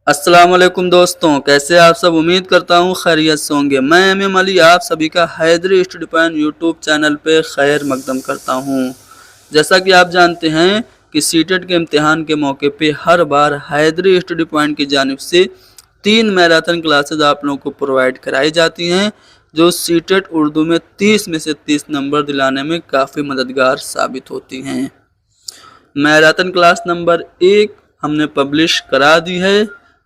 अस्सलाम वालेकुम दोस्तों, कैसे आप सब। उम्मीद करता हूँ खैरियत से होंगे। मैं एम अली आप सभी का Haidari study point YouTube channel पे खैर मकदम करता हूँ। जैसा कि आप जानते हैं कि सीटेट के इम्तिहान के मौके पे हर बार हैदरी स्टडी पॉइंट की जानिब से 3 मैराथन क्लासेज आप लोगों को प्रोवाइड कराई जाती हैं, जो सीटेट उर्दू में 30 में से 30 नंबर दिलाने में काफ़ी मददगार साबित होती हैं। मैराथन क्लास नंबर 1 हमने पब्लिश करा दी है,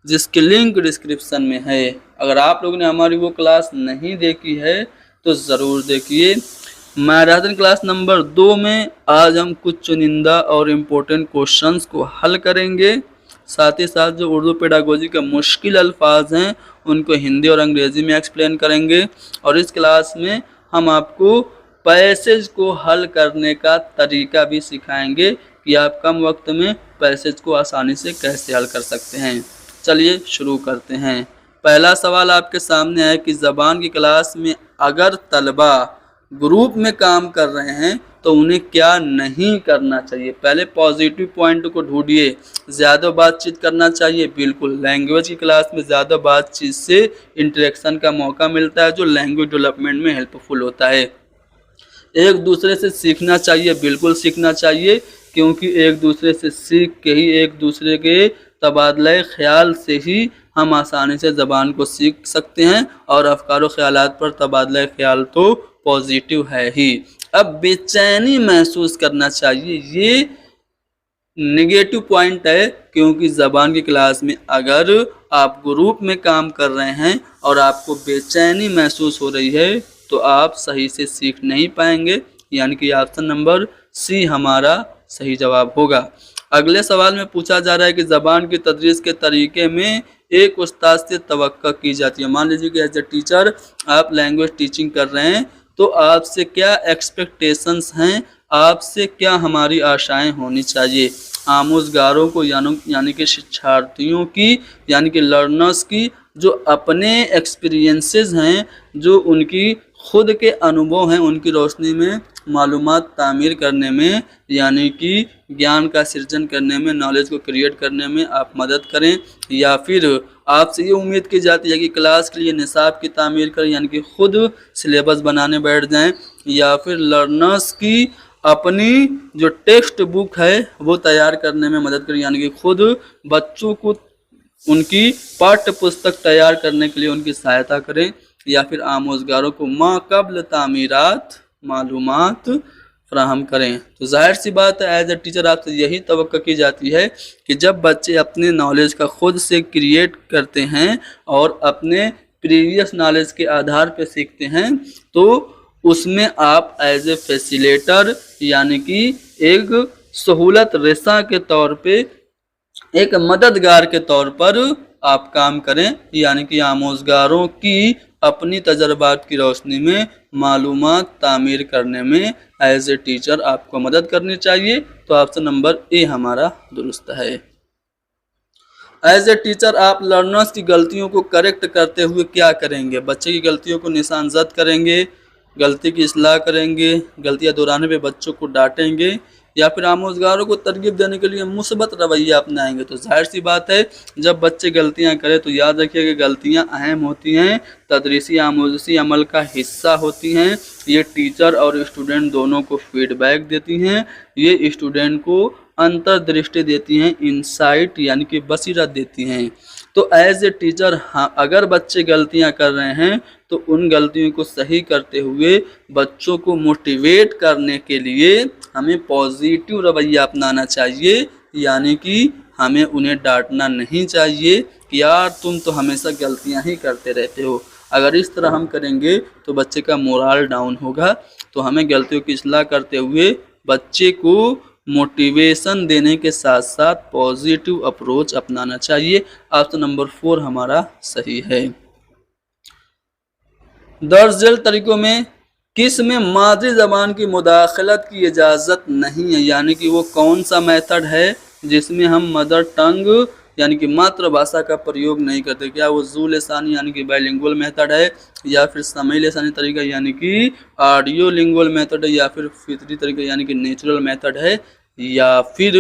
जिसकी लिंक डिस्क्रिप्शन में है। अगर आप लोगों ने हमारी वो क्लास नहीं देखी है तो ज़रूर देखिए। मैराथन क्लास नंबर 2 में आज हम कुछ चुनिंदा और इम्पोर्टेंट क्वेश्चंस को हल करेंगे। साथ ही साथ जो उर्दू पेडागोजी के मुश्किल अल्फाज हैं उनको हिंदी और अंग्रेज़ी में एक्सप्लेन करेंगे। और इस क्लास में हम आपको पैसेज को हल करने का तरीका भी सिखाएंगे कि आप कम वक्त में पैसेज को आसानी से कैसे हल कर सकते हैं। चलिए शुरू करते हैं। पहला सवाल आपके सामने है कि ज़बान की क्लास में अगर तलबा ग्रुप में काम कर रहे हैं तो उन्हें क्या नहीं करना चाहिए। पहले पॉजिटिव पॉइंट को ढूंढिए। ज़्यादा बातचीत करना चाहिए, बिल्कुल। लैंग्वेज की क्लास में ज़्यादा बातचीत से इंटरेक्शन का मौका मिलता है, जो लैंग्वेज डेवलपमेंट में हेल्पफुल होता है। एक दूसरे से सीखना चाहिए, बिल्कुल सीखना चाहिए, क्योंकि एक दूसरे से सीख के ही, एक दूसरे के तबादला ख्याल से ही हम आसानी से ज़बान को सीख सकते हैं। और अफकार व ख्यालात पर तबादला ख्याल तो पॉजिटिव है ही। अब बेचैनी महसूस करना चाहिए, ये नेगेटिव पॉइंट है, क्योंकि ज़बान की क्लास में अगर आप ग्रुप में काम कर रहे हैं और आपको बेचैनी महसूस हो रही है तो आप सही से सीख नहीं पाएंगे। यानी कि ऑप्शन नंबर सी हमारा सही जवाब होगा। अगले सवाल में पूछा जा रहा है कि ज़बान की तदरीस के तरीके में एक उस्ताद से तवक्का की जाती है। मान लीजिए कि एज ए टीचर आप लैंग्वेज टीचिंग कर रहे हैं, तो आपसे क्या एक्सपेक्टेशंस हैं, आपसे क्या हमारी आशाएं होनी चाहिए। आमोजगारों को यानी कि शिक्षार्थियों की, यानी कि लर्नर्स की, जो अपने एक्सपीरियंसेस हैं, जो उनकी खुद के अनुभव हैं, उनकी रोशनी में मालूमात तामीर करने में, यानी कि ज्ञान का सृजन करने में, नॉलेज को क्रिएट करने में आप मदद करें। या फिर आपसे ये उम्मीद की जाती है कि क्लास के लिए निसाब की तामीर करें, यानी कि खुद सिलेबस बनाने बैठ जाएं। या फिर लर्नर्स की अपनी जो टेक्स्ट बुक है वो तैयार करने में मदद करें, यानी कि खुद बच्चों को उनकी पाठ्य पुस्तक तैयार करने के लिए उनकी सहायता करें। या फिर आमोजगारों को माक़बल तामीरात मालूमात फ्राहम करें। तो जाहिर सी बात है, एज ए टीचर आपसे यही तवक्को की जाती है कि जब बच्चे अपने नॉलेज का खुद से क्रिएट करते हैं और अपने प्रीवियस नॉलेज के आधार पर सीखते हैं, तो उसमें आप एज ए फैसिलेटर, यानी कि एक सहूलत रसा के तौर पे, एक मददगार के तौर पर आप काम करें। यानी कि आमोजगारों की अपनी तजर्बात की रोशनी में मालूमात तामीर करने में एज ए टीचर आपको मदद करनी चाहिए। तो ऑप्शन नंबर ए हमारा दुरुस्त है। एज ए टीचर आप लर्नर्स की गलतियों को करेक्ट करते हुए क्या करेंगे। बच्चे की गलतियों को निशानजद करेंगे, गलती की इस्लाह करेंगे, गलतियां दोहराने पे बच्चों को डांटेंगे, या फिर आमोजगारों को तरगीब देने के लिए मुस्बत रवैया अपनाएंगे। तो जाहिर सी बात है, जब बच्चे गलतियां करें तो याद रखिए कि गलतियां अहम होती हैं, तदरीसी आमोजी अमल का हिस्सा होती हैं। ये टीचर और स्टूडेंट दोनों को फीडबैक देती हैं, ये स्टूडेंट को अंतर्दृष्टि देती हैं, इंसाइट यानी कि बसीरत देती हैं। तो एज ए टीचर, हाँ, अगर बच्चे गलतियां कर रहे हैं तो उन गलतियों को सही करते हुए बच्चों को मोटिवेट करने के लिए हमें पॉजिटिव रवैया अपनाना चाहिए। यानी कि हमें उन्हें डांटना नहीं चाहिए कि यार तुम तो हमेशा गलतियां ही करते रहते हो। अगर इस तरह हम करेंगे तो बच्चे का मोरल डाउन होगा। तो हमें गलतियों की इस्लाह करते हुए बच्चे को मोटिवेशन देने के साथ साथ पॉजिटिव अप्रोच अपनाना चाहिए। ऑप्शन नंबर 4 हमारा सही है। दर्ज झेल तरीकों में किस में मादरी ज़बान की मुदाखलत की इजाज़त नहीं है। यानी कि वो कौन सा मेथड है जिसमें हम मदर टंग यानी कि मातृभाषा का प्रयोग नहीं करते। क्या वो ज़ू लिसानी यानी कि बाइलिंगुअल मेथड है, या फिर समय लिसानी तरीका यानी कि ऑडियो लिंगुअल मेथड है, या फिर फितरी तरीका यानी कि नेचुरल मेथड है, या फिर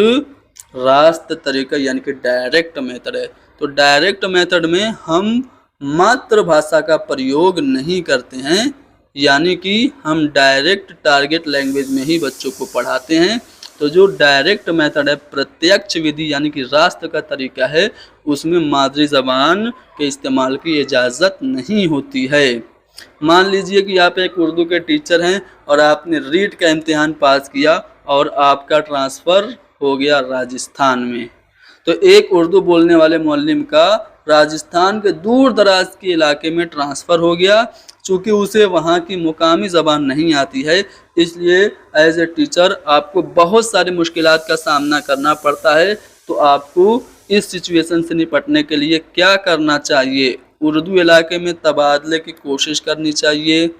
रास्त तरीका यानी कि डायरेक्ट मेथड है। तो डायरेक्ट मेथड में हम मातृभाषा का प्रयोग नहीं करते हैं, यानी कि हम डायरेक्ट टारगेट लैंग्वेज में ही बच्चों को पढ़ाते हैं। तो जो डायरेक्ट मेथड है, प्रत्यक्ष विधि यानी कि रास्त का तरीका है, उसमें मादरी ज़बान के इस्तेमाल की इजाज़त नहीं होती है। मान लीजिए कि आप एक उर्दू के टीचर हैं और आपने रीट का इम्तिहान पास किया और आपका ट्रांसफ़र हो गया राजस्थान में। तो एक उर्दू बोलने वाले मुअल्लिम का राजस्थान के दूर दराज के इलाके में ट्रांसफ़र हो गया। चूँकि उसे वहाँ की मुकामी ज़बान नहीं आती है, इसलिए एज ए टीचर आपको बहुत सारी मुश्किलात का सामना करना पड़ता है। तो आपको इस सिचुएशन से निपटने के लिए क्या करना चाहिए? उर्दू इलाके में तबादले की कोशिश करनी चाहिए,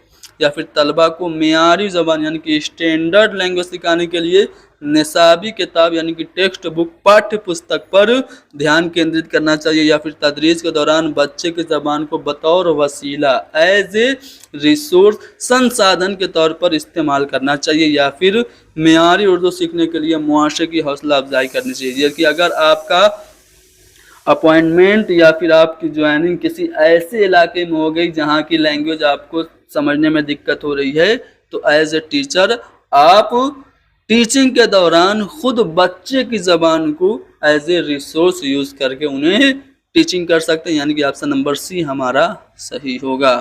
या फिर तलबा को मेयारी ज़बान यानी कि स्टैंडर्ड लैंग्वेज सिखाने के लिए निसाबी किताब यानी कि टेक्स्ट बुक पाठ्य पुस्तक पर ध्यान केंद्रित करना चाहिए, या फिर तदरीस के दौरान बच्चे की ज़बान को बतौर वसीला एज ए रिसोर्स संसाधन के तौर पर इस्तेमाल करना चाहिए, या फिर मेयारी उर्दू सीखने के लिए मुआशरे की हौसला अफजाई करनी चाहिए। कि अगर आपका अपॉइंटमेंट या फिर आपकी ज्वाइनिंग किसी ऐसे इलाके में हो गई जहाँ की लैंग्वेज आपको समझने में दिक्कत हो रही है, तो एज ए टीचर आप टीचिंग के दौरान खुद बच्चे की ज़बान को एज ए रिसोर्स यूज़ करके उन्हें टीचिंग कर सकते हैं, यानी कि ऑप्शन नंबर सी हमारा सही होगा।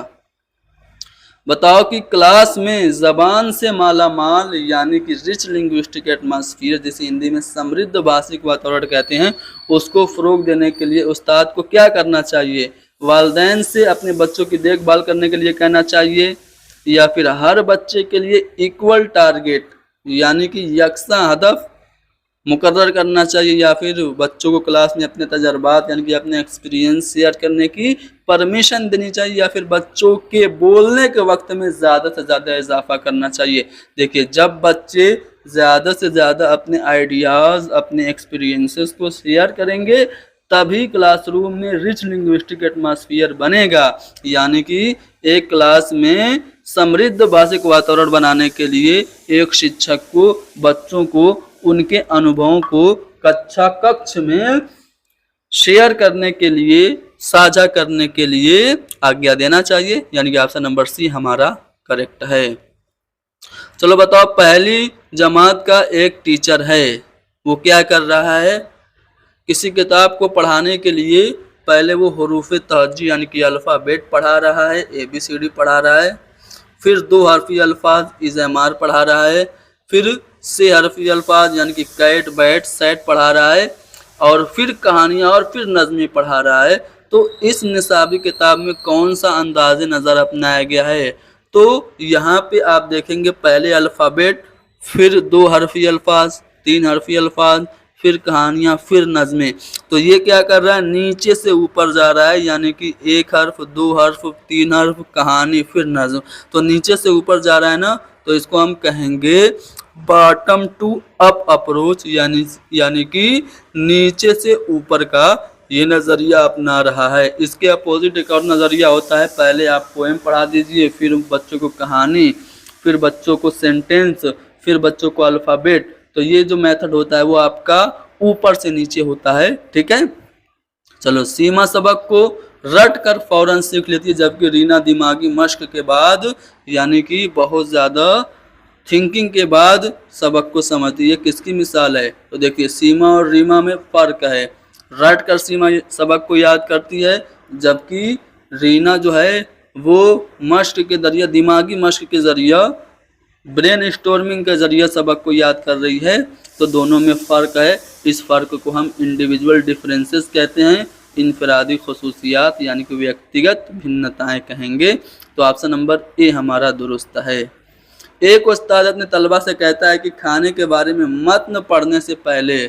बताओ कि क्लास में ज़बान से माला माल यानी कि रिच लिंग्विस्टिक एटमॉस्फेयर, जिसे हिंदी में समृद्ध भाषिक वातावरण कहते हैं, उसको फ़रोग देने के लिए उस्ताद को क्या करना चाहिए? वालिदैन से अपने बच्चों की देखभाल करने के लिए कहना चाहिए, या फिर हर बच्चे के लिए इक्वल टारगेट यानी कि यकसा हदफ मुकर्रर करना चाहिए, या फिर बच्चों को क्लास में अपने तजर्बात यानी कि अपने एक्सपीरियंस शेयर करने की परमिशन देनी चाहिए, या फिर बच्चों के बोलने के वक्त में ज़्यादा से ज़्यादा इजाफा करना चाहिए। देखिए, जब बच्चे ज़्यादा से ज़्यादा अपने आइडियाज़ अपने एक्सपीरियंसेस को शेयर करेंगे, तभी क्लासरूम में रिच लिंग्विस्टिक एटमॉस्फेयर बनेगा। यानी कि एक क्लास में समृद्ध भाषिक वातावरण बनाने के लिए एक शिक्षक को बच्चों को उनके अनुभवों को कक्षा कक्ष में शेयर करने के लिए, साझा करने के लिए आज्ञा देना चाहिए, यानी कि ऑप्शन नंबर सी हमारा करेक्ट है। चलो बताओ, पहली जमात का एक टीचर है, वो क्या कर रहा है? किसी किताब को पढ़ाने के लिए पहले वो हुरूफ तहज्जी यानी कि अल्फ़ाबेट पढ़ा रहा है, ABCD पढ़ा रहा है, फिर 2 हरफी अल्फाज इज़मार पढ़ा रहा है, फिर 6 हरफी अल्फाज यानी कि कैट बैट सेट पढ़ा रहा है, और फिर कहानियाँ और फिर नज़में पढ़ा रहा है। तो इस निसाबी किताब में कौन सा अंदाज़ नज़र अपनाया गया है? तो यहाँ पे आप देखेंगे पहले अल्फ़ाबेट, फिर 2 हरफी अल्फाज, 3 हरफी अल्फाज, फिर कहानियाँ, फिर नज़में। तो ये क्या कर रहा है? नीचे से ऊपर जा रहा है, यानी कि 1 हर्फ, 2 हर्फ, 3 हर्फ, कहानी, फिर नज़म। तो नीचे से ऊपर जा रहा है ना, तो इसको हम कहेंगे बॉटम टू अप अप्रोच, यानी कि नीचे से ऊपर का ये नज़रिया अपना रहा है। इसके अपोजिट एक और नज़रिया होता है, पहले आप पोएम पढ़ा दीजिए, फिर बच्चों को कहानी, फिर बच्चों को सेंटेंस, फिर बच्चों को अल्फ़ाबेट। तो ये जो मेथड होता है वो आपका ऊपर से नीचे होता है, ठीक है। चलो, सीमा सबक को रट कर फौरन सीख लेती है, जबकि रीना दिमागी मश्क के बाद यानी कि बहुत ज़्यादा थिंकिंग के बाद सबक को समझती है। किसकी मिसाल है? तो देखिए, सीमा और रीमा में फ़र्क है। रट कर सीमा सबक को याद करती है, जबकि रीना जो है वो मश्क के ज़रिए, दिमागी मश्क के ज़रिए, ब्रेन स्टॉर्मिंग के ज़रिए सबक को याद कर रही है। तो दोनों में फ़र्क है। इस फ़र्क को हम इंडिविजुअल डिफरेंसेस कहते हैं, इनफरादी खसूसियात यानी कि व्यक्तिगत भिन्नताएं कहेंगे। तो ऑप्शन नंबर ए हमारा दुरुस्त है। एक उस्ताद अपने तलबा से कहता है कि खाने के बारे में मतन पढ़ने से पहले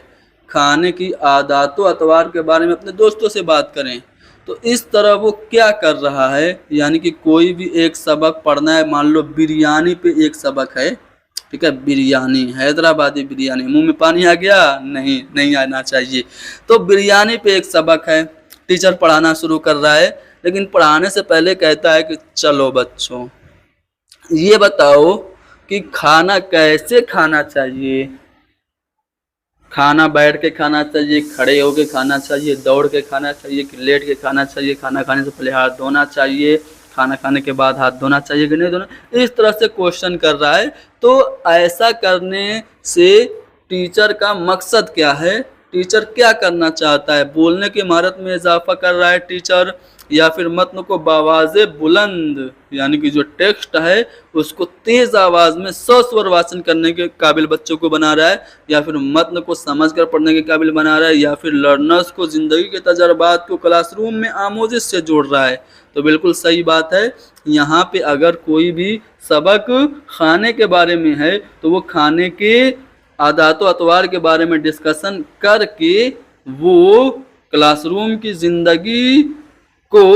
खाने की आदातों अतवार के बारे में अपने दोस्तों से बात करें। तो इस तरह वो क्या कर रहा है? यानी कि कोई भी एक सबक पढ़ना है, मान लो बिरयानी पे एक सबक है, ठीक है, बिरयानी, हैदराबादी बिरयानी। मुंह में पानी आ गया? नहीं आना चाहिए। तो बिरयानी पे एक सबक है, टीचर पढ़ाना शुरू कर रहा है, लेकिन पढ़ाने से पहले कहता है कि चलो बच्चों, ये बताओ कि खाना कैसे खाना चाहिए। खाना बैठ के खाना चाहिए, खड़े होके खाना चाहिए, दौड़ के खाना चाहिए कि लेट के खाना चाहिए, खाना खाने से पहले हाथ धोना चाहिए, खाना खाने के बाद हाथ धोना चाहिए कि नहीं धोना, इस तरह से क्वेश्चन कर रहा है। तो ऐसा करने से टीचर का मकसद क्या है, टीचर क्या करना चाहता है? बोलने की महारत में इजाफा कर रहा है टीचर, या फिर मतन को बावाज़े बुलंद यानी कि जो टेक्स्ट है उसको तेज आवाज में सस्वर वाचन करने के काबिल बच्चों को बना रहा है, या फिर मतन को समझकर पढ़ने के काबिल बना रहा है, या फिर लर्नर्स को जिंदगी के तजर्बात को क्लासरूम में आमोजिश से जोड़ रहा है। तो बिल्कुल सही बात है। यहाँ पे अगर कोई भी सबक खाने के बारे में है तो वो खाने के आदात अतवार के बारे में डिस्कशन करके वो क्लासरूम की ज़िंदगी को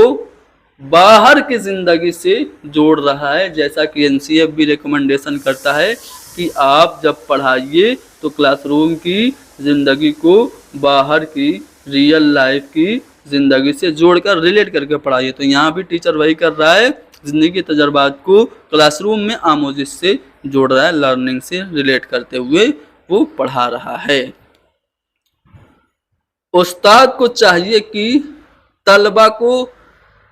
बाहर की ज़िंदगी से जोड़ रहा है। जैसा कि एनसीएफ भी रिकमेंडेशन करता है कि आप जब पढ़ाइए तो क्लासरूम की ज़िंदगी को बाहर की रियल लाइफ की ज़िंदगी से जोड़कर रिलेट करके पढ़ाइए। तो यहाँ भी टीचर वही कर रहा है, ज़िंदगी के तजर्बात को क्लासरूम में आमोजिश से जोड़ रहा है, लर्निंग से रिलेट करते हुए वो पढ़ा रहा है। उस्ताद को चाहिए कि तलबा को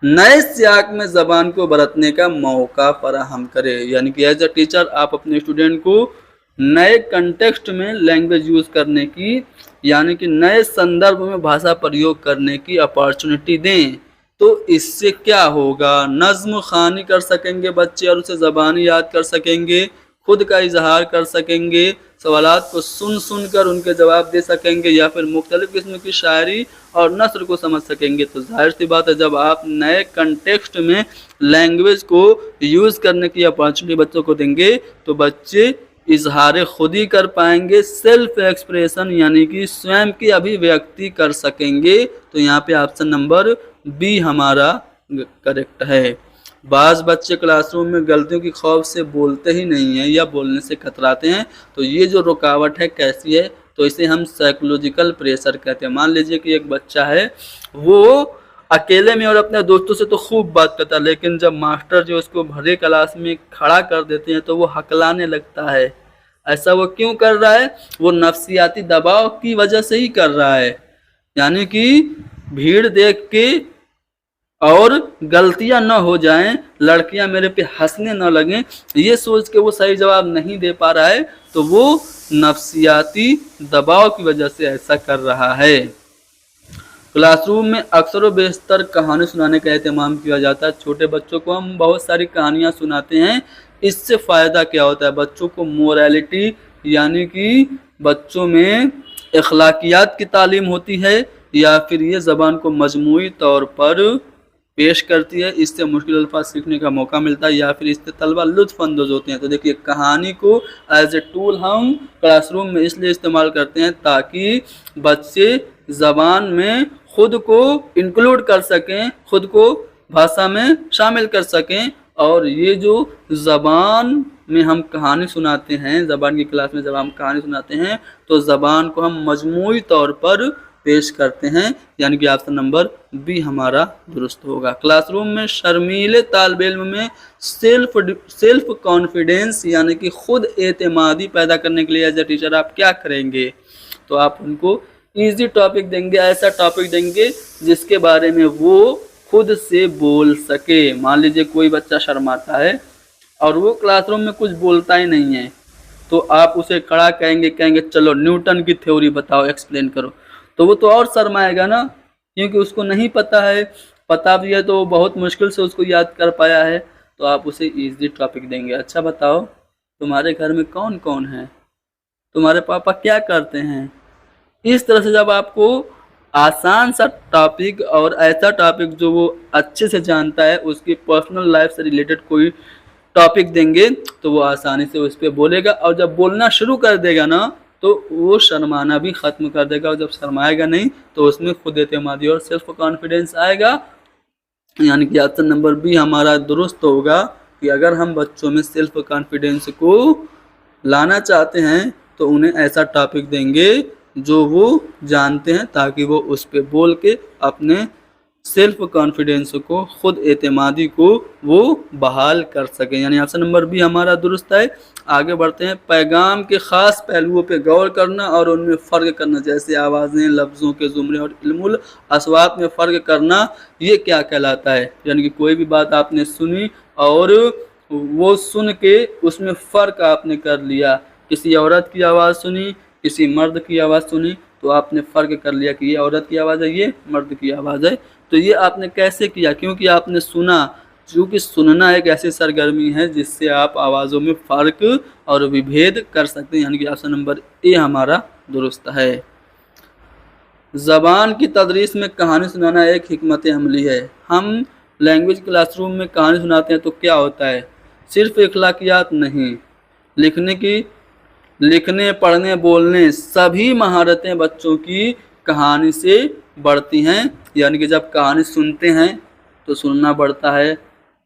नए सियाक में ज़बान को बरतने का मौका फराहम करे, यानी कि एज अ टीचर आप अपने स्टूडेंट को नए कंटेक्स्ट में लैंग्वेज यूज़ करने की, यानी कि नए संदर्भ में भाषा प्रयोग करने की अपॉर्चुनिटी दें। तो इससे क्या होगा, नज़्म ख़ानी कर सकेंगे बच्चे और उसे ज़बानी याद कर सकेंगे, खुद का इजहार कर सकेंगे, सवालात को सुन कर उनके जवाब दे सकेंगे, या फिर मुख्तलिफ़ किस्म की शायरी और नस्र को समझ सकेंगे। तो जाहिर सी बात है जब आप नए कंटेक्स्ट में लैंग्वेज को यूज़ करने की अपॉर्चुनिटी बच्चों को देंगे तो बच्चे इजहार खुद ही कर पाएंगे, सेल्फ एक्सप्रेशन यानी कि स्वयं की अभिव्यक्ति कर सकेंगे। तो यहाँ पे ऑप्शन नंबर बी हमारा करेक्ट है। बाज़ बच्चे क्लासरूम में गलतियों की खौफ से बोलते ही नहीं हैं या बोलने से कतराते हैं। तो ये जो रुकावट है कैसी है, तो इसे हम साइकोलॉजिकल प्रेशर कहते हैं। मान लीजिए कि एक बच्चा है, वो अकेले में और अपने दोस्तों से तो खूब बात करता है, लेकिन जब मास्टर जो उसको भरे क्लास में खड़ा कर देते हैं तो वो हकलाने लगता है। ऐसा वो क्यों कर रहा है? वो नफ्सियाती दबाव की वजह से ही कर रहा है, यानी कि भीड़ देख के और गलतियां न हो जाएं, लड़कियां मेरे पे हंसने न लगें, ये सोच के वो सही जवाब नहीं दे पा रहा है, तो वो नफ्सियाती दबाव की वजह से ऐसा कर रहा है। क्लासरूम में अक्सर व बेशतर कहानी सुनाने का एहतमाम किया जाता है। छोटे बच्चों को हम बहुत सारी कहानियां सुनाते हैं। इससे फ़ायदा क्या होता है? बच्चों को मोरालिटी यानी कि बच्चों में अखलाकियात की तालीम होती है, या फिर ये ज़बान को मजमूई तौर पर पेश करती है। इससे मुश्किल अल्फाज सीखने का मौका मिलता है, या फिर इससे तलबा लुत्फ़अंदोज़ होते हैं। तो देखिए, कहानी को एज ए टूल हम क्लासरूम में इसलिए इस्तेमाल करते हैं ताकि बच्चे ज़बान में खुद को इंक्लूड कर सकें, खुद को भाषा में शामिल कर सकें। और ये जो ज़बान में हम कहानी सुनाते हैं, ज़बान की क्लास में जब हम कहानी सुनाते हैं तो ज़बान को हम मजमूई तौर पर पेश करते हैं, यानी कि ऑप्शन नंबर बी हमारा दुरुस्त होगा। क्लासरूम में शर्मीले तालिब इल्म में सेल्फ कॉन्फिडेंस यानी कि खुद एतमादी पैदा करने के लिए एज ए टीचर आप क्या करेंगे? तो आप उनको इजी टॉपिक देंगे, ऐसा टॉपिक देंगे जिसके बारे में वो खुद से बोल सके। मान लीजिए कोई बच्चा शर्माता है और वो क्लासरूम में कुछ बोलता ही नहीं है, तो आप उसे खड़ा कहेंगे चलो न्यूटन की थ्योरी बताओ, एक्सप्लेन करो, तो वो तो और शर्माएगा ना, क्योंकि उसको नहीं पता है। पता भी है तो वो बहुत मुश्किल से उसको याद कर पाया है। तो आप उसे इजी टॉपिक देंगे। अच्छा बताओ, तुम्हारे घर में कौन कौन है, तुम्हारे पापा क्या करते हैं? इस तरह से जब आपको आसान सा टॉपिक और ऐसा टॉपिक जो वो अच्छे से जानता है, उसकी पर्सनल लाइफ से रिलेटेड कोई टॉपिक देंगे तो वो आसानी से उस पर बोलेगा, और जब बोलना शुरू कर देगा ना तो वो शर्माना भी ख़त्म कर देगा, और जब शर्माएगा नहीं तो उसमें खुद एतमादी और सेल्फ कॉन्फिडेंस आएगा। यानी कि ऑप्शन नंबर बी हमारा दुरुस्त होगा कि अगर हम बच्चों में सेल्फ कॉन्फिडेंस को लाना चाहते हैं तो उन्हें ऐसा टॉपिक देंगे जो वो जानते हैं, ताकि वो उस पर बोल के अपने सेल्फ कॉन्फिडेंस को, खुद एतमादी को वो बहाल कर सकें। यानी ऑप्शन नंबर बी हमारा दुरुस्त है। आगे बढ़ते हैं। पैगाम के ख़ास पहलुओं पे गौर करना और उनमें फ़र्क करना, जैसे आवाज़ें, लफ्ज़ों के ज़ुमरे और इल्मुल अस्वात में फ़र्क करना, ये क्या कहलाता है? यानी कि कोई भी बात आपने सुनी और वो सुन के उसमें फ़र्क आपने कर लिया। किसी औरत की आवाज़ सुनी, किसी मर्द की आवाज़ सुनी, तो आपने फ़र्क कर लिया कि ये औरत की आवाज़ है, ये मर्द की आवाज़ है। तो ये आपने कैसे किया? क्योंकि आपने सुना। क्योंकि सुनना एक ऐसी सरगर्मी है जिससे आप आवाज़ों में फ़र्क और विभेद कर सकते हैं। यानी कि ऑप्शन नंबर ए हमारा दुरुस्त है। ज़बान की तदरीस में कहानी सुनाना एक हिकमत अमली है। हम लैंग्वेज क्लासरूम में कहानी सुनाते हैं तो क्या होता है? सिर्फ इखलाकियात नहीं, लिखने, पढ़ने, बोलने सभी महारतें बच्चों की कहानी से बढ़ती हैं। यानी कि जब कहानी सुनते हैं तो सुनना बढ़ता है,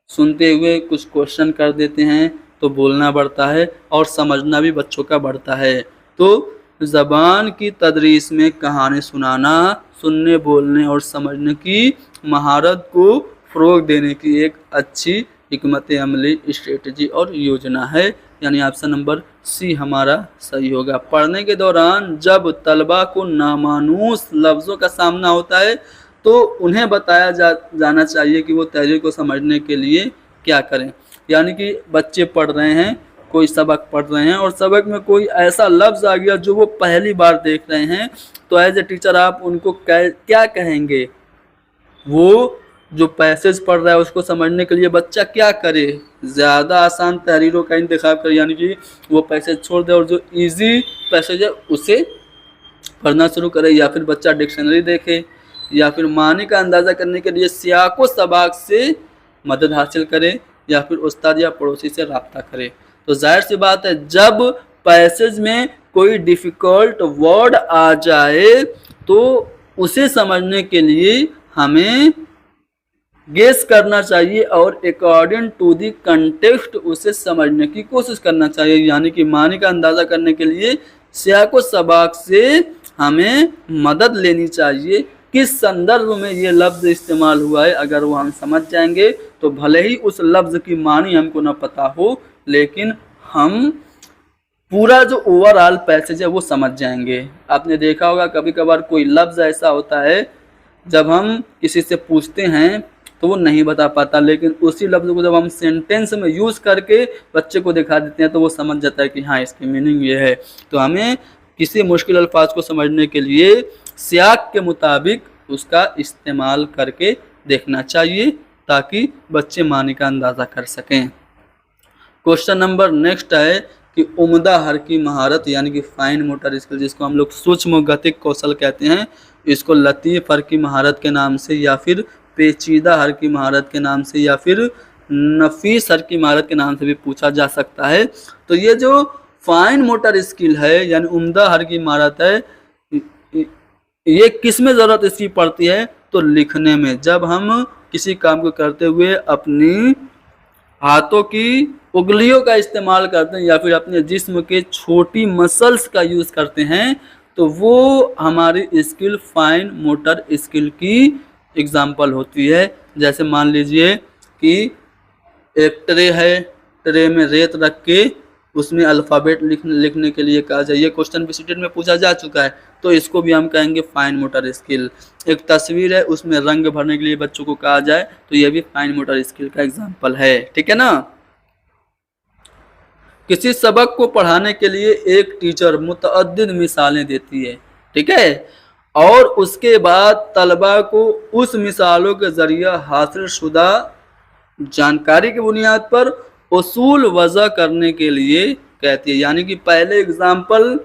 सुनते हुए कुछ क्वेश्चन कर देते हैं तो बोलना बढ़ता है और समझना भी बच्चों का बढ़ता है। तो ज़बान की तदरीस में कहानी सुनाना सुनने, बोलने और समझने की महारत को फ़रोग़ देने की एक अच्छी हिकमत अमली स्ट्रेटजी और योजना है। यानी ऑप्शन नंबर सी हमारा सही होगा। पढ़ने के दौरान जब तलबा को नामानूस लफ्ज़ों का सामना होता है तो उन्हें बताया जाना चाहिए कि वो तहरीर को समझने के लिए क्या करें। यानी कि बच्चे पढ़ रहे हैं, कोई सबक पढ़ रहे हैं और सबक में कोई ऐसा लफ्ज़ आ गया जो वो पहली बार देख रहे हैं, तो एज ए टीचर आप उनको क्या कहेंगे? वो जो पैसेज पढ़ रहा है उसको समझने के लिए बच्चा क्या करे? ज़्यादा आसान तहरीरों का इंतखाब करे, यानी कि वो पैसेज छोड़ दे और जो इजी पैसेज है उसे पढ़ना शुरू करे, या फिर बच्चा डिक्शनरी देखे, या फिर मानी का अंदाज़ा करने के लिए सियाको सबाक से मदद हासिल करे, या फिर उस्ताद या पड़ोसी से रब्ता करे। तो जाहिर सी बात है, जब पैसेज में कोई डिफ़िकल्ट वर्ड आ जाए तो उसे समझने के लिए हमें गेस करना चाहिए और अकॉर्डिंग टू दी कंटेक्स्ट उसे समझने की कोशिश करना चाहिए। यानी कि मानी का अंदाज़ा करने के लिए सियाको सबाक से हमें मदद लेनी चाहिए। किस संदर्भ में ये लफ्ज़ इस्तेमाल हुआ है, अगर वो हम समझ जाएंगे तो भले ही उस लफ्ज़ की मानी हमको ना पता हो, लेकिन हम पूरा जो ओवरऑल पैसेज है वो समझ जाएंगे। आपने देखा होगा कभी कभार कोई लफ्ज़ ऐसा होता है जब हम किसी से पूछते हैं तो वो नहीं बता पाता, लेकिन उसी लफ्ज़ को जब हम सेंटेंस में यूज़ करके बच्चे को दिखा देते हैं तो वो समझ जाता है कि हाँ इसकी मीनिंग ये है। तो हमें किसी मुश्किल अल्फाज को समझने के लिए सियाक के मुताबिक उसका इस्तेमाल करके देखना चाहिए ताकि बच्चे मानी का अंदाज़ा कर सकें। क्वेश्चन नंबर नेक्स्ट है कि उम्दा हरकी महारत यानी कि फाइन मोटर स्किल, जिसको हम लोग सूक्ष्म गतिक कौशल कहते हैं, इसको लतीफ़ हरकी महारत के नाम से या फिर पेचीदा हरकी महारत के नाम से या फिर नफीस हरकी महारत के नाम से भी पूछा जा सकता है। तो ये जो फाइन मोटर स्किल है यानी उम्दा हरकी महारत है, ये किस में ज़रूरत इसकी पड़ती है? तो लिखने में। जब हम किसी काम को करते हुए अपनी हाथों की उंगलियों का इस्तेमाल करते हैं या फिर अपने जिस्म के छोटी मसल्स का यूज़ करते हैं तो वो हमारी स्किल फाइन मोटर स्किल की एग्जाम्पल होती है। जैसे मान लीजिए कि एक ट्रे है, ट्रे में रेत रख के उसमें अल्फ़ाबेट लिखने के लिए कहा जाए, ये क्वेश्चन भी सीटेट में पूछा जा चुका है, तो इसको भी हम कहेंगे फाइन मोटर स्किल। एक तस्वीर है उसमें रंग भरने के लिए बच्चों को कहा जाए तो ये भी फाइन मोटर स्किल का एग्जाम्पल है। ठीक है ना। किसी सबक को पढ़ाने के लिए एक टीचर मुतअद्दिद मिसालें देती है, ठीक है, और उसके बाद तलबा को उस मिसालों के ज़रिए हासिल शुदा जानकारी की बुनियाद पर उसूल वज़ा करने के लिए कहती है। यानी कि पहले एग्जाम्पल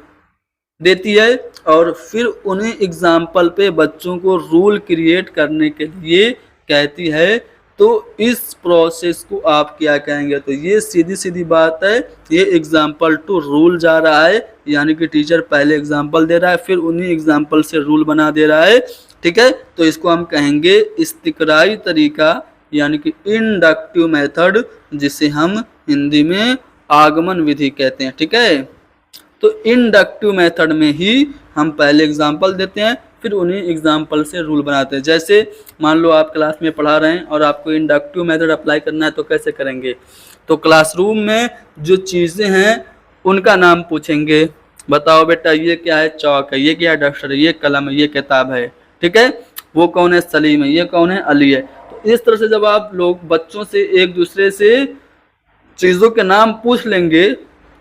देती है और फिर उन्हीं एग्जाम्पल पे बच्चों को रूल क्रिएट करने के लिए कहती है। तो इस प्रोसेस को आप क्या कहेंगे? तो ये सीधी सीधी बात है, ये एग्जाम्पल टू रूल जा रहा है, यानी कि टीचर पहले एग्जाम्पल दे रहा है फिर उन्हीं एग्जाम्पल से रूल बना दे रहा है। ठीक है, तो इसको हम कहेंगे इस्तिक़राई तरीका यानी कि इंडक्टिव मेथड, जिसे हम हिंदी में आगमन विधि कहते हैं। ठीक है, तो इंडक्टिव मेथड में ही हम पहले एग्जाम्पल देते हैं फिर उन्हीं एग्जाम्पल से रूल बनाते हैं। जैसे मान लो आप क्लास में पढ़ा रहे हैं और आपको इंडक्टिव मेथड अप्लाई करना है, तो कैसे करेंगे? तो क्लासरूम में जो चीज़ें हैं उनका नाम पूछेंगे, बताओ बेटा ये क्या है? चौक है। ये क्या है? डस्टर है। ये कलम है। ये किताब है। ठीक है, वो कौन है? सलीम है। ये कौन है? अली है। तो इस तरह से जब आप लोग बच्चों से एक दूसरे से चीज़ों के नाम पूछ लेंगे,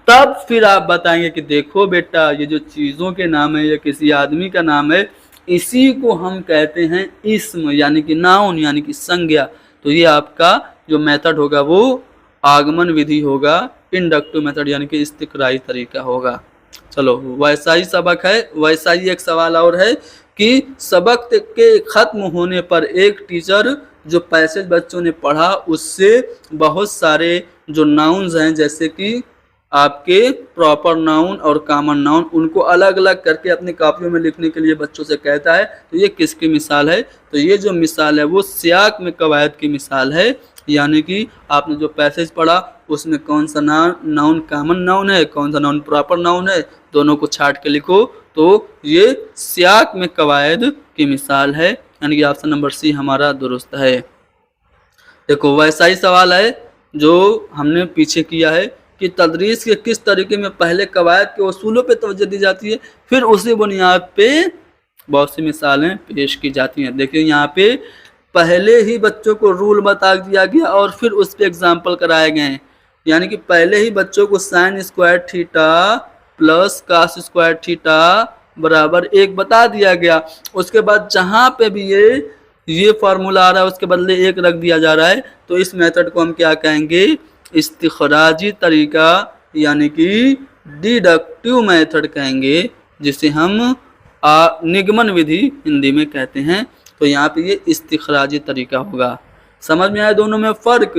तब फिर आप बताएंगे कि देखो बेटा ये जो चीज़ों के नाम है या किसी आदमी का नाम है, इसी को हम कहते हैं इस्म, यानी कि नाउन, यानी कि संज्ञा। तो ये आपका जो मेथड होगा वो आगमन विधि होगा, इंडक्टिव मेथड यानी कि इस्तिक़राई तरीका होगा। चलो वैसा ही सबक है। वैसा ही एक सवाल और है कि सबक के ख़त्म होने पर एक टीचर जो पैसेज बच्चों ने पढ़ा उससे बहुत सारे जो नाउन्स हैं, जैसे कि आपके प्रॉपर नाउन और कॉमन नाउन, उनको अलग अलग करके अपनी कॉपियों में लिखने के लिए बच्चों से कहता है। तो ये किसकी मिसाल है? तो ये जो मिसाल है वो सियाक में कवायद की मिसाल है, यानी कि आपने जो पैसेज पढ़ा उसमें कौन सा नाउन कॉमन नाउन है, कौन सा नाउन प्रॉपर नाउन है, दोनों को छाट के लिखो। तो ये सियाक में कवायद की मिसाल है, यानी कि ऑप्शन नंबर सी हमारा दुरुस्त है। देखो वैसा ही सवाल है जो हमने पीछे किया है कि तदरीस के किस तरीके में पहले कवायद के उसूलों पे तवज्जो दी जाती है, फिर उसी बुनियाद पे बहुत सी मिसालें पेश की जाती हैं। देखिए यहाँ पे पहले ही बच्चों को रूल बता दिया गया और फिर उस पर एग्जाम्पल कराए गए हैं, यानी कि पहले ही बच्चों को sine square theta plus cos square theta बराबर 1 बता दिया गया। उसके बाद जहाँ पे भी ये फार्मूला आ रहा है उसके बदले 1 रख दिया जा रहा है, तो इस मेथड को हम क्या कहेंगे? इस्तिखराजी तरीका, यानी कि डिडक्टिव मेथड कहेंगे, जिसे हम निगमन विधि हिंदी में कहते हैं। तो यहाँ पे ये इस्तिखराजी तरीका होगा। समझ में आया दोनों में फ़र्क?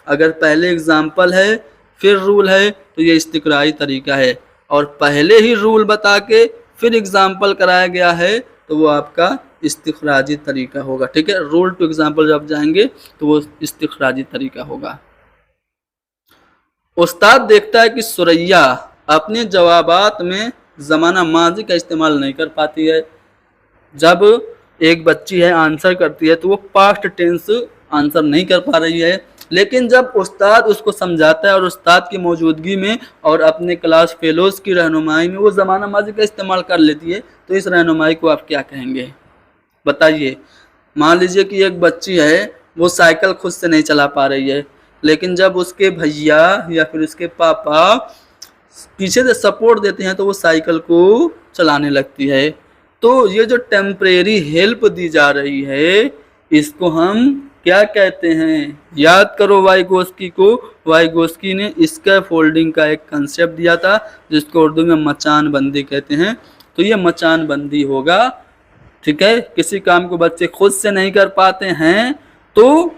अगर पहले एग्जाम्पल है फिर रूल है तो ये इस्तिखराजी तरीका है, और पहले ही रूल बता के फिर एग्जाम्पल कराया गया है तो वो आपका इस्तिखराजी तरीका होगा। ठीक है, रूल टू एग्जाम्पल जब जाएंगे तो वो इस्तिखराजी तरीका होगा। उस्ताद देखता है कि सुरैया अपने जवाबात में ज़माना माजी का इस्तेमाल नहीं कर पाती है। जब एक बच्ची है आंसर करती है तो वो पास्ट टेंस आंसर नहीं कर पा रही है, लेकिन जब उस्ताद उसको समझाता है और उस्ताद की मौजूदगी में और अपने क्लास फेलोज़ की रहनुमाई में वो ज़माना माजी का इस्तेमाल कर लेती है, तो इस रहनुमाई को आप क्या कहेंगे? बताइए। मान लीजिए कि एक बच्ची है वो साइकिल खुद से नहीं चला पा रही है, लेकिन जब उसके भैया या फिर उसके पापा पीछे से सपोर्ट देते हैं तो वो साइकिल को चलाने लगती है। तो ये जो टेम्परेरी हेल्प दी जा रही है इसको हम क्या कहते हैं? याद करो वाइगोस्की को। वाइगोस्की ने स्कैफोल्डिंग का एक कंसेप्ट दिया था जिसको उर्दू में मचान बंदी कहते हैं। तो ये मचान बंदी होगा। ठीक है, किसी काम को बच्चे खुद से नहीं कर पाते हैं तो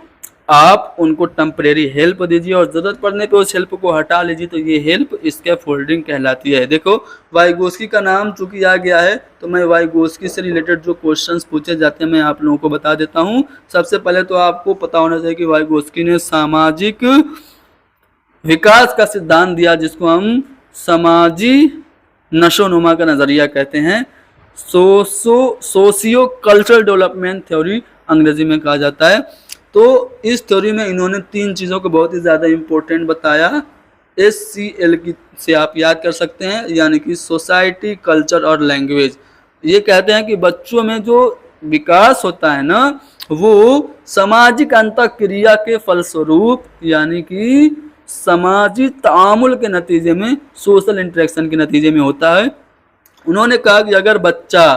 आप उनको टेम्परेरी हेल्प दीजिए और ज़रूरत पड़ने पे उस हेल्प को हटा लीजिए, तो ये हेल्प स्कैफोल्डिंग कहलाती है। देखो वाइगोस्की का नाम चूंकि आ गया है तो मैं वाइगोस्की से रिलेटेड जो क्वेश्चंस पूछे जाते हैं मैं आप लोगों को बता देता हूँ। सबसे पहले तो आपको पता होना चाहिए कि वाइगोस्की ने सामाजिक विकास का सिद्धांत दिया जिसको हम समाजी नशोनुमा का नज़रिया कहते हैं। सोशियो कल्चरल डेवलपमेंट थ्योरी अंग्रेजी में कहा जाता है। तो इस थ्योरी में इन्होंने 3 चीज़ों को बहुत ही ज़्यादा इम्पोर्टेंट बताया। SCL की से आप याद कर सकते हैं, यानी कि सोसाइटी, कल्चर और लैंग्वेज। ये कहते हैं कि बच्चों में जो विकास होता है ना वो सामाजिक अंतःक्रिया के फलस्वरूप, यानी कि समाजी तामुल के नतीजे में, सोशल इंटरेक्शन के नतीजे में होता है। उन्होंने कहा कि अगर बच्चा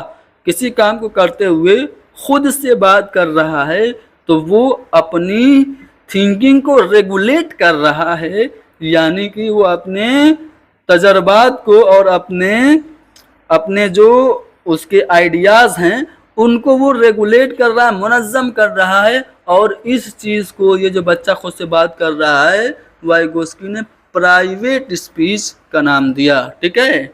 किसी काम को करते हुए खुद से बात कर रहा है तो वो अपनी थिंकिंग को रेगुलेट कर रहा है, यानी कि वो अपने तजर्बात को और अपने जो उसके आइडियाज़ हैं उनको वो रेगुलेट कर रहा है, मुनज़्ज़म कर रहा है। और इस चीज़ को ये जो बच्चा खुद से बात कर रहा है वाइगोस्की ने प्राइवेट स्पीच का नाम दिया। ठीक है,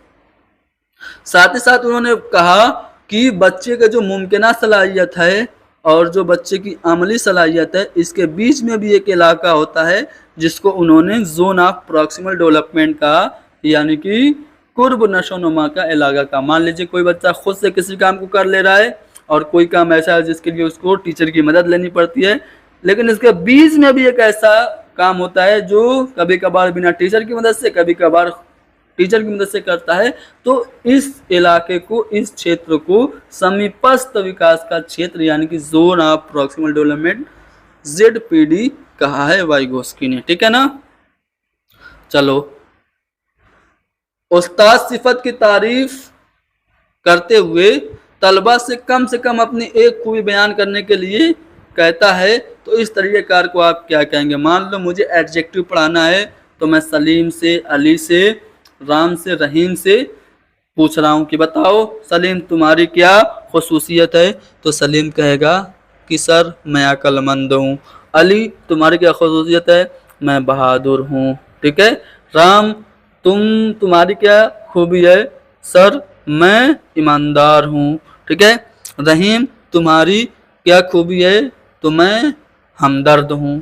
साथ ही साथ उन्होंने कहा कि बच्चे का जो मुमकिना सलाहियत है और जो बच्चे की अमली सलाहियत है इसके बीच में भी एक इलाका होता है जिसको उन्होंने जोन ऑफ प्रॉक्सिमल डेवलपमेंट कहा, यानी कि कुर्ब नशोनुमा का इलाका का। मान लीजिए कोई बच्चा खुद से किसी काम को कर ले रहा है और कोई काम ऐसा है जिसके लिए उसको टीचर की मदद लेनी पड़ती है, लेकिन इसके बीच में भी एक ऐसा काम होता है जो कभी कभार बिना टीचर की मदद से, कभी कभार टीचर की मदद से करता है, तो इस इलाके को, इस क्षेत्र को समीपस्थ विकास का क्षेत्र यानी कि zone of proximal development ZPD कहा है वाइगोस्की ने। ठीक है ना। चलो, उस्ताद सिफत की तारीफ करते हुए तलबा से कम अपनी एक खूबी बयान करने के लिए कहता है, तो इस तरीक़ेकार को आप क्या कहेंगे। मान लो मुझे एडजेक्टिव पढ़ाना है, तो मैं सलीम से, अली से, राम से, रहीम से पूछ रहा हूँ कि बताओ सलीम तुम्हारी क्या खुसूसियत है, तो सलीम कहेगा कि सर मैं अक्लमंद हूँ। अली तुम्हारी क्या खुसूसियत है, मैं बहादुर हूँ। ठीक है। राम तुम्हारी क्या खूबी है, सर मैं ईमानदार हूँ। ठीक है। रहीम तुम्हारी क्या खूबी है, तो मैं हमदर्द हूँ।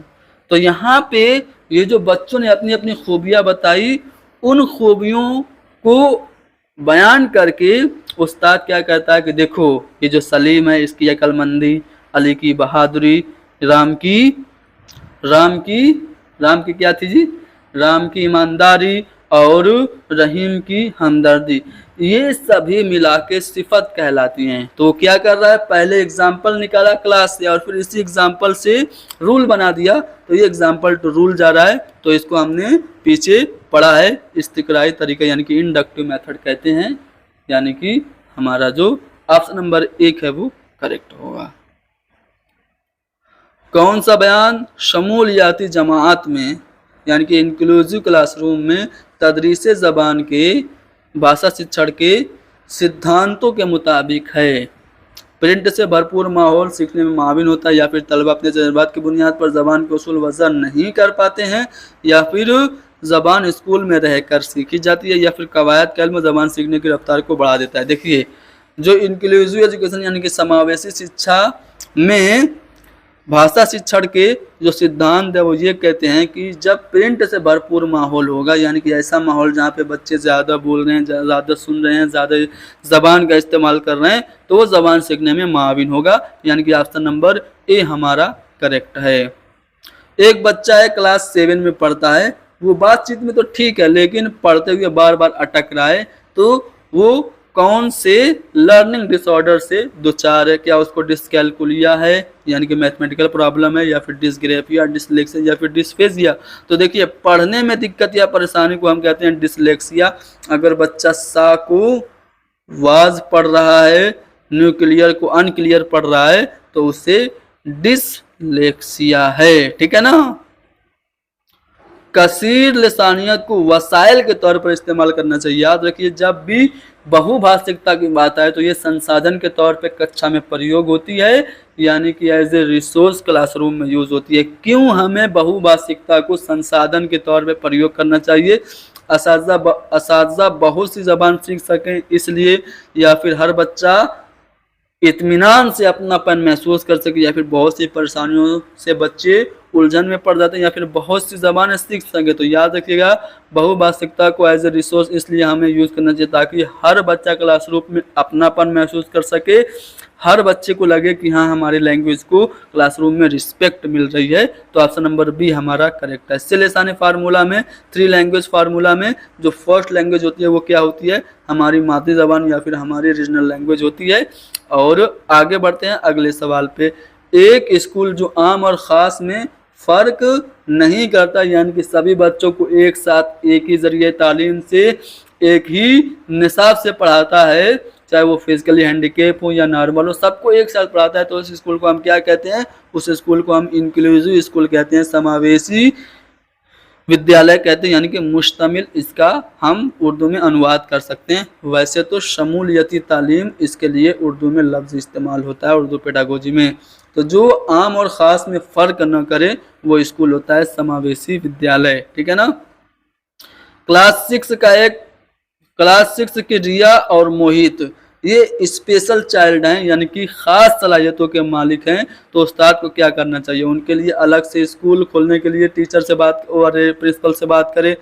तो यहाँ पे ये जो बच्चों ने अपनी अपनी खूबियाँ बताई, उन खूबियों को बयान करके उस्ताद क्या कहता है कि देखो ये जो सलीम है इसकी अक्लमंदी, अली की बहादुरी, राम की क्या थी जी, राम की ईमानदारी और रहीम की हमदर्दी, ये सभी मिला के सिफत कहलाती हैं। तो क्या कर रहा है, पहले एग्जाम्पल निकाला क्लास से और फिर इसी एग्जाम्पल से रूल बना दिया। तो ये एग्जाम्पल टू रूल जा रहा है, तो इसको हमने पीछे पढ़ा है इस्तिक़राई तरीका यानी कि इंडक्टिव मेथड कहते हैं, यानी कि हमारा जो ऑप्शन नंबर 1 है वो करेक्ट होगा। कौन सा बयान शमूलियाती जमात में यानी कि इंक्लूसिव क्लासरूम में तदरीस ज़बान के भाषा शिक्षण के सिद्धांतों के मुताबिक है। प्रिंट से भरपूर माहौल सीखने में माविन होता है, या फिर तलबा अपने तजुर्बात की बुनियाद पर ज़बान के उसूल वज़ा नहीं कर पाते हैं, या फिर ज़बान स्कूल में रहकर सीखी जाती है, या फिर कवायद का इल्म ज़बान सीखने की रफ्तार को बढ़ा देता है। देखिए, जो इंक्लूसिव एजुकेशन यानी कि समावेशी शिक्षा में भाषा शिक्षण के जो सिद्धांत है वो ये कहते हैं कि जब प्रिंट से भरपूर माहौल होगा, यानी कि ऐसा माहौल जहाँ पे बच्चे ज़्यादा बोल रहे हैं, ज़्यादा सुन रहे हैं, ज़्यादा ज़बान का इस्तेमाल कर रहे हैं, तो वो ज़बान सीखने में माविन होगा, यानी कि ऑप्शन नंबर ए हमारा करेक्ट है। एक बच्चा है क्लास 7 में पढ़ता है, वो बातचीत में तो ठीक है लेकिन पढ़ते हुए बार बार अटक रहा है, तो वो कौन से लर्निंग डिसऑर्डर से दुचार है। क्या उसको डिसकैलकुलिया है यानी कि मैथमेटिकल प्रॉब्लम है, या फिर डिसग्रेफिया, डिसलेक्सिया, या फिर डिस्फेजिया। तो देखिए, पढ़ने में दिक्कत या परेशानी को हम कहते हैं डिसलेक्सिया। अगर बच्चा सा को वाज पढ़ रहा है, न्यूक्लियर को अनक्लियर पढ़ रहा है, तो उसे डिसलेक्सिया है। ठीक है ना। कसीर लसानियत को वसाइल के तौर पर इस्तेमाल करना चाहिए। याद रखिए, जब भी बहुभाषिकता की बात आए तो ये संसाधन के तौर पे कक्षा में प्रयोग होती है, यानी कि एज ए रिसोर्स क्लासरूम में यूज़ होती है। क्यों हमें बहुभाषिकता को संसाधन के तौर पे प्रयोग करना चाहिए? असातिज़ा बहुत सी ज़बान सीख सकें इसलिए, या फिर हर बच्चा इत्मीनान से अपनापन महसूस कर सके, या फिर बहुत सी परेशानियों से बच्चे उलझन में पड़ जाते हैं, या फिर बहुत सी ज़बानें सीख सके। तो याद रखिएगा, बहुभाषिकता को एज ए रिसोर्स इसलिए हमें यूज़ करना चाहिए ताकि हर बच्चा क्लासरूम में अपनापन महसूस कर सके, हर बच्चे को लगे कि हाँ हमारी लैंग्वेज को क्लासरूम में रिस्पेक्ट मिल रही है। तो ऑप्शन नंबर बी हमारा करेक्ट है। इससे लसानी फार्मूला में, 3 लैंग्वेज फार्मूला में जो फर्स्ट लैंग्वेज होती है वो क्या होती है? हमारी मातृ ज़बान या फिर हमारी रीजनल लैंग्वेज होती है। और आगे बढ़ते हैं अगले सवाल पे। एक स्कूल जो आम और ख़ास में फ़र्क नहीं करता, यानी कि सभी बच्चों को एक साथ एक ही ज़रिए तालीम से, एक ही निसाब से पढ़ाता है, चाहे वो फिजिकली हैंडीकेप हो या नॉर्मल हो, सबको एक साथ पढ़ाता है, तो उस स्कूल को हम क्या कहते हैं? उस स्कूल को हम इंक्लूसिव स्कूल कहते हैं, समावेशी विद्यालय कहते हैं, यानी कि मुश्तमिल। इसका हम उर्दू में अनुवाद कर सकते हैं। वैसे तो शमूलियती तालीम, इसके लिए उर्दू में लफ्ज़ इस्तेमाल होता है उर्दू पेडागोजी में। तो जो आम और ख़ास में फ़र्क न करे वो स्कूल होता है समावेशी विद्यालय। ठीक है ना। क्लास 6 की रिया और मोहित ये स्पेशल चाइल्ड हैं, यानी कि ख़ास सलाहियतों के मालिक हैं। तो उस्ताद को क्या करना चाहिए? उनके लिए अलग से स्कूल खोलने के लिए टीचर से बात और प्रिंसिपल से बात करें,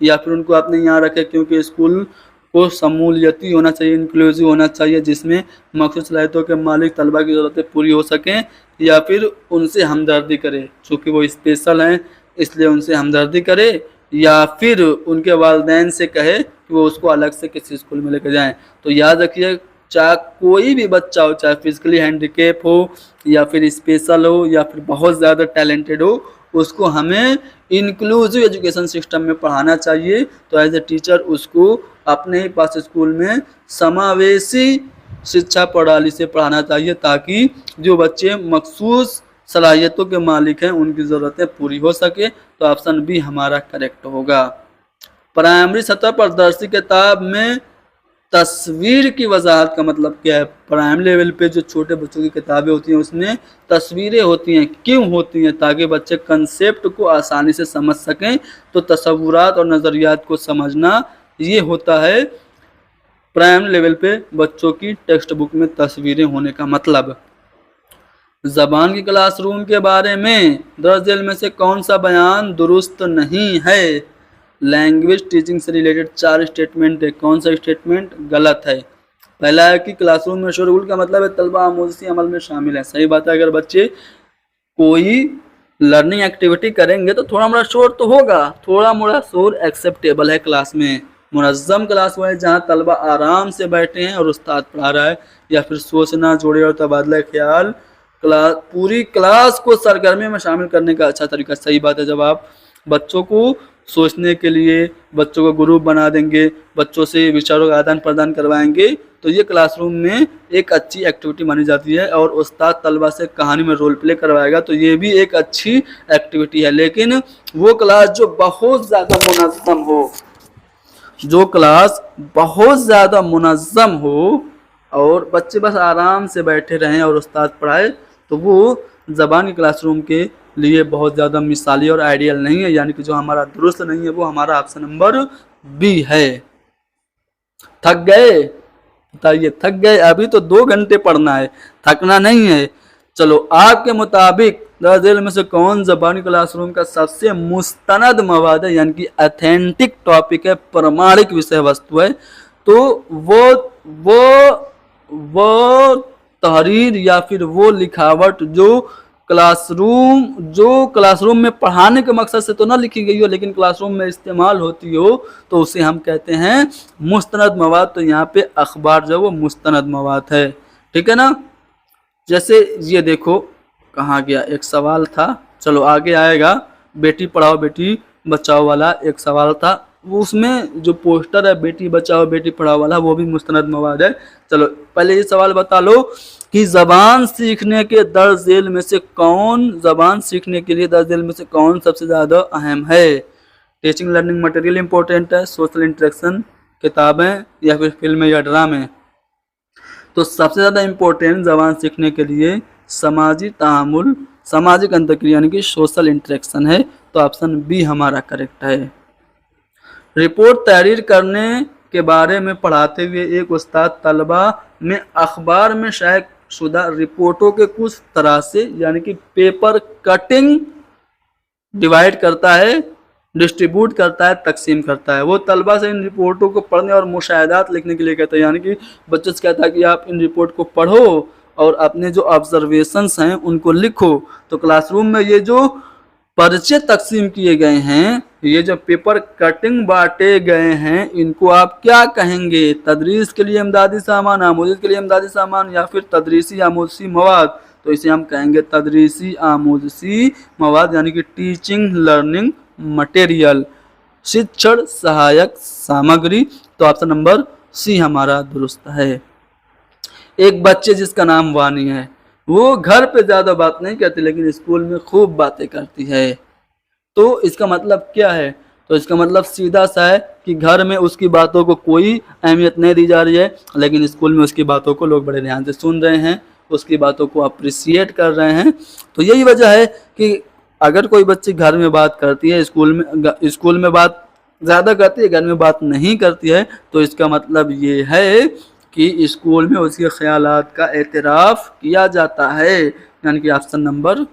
या फिर उनको अपने यहाँ रखें, क्योंकि स्कूल वो शमूलियती होना चाहिए, इंक्लूसिव होना चाहिए, जिसमें मखसूस सलाहियतों के मालिक तलबा की ज़रूरतें पूरी हो सकें, या फिर उनसे हमदर्दी करे, चूँकि वो स्पेशल हैं इसलिए उनसे हमदर्दी करे, या फिर उनके वालिदैन से कहे कि वो उसको अलग से किसी स्कूल में लेकर जाएं। तो याद रखिए, चाहे कोई भी बच्चा हो, चाहे फिजिकली हैंडीकेप हो या फिर स्पेशल हो या फिर बहुत ज़्यादा टैलेंटेड हो, उसको हमें इंक्लूसिव एजुकेशन सिस्टम में पढ़ाना चाहिए। तो एज ए टीचर उसको अपने ही पास स्कूल में समावेशी शिक्षा प्रणाली से पढ़ाना चाहिए, ताकि जो बच्चे मखसूस सलाहियतों के मालिक हैं उनकी ज़रूरतें पूरी हो सके। तो ऑप्शन बी हमारा करेक्ट होगा। प्राइमरी सतह पर दर्सी किताब में तस्वीर की वजाहत का मतलब क्या है? प्राइमरी लेवल पे जो छोटे बच्चों की किताबें होती हैं उसमें तस्वीरें होती हैं, क्यों होती हैं? ताकि बच्चे कंसेप्ट को आसानी से समझ सकें। तो तसव्वुरात और नज़रियात को समझना, ये होता है प्राइमरी लेवल पे बच्चों की टेक्स्ट बुक में तस्वीरें होने का मतलब। ज़बान की क्लासरूम के बारे में दर्ज झेल में से कौन सा बयान दुरुस्त नहीं है? लैंग्वेज टीचिंग से रिलेटेड 4 स्टेटमेंट है, कौन सा स्टेटमेंट गलत है? पहला है कि क्लासरूम में शोरगुल का मतलब है तलबा आमोज़ी अमल में शामिल है, सही बात है। अगर बच्चे कोई लर्निंग एक्टिविटी करेंगे तो थोड़ा मोड़ा शोर तो होगा, थोड़ा मोड़ा शोर एक्सेप्टेबल है क्लास में। मुनज़्ज़म क्लास वो है जहाँ तलबा आराम से बैठे हैं और उस्ताद पढ़ा रहा है, या फिर सोचना, जोड़े और तबादला ख्याल, पूरी क्लास को सरगर्मी में शामिल करने का अच्छा तरीका। सही बात है, जब आप बच्चों को सोचने के लिए बच्चों को ग्रुप बना देंगे, बच्चों से विचारों का आदान प्रदान करवाएंगे, तो ये क्लासरूम में एक अच्छी एक्टिविटी मानी जाती है। और उस्ताद तलबा से कहानी में रोल प्ले करवाएगा तो ये भी एक अच्छी एक्टिविटी है। लेकिन वो क्लास जो बहुत ज़्यादा मुनज़्ज़म हो, जो क्लास बहुत ज़्यादा मुनज़्ज़म हो और बच्चे बस आराम से बैठे रहें और उस्ताद पढ़ाए, तो वो ज़बान की क्लासरूम के लिए बहुत ज़्यादा मिसाली और आइडियल नहीं है, यानी कि जो हमारा दुरुस्त नहीं है वो हमारा ऑप्शन नंबर बी है। थक गए? बताइए, थक गए? अभी तो 2 घंटे पढ़ना है, थकना नहीं है। चलो, आपके मुताबिक दर्ज झेल में से कौन ज़बानी क्लासरूम का सबसे मुस्तनद मवाद है, यानी कि अथेंटिक टॉपिक है, प्रमाणिक विषय वस्तु है? तो वो तहरीर या फिर वो लिखावट जो क्लासरूम में पढ़ाने के मकसद से तो ना लिखी गई हो, लेकिन क्लासरूम में इस्तेमाल होती हो, तो उसे हम कहते हैं मुस्तनद मवाद। तो यहाँ पे अखबार जो वो मुस्तनद मवाद है, ठीक है ना। जैसे ये देखो, कहाँ गया एक सवाल था, चलो आगे आएगा। बेटी पढ़ाओ बेटी बचाओ वाला एक सवाल था, वो उसमें जो पोस्टर है बेटी बचाओ बेटी पढ़ाओ वाला, वो भी मुस्तनद मवाद है। चलो पहले ये सवाल बता लो कि ज़बान सीखने के दर्ज झेल में से ज़बान सीखने के लिए दर्ज झेल में से कौन सबसे ज़्यादा अहम है? टीचिंग लर्निंग मटेरियल इंपॉर्टेंट है, सोशल इंटरेक्शन, किताबें, या फिर फिल्में या ड्रामे? तो सबसे ज़्यादा इम्पोर्टेंट ज़बान सीखने के लिए समाजी तामुल, सामाजिक अंतर्क्रिया यानी कि सोशल इंटरेक्शन है। तो ऑप्शन बी हमारा करेक्ट है। रिपोर्ट तहरीर करने के बारे में पढ़ाते हुए एक उस्ताद तलबा में अखबार में शायद शुदा रिपोर्टों के कुछ तरह से, यानी कि पेपर कटिंग डिवाइड करता है, डिस्ट्रीब्यूट करता है, तकसीम करता है। वो तलबा से इन रिपोर्टों को पढ़ने और मुशाहिदात लिखने के लिए कहता है, यानी कि बच्चों से कहता है कि आप इन रिपोर्ट को पढ़ो और अपने जो ऑब्जर्वेशंस हैं उनको लिखो। तो क्लासरूम में ये जो पर्चे तकसीम किए गए हैं, ये जो पेपर कटिंग बांटे गए हैं, इनको आप क्या कहेंगे? तदरीस के लिए इमदादी सामान, आमोज़ी के लिए इमदादी सामान, या फिर तदरीसी आमोज़ी मवाद? तो इसे हम कहेंगे तदरीसी आमोज़ी मवाद, यानी कि टीचिंग लर्निंग मटेरियल, शिक्षण सहायक सामग्री। तो ऑप्शन नंबर सी हमारा दुरुस्त है। एक बच्चे जिसका नाम वानी है, वो घर पे ज़्यादा बात नहीं करती लेकिन स्कूल में खूब बातें करती है। तो इसका मतलब क्या है? तो इसका मतलब सीधा सा है कि घर में उसकी बातों को कोई अहमियत नहीं दी जा रही है, लेकिन स्कूल में उसकी बातों को लोग बड़े ध्यान से सुन रहे हैं, उसकी बातों को अप्रिसिएट कर रहे हैं। तो यही वजह है कि अगर कोई बच्ची घर में बात करती है, स्कूल में बात ज़्यादा करती है, घर में बात नहीं करती है, तो इसका मतलब ये है कि स्कूल में उसके ख्यालात का एतराफ़ किया जाता है, यानी कि ऑप्शन नंबर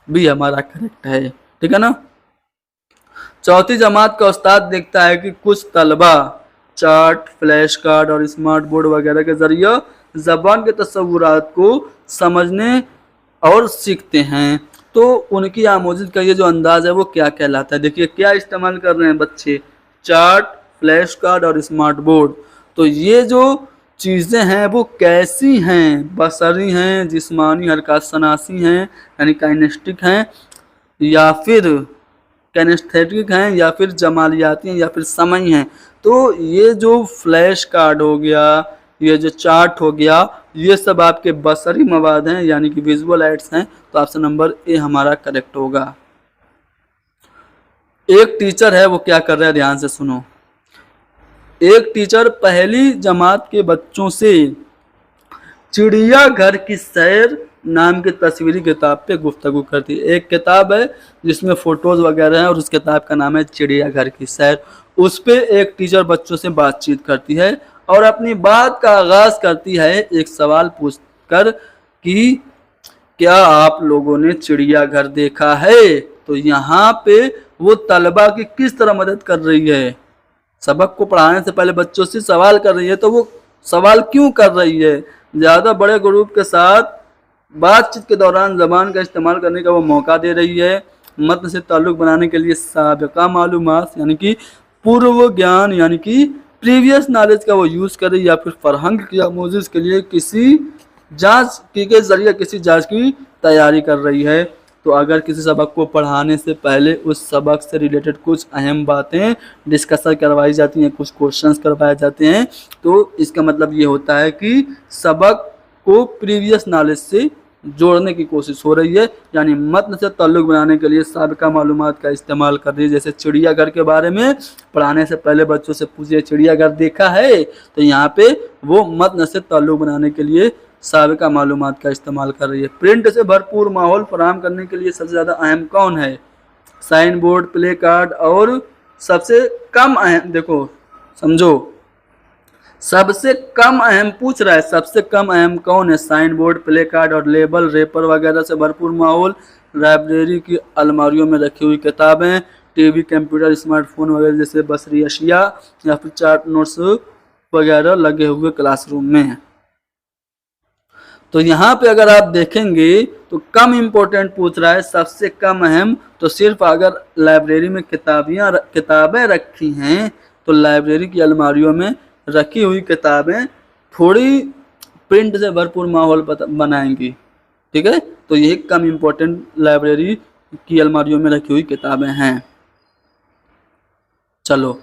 बी हमारा करेक्ट है, ठीक है ना। चौथी जमात का उस्ताद देखता है कि कुछ तलबा चार्ट, फ्लैश कार्ड और स्मार्ट बोर्ड वगैरह के जरिए ज़बान के तस्वुरात को समझने और सीखते हैं। तो उनकी आमोज़िश का ये जो अंदाज़ है वो क्या कहलाता है? देखिए क्या इस्तेमाल कर रहे हैं बच्चे, चार्ट, फ्लैश कार्ड और स्मार्ट बोर्ड। तो ये जो चीज़ें हैं वो कैसी हैं? बसरी हैं, जिस्मानी हरकत शनासी हैं यानी काइनेस्टिक हैं, या फिर कैनेस्थेटिक हैं, या फिर जमालियाती हैं, या फिर समई हैं। तो ये जो फ्लैश कार्ड हो गया, ये जो चार्ट हो गया, ये सब आपके बसरी मवाद हैं यानी कि विजुअल एड्स हैं। तो ऑप्शन नंबर ए हमारा करेक्ट होगा। एक टीचर है, वो क्या कर रहा है, ध्यान से सुनो। एक टीचर पहली जमात के बच्चों से चिड़ियाघर की सैर नाम की तस्वीरी किताब पे गुफ्तगू करती है। एक किताब है जिसमें फोटोज वगैरह हैं और उस किताब का नाम है चिड़ियाघर की सैर। उस पे एक टीचर बच्चों से बातचीत करती है और अपनी बात का आगाज करती है एक सवाल पूछकर कि क्या आप लोगों ने चिड़ियाघर देखा है? तो यहाँ पे वो तलबा की किस तरह मदद कर रही है? सबक को पढ़ाने से पहले बच्चों से सवाल कर रही है। तो वो सवाल क्यों कर रही है? ज़्यादा बड़े ग्रुप के साथ बातचीत के दौरान ज़बान का इस्तेमाल करने का वो मौका दे रही है। मतन से ताल्लुक़ बनाने के लिए साबिक़ा मालूमात यानी कि पूर्व ज्ञान यानी कि प्रीवियस नॉलेज का वो यूज़ कर रही है, या फिर फरहंग की आमोज़िश के लिए किसी जाँच के ज़रिए किसी जाँच की तैयारी कर रही है। तो अगर किसी सबक को पढ़ाने से पहले उस सबक से रिलेटेड कुछ अहम बातें डिस्कशन करवाई जाती हैं, कुछ क्वेश्चंस करवाए जाते हैं, तो इसका मतलब ये होता है कि सबक को प्रीवियस नॉलेज से जोड़ने की कोशिश हो रही है, यानी मतन से ताल्लुक़ बनाने के लिए साबिक़ा मालूमात का इस्तेमाल कर रही है। जैसे चिड़ियाघर के बारे में पढ़ाने से पहले बच्चों से पूछिए चिड़ियाघर देखा है, तो यहाँ पे वो मतन से ताल्लुक़ बनाने के लिए साबिक़ा मालूमात का इस्तेमाल कर रही है। प्रिंट से भरपूर माहौल फराहम करने के लिए सबसे ज़्यादा अहम कौन है? साइन बोर्ड, प्ले कार्ड और सबसे कम अहम, देखो समझो, सबसे कम अहम पूछ रहा है, सबसे कम अहम कौन है? साइन बोर्ड, प्ले कार्ड और लेबल, रेपर वगैरह से भरपूर माहौल, लाइब्रेरी की अलमारियों में रखी हुई किताबें, टीवी, कंप्यूटर, स्मार्टफोन वगैरह जैसे बसरी अशिया, या फिर चार्ट, नोट्स वगैरह लगे हुए क्लासरूम में। तो यहाँ पे अगर आप देखेंगे तो कम इम्पोर्टेंट पूछ रहा है, सबसे कम अहम। तो सिर्फ अगर लाइब्रेरी में किताबें रखी हैं तो लाइब्रेरी की अलमारियों में रखी हुई किताबें थोड़ी प्रिंट से भरपूर माहौल बनाएंगी, ठीक है। तो ये कम इम्पोर्टेंट लाइब्रेरी की अलमारियों में रखी हुई किताबें हैं। चलो,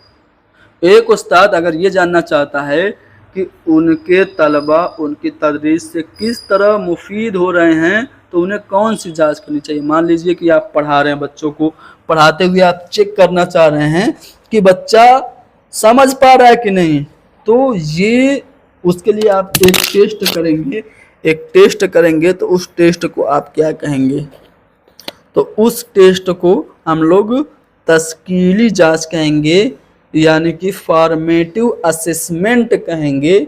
एक उस्ताद अगर ये जानना चाहता है कि उनके तलबा उनकी तदरीस से किस तरह मुफीद हो रहे हैं तो उन्हें कौन सी जांच करनी चाहिए। मान लीजिए कि आप पढ़ा रहे हैं, बच्चों को पढ़ाते हुए आप चेक करना चाह रहे हैं कि बच्चा समझ पा रहा है कि नहीं, तो ये उसके लिए आप एक टेस्ट करेंगे। तो उस टेस्ट को आप क्या कहेंगे? तो उस टेस्ट को हम लोग तस्कीली जांच कहेंगे, यानी कि फॉर्मेटिव असेसमेंट कहेंगे,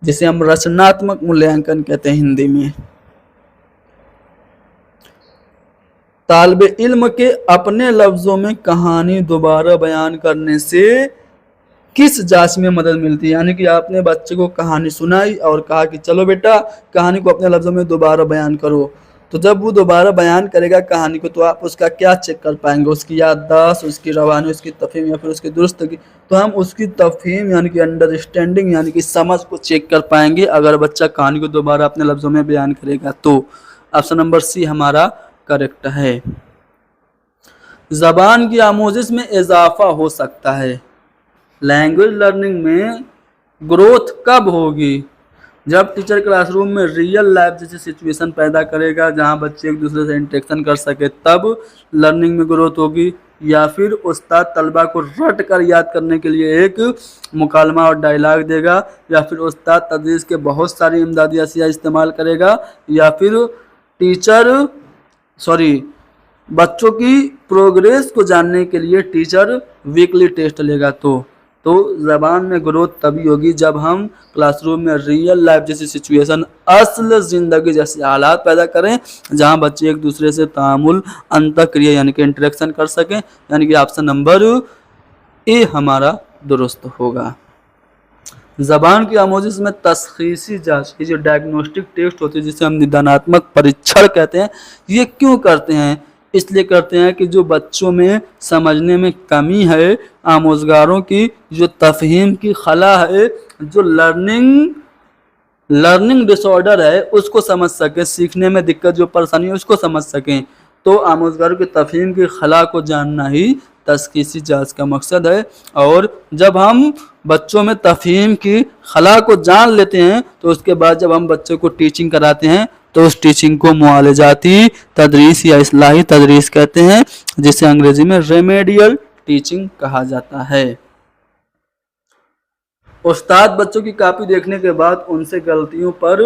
जिसे हम रचनात्मक मूल्यांकन कहते हैं हिंदी में। तालिबे इल्म के अपने लफ्जों में कहानी दोबारा बयान करने से किस जांच में मदद मिलती है? यानी कि आपने बच्चे को कहानी सुनाई और कहा कि चलो बेटा कहानी को अपने लफ्जों में दोबारा बयान करो। तो जब वो दोबारा बयान करेगा कहानी को, तो आप उसका क्या चेक कर पाएंगे? उसकी याददाश्त, उसकी रवानी, उसकी तफहीम या फिर उसकी दुरुस्तगी। तो हम उसकी तफहीम यानी कि अंडरस्टैंडिंग यानी कि समझ को चेक कर पाएंगे अगर बच्चा कहानी को दोबारा अपने लफ्जों में बयान करेगा। तो ऑप्शन नंबर सी हमारा करेक्ट है। ज़बान की आमोज़िश में इजाफा हो सकता है। लैंग्वेज लर्निंग में ग्रोथ कब होगी? जब टीचर क्लासरूम में रियल लाइफ जैसी सिचुएशन पैदा करेगा जहां बच्चे एक दूसरे से इंटरेक्शन कर सके, तब लर्निंग में ग्रोथ होगी। या फिर उस्ताद तलबा को रट कर याद करने के लिए एक मुकालमा और डायलॉग देगा, या फिर उस्ताद तदरीस के बहुत सारी इमदादी अशिया इस्तेमाल करेगा, या फिर बच्चों की प्रोग्रेस को जानने के लिए टीचर वीकली टेस्ट लेगा। तो ज़बान में ग्रोथ तभी होगी जब हम क्लासरूम में रियल लाइफ जैसी सिचुएशन, असल ज़िंदगी जैसे हालात पैदा करें जहां बच्चे एक दूसरे से तामुल, अंतःक्रिया यानी कि इंटरेक्शन कर सकें। यानी कि ऑप्शन नंबर ए हमारा दुरुस्त होगा। जबान की आमोजिश में तशखीसी जांच, ये जो डायग्नोस्टिक टेस्ट होती है जिसे हम निदानात्मक परीक्षण कहते हैं, ये क्यों करते हैं? इसलिए करते हैं कि जो बच्चों में समझने में कमी है, आमोजगारों की जो तफहीम की खला है, जो लर्निंग डिसऑर्डर है उसको समझ सकें, सीखने में दिक्कत जो परेशानी है उसको समझ सकें। तो आमोजगारों की तफहीम की खला को जानना ही तशखीसी जांच का मकसद है। और जब हम बच्चों में तफहीम की खला को जान लेते हैं तो उसके बाद जब हम बच्चों को टीचिंग कराते हैं तो उस टीचिंग को मुआलजाती तदरीस या इस्लाही तदरीस कहते हैं, जिसे अंग्रेजी में रेमेडियल टीचिंग कहा जाता है। उस्ताद बच्चों की कॉपी देखने के बाद उनसे गलतियों पर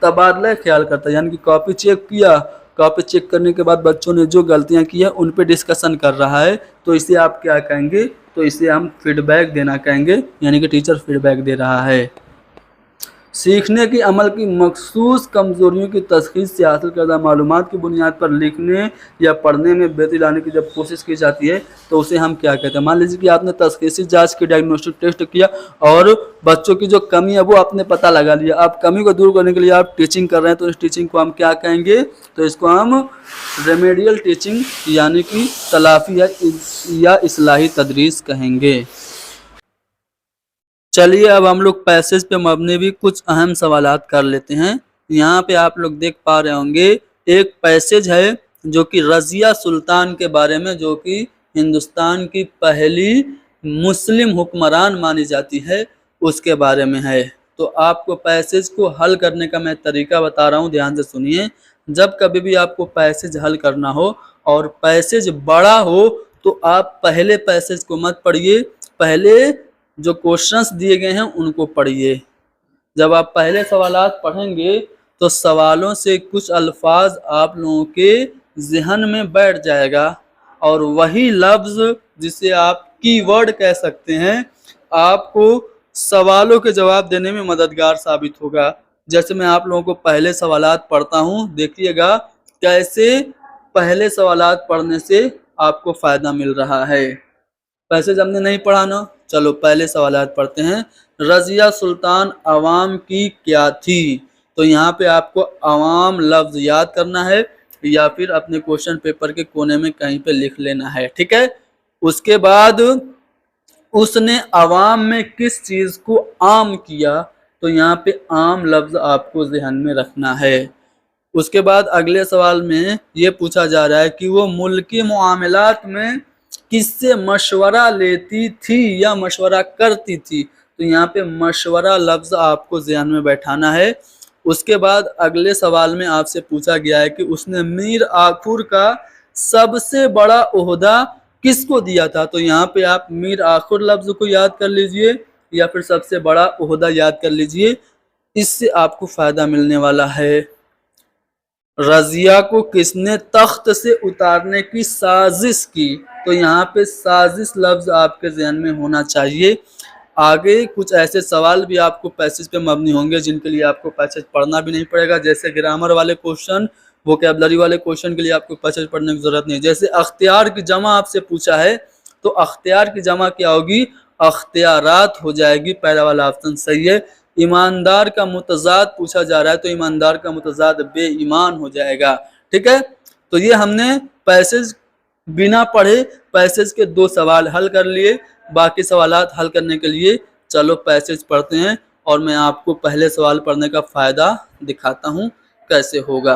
तबादला ख्याल करता है, यानी कि कॉपी चेक किया, कॉपी चेक करने के बाद बच्चों ने जो गलतियां की है उन पे डिस्कशन कर रहा है, तो इसे आप क्या कहेंगे? तो इसे हम फीडबैक देना कहेंगे, यानी कि टीचर फीडबैक दे रहा है। सीखने की अमल की मखसूस कमजोरियों की तशखीस से हासिल करदा मालूमात की बुनियाद पर लिखने या पढ़ने में बेहतरी लाने की जब कोशिश की जाती है तो उसे हम क्या कहते हैं? मान लीजिए कि आपने तशखीसी जांच की, डायग्नोस्टिक टेस्ट किया और बच्चों की जो कमी है वो आपने पता लगा लिया। आप कमी को दूर करने के लिए आप टीचिंग कर रहे हैं, तो इस टीचिंग को हम क्या कहेंगे? तो इसको हम रेमेडियल टीचिंग यानी कि तलाफी या इस्लाही तदरीस कहेंगे। चलिए अब हम लोग पैसेज पे मबनी भी कुछ अहम सवालात कर लेते हैं। यहाँ पे आप लोग देख पा रहे होंगे एक पैसेज है जो कि रज़िया सुल्तान के बारे में, जो कि हिंदुस्तान की पहली मुस्लिम हुक्मरान मानी जाती है, उसके बारे में है। तो आपको पैसेज को हल करने का मैं तरीका बता रहा हूँ, ध्यान से सुनिए। जब कभी भी आपको पैसेज हल करना हो और पैसेज बड़ा हो तो आप पहले पैसेज को मत पढ़िए, पहले जो क्वेश्चंस दिए गए हैं उनको पढ़िए। जब आप पहले सवालात पढ़ेंगे तो सवालों से कुछ अल्फाज आप लोगों के जहन में बैठ जाएगा और वही लफ्ज जिसे आप कीवर्ड कह सकते हैं आपको सवालों के जवाब देने में मददगार साबित होगा। जैसे मैं आप लोगों को पहले सवालात पढ़ता हूँ, देखिएगा कैसे पहले सवालात पढ़ने से आपको फायदा मिल रहा है। पैसेज हमने नहीं पढ़ा ना, चलो पहले सवालात पढ़ते हैं। रज़िया सुल्तान अवाम की क्या थी? तो यहाँ पे आपको अवाम लफ्ज याद करना है या फिर अपने क्वेश्चन पेपर के कोने में कहीं पे लिख लेना है, ठीक है। उसके बाद उसने अवाम में किस चीज को आम किया? तो यहाँ पे आम लफ्ज आपको ज़हन में रखना है। उसके बाद अगले सवाल में ये पूछा जा रहा है कि वो मुल्की मुआमलात में किससे मशवरा लेती थी या मशवरा करती थी? तो यहाँ पे मशवरा लफ्ज आपको ज़हन में बैठाना है। उसके बाद अगले सवाल में आपसे पूछा गया है कि उसने मीर आखुर का सबसे बड़ा ओहदा किसको दिया था? तो यहाँ पे आप मीर आखुर लफ्ज को याद कर लीजिए या फिर सबसे बड़ा ओहदा याद कर लीजिए, इससे आपको फायदा मिलने वाला है। रज़िया को किसने तख्त से उतारने की साजिश की? तो यहाँ पे साजिश लफ्ज आपके ज़हन में होना चाहिए। आगे कुछ ऐसे सवाल भी आपको पैसेज पे मबनी होंगे जिनके लिए आपको पैसेज पढ़ना भी नहीं पड़ेगा, जैसे ग्रामर वाले क्वेश्चन, वोकैबुलरी वाले क्वेश्चन के लिए आपको पैसेज पढ़ने की जरूरत नहीं। जैसे अख्तियार की जमा आपसे पूछा है तो अख्तियार की जमा क्या होगी? अख्तियारात हो जाएगी, पहला वाला ऑप्शन सही है। ईमानदार का मुतजाद पूछा जा रहा है तो ईमानदार का मुतजाद बेईमान हो जाएगा, ठीक है। तो ये हमने पैसेज बिना पढ़े पैसेज के 2 सवाल हल कर लिए। बाकी सवालात हल करने के लिए चलो पैसेज पढ़ते हैं और मैं आपको पहले सवाल पढ़ने का फायदा दिखाता हूँ कैसे होगा।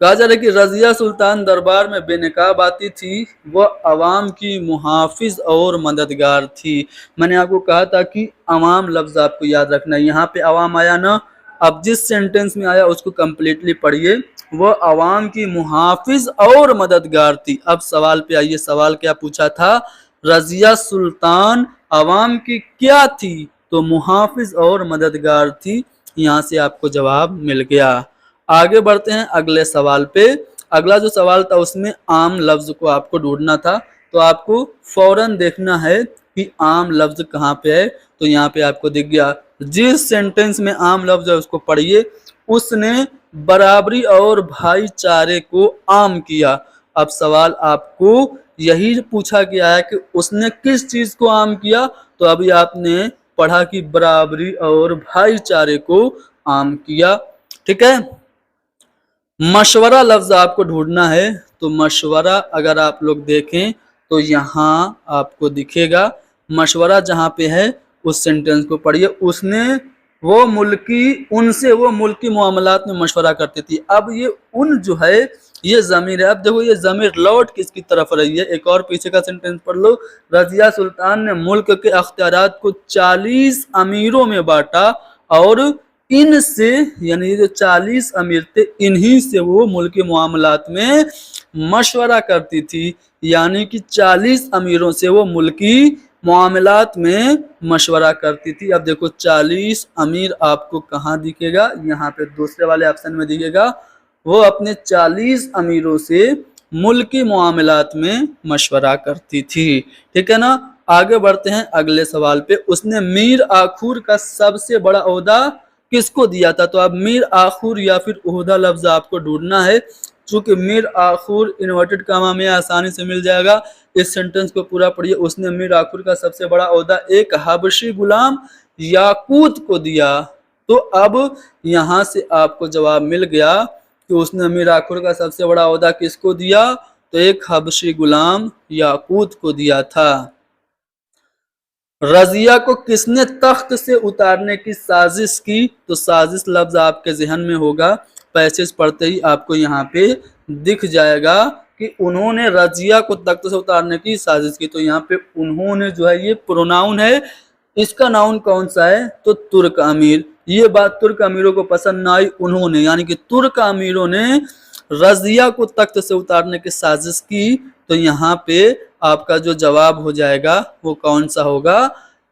कहा जा रहा है कि रज़िया सुल्तान दरबार में बेनकाब आती थी, वह अवाम की मुहाफिज और मददगार थी। मैंने आपको कहा था कि अवाम लफ्ज आपको याद रखना है। यहाँ पे अवाम आया ना, अब जिस सेंटेंस में आया उसको कंप्लीटली पढ़िए। वह अवाम की मुहाफिज और मददगार थी। अब सवाल पे आइए, सवाल क्या पूछा था? रज़िया सुल्तान अवाम की क्या थी? तो मुहाफिज और मददगार थी। यहाँ से आपको जवाब मिल गया। आगे बढ़ते हैं अगले सवाल पे। अगला जो सवाल था उसमें आम लफ्ज को आपको ढूंढना था, तो आपको फौरन देखना है कि आम लफ्ज कहाँ पे है। तो यहाँ पे आपको दिख गया, जिस सेंटेंस में आम लफ्ज है उसको पढ़िए। उसने बराबरी और भाईचारे को आम किया। अब सवाल आपको यही पूछा गया है कि उसने किस चीज को आम किया। तो अभी आपने पढ़ा कि बराबरी और भाईचारे को आम किया। ठीक है, मशवरा लफ्ज आपको ढूंढना है, तो मशवरा अगर आप लोग देखें तो यहाँ आपको दिखेगा, मशवरा जहाँ पे है उस सेंटेंस को पढ़िए। उसने वो मुल्की मामलात में मशवरा करती थी। अब ये उन जो है ये ज़मीर है। अब देखो ये ज़मीर लौट किसकी तरफ रही है। एक और पीछे का सेंटेंस पढ़ लो। रजिया सुल्तान ने मुल्क के अख्तियारात को 40 अमीरों में बांटा और इनसे, यानी ये जो 40 अमीर थे, इन्हीं से वो मुल्की मामलात में मशवरा करती थी। यानी कि 40 अमीरों से वो मुल्की मामलात में मशवरा करती थी। अब देखो 40 अमीर आपको कहाँ दिखेगा, यहाँ पे दूसरे वाले ऑप्शन में दिखेगा। वो अपने 40 अमीरों से मुल्की मामलात में मशवरा करती थी। ठीक है ना, आगे बढ़ते हैं अगले सवाल पे। उसने मीर आखुर का सबसे बड़ा ओहदा किसको दिया था। तो अब मीर आखुर या फिर ओहदा लफ्ज आपको ढूंढना है। चूंकि मीर आखुर इन्वर्टेड कामा में आसानी से मिल जाएगा। इस सेंटेंस को पूरा पढ़िए। उसने मीर आखुर का सबसे बड़ा ओहदा एक हबशी गुलाम याकूत को दिया। तो अब यहाँ से आपको जवाब मिल गया कि उसने मीर आखुर का सबसे बड़ा ओहदा किसको दिया, तो एक हबशी गुलाम याकूत को दिया था। रजिया को किसने तख्त से उतारने की साजिश की। तो साजिश लफ्ज आपके जहन में होगा, पैसेज पढ़ते ही आपको यहाँ पे दिख जाएगा कि उन्होंने रजिया को तख्त से उतारने की साजिश की। तो यहाँ पे उन्होंने जो है ये प्रोनाउन है। इसका नाउन कौन सा है, तो तुर्क अमीर। ये बात तुर्क अमीरों को पसंद ना आई। उन्होंने यानी कि तुर्क अमीरों ने रजिया को तख्त से उतारने की साजिश की। तो यहाँ पे आपका जो जवाब हो जाएगा वो कौन सा होगा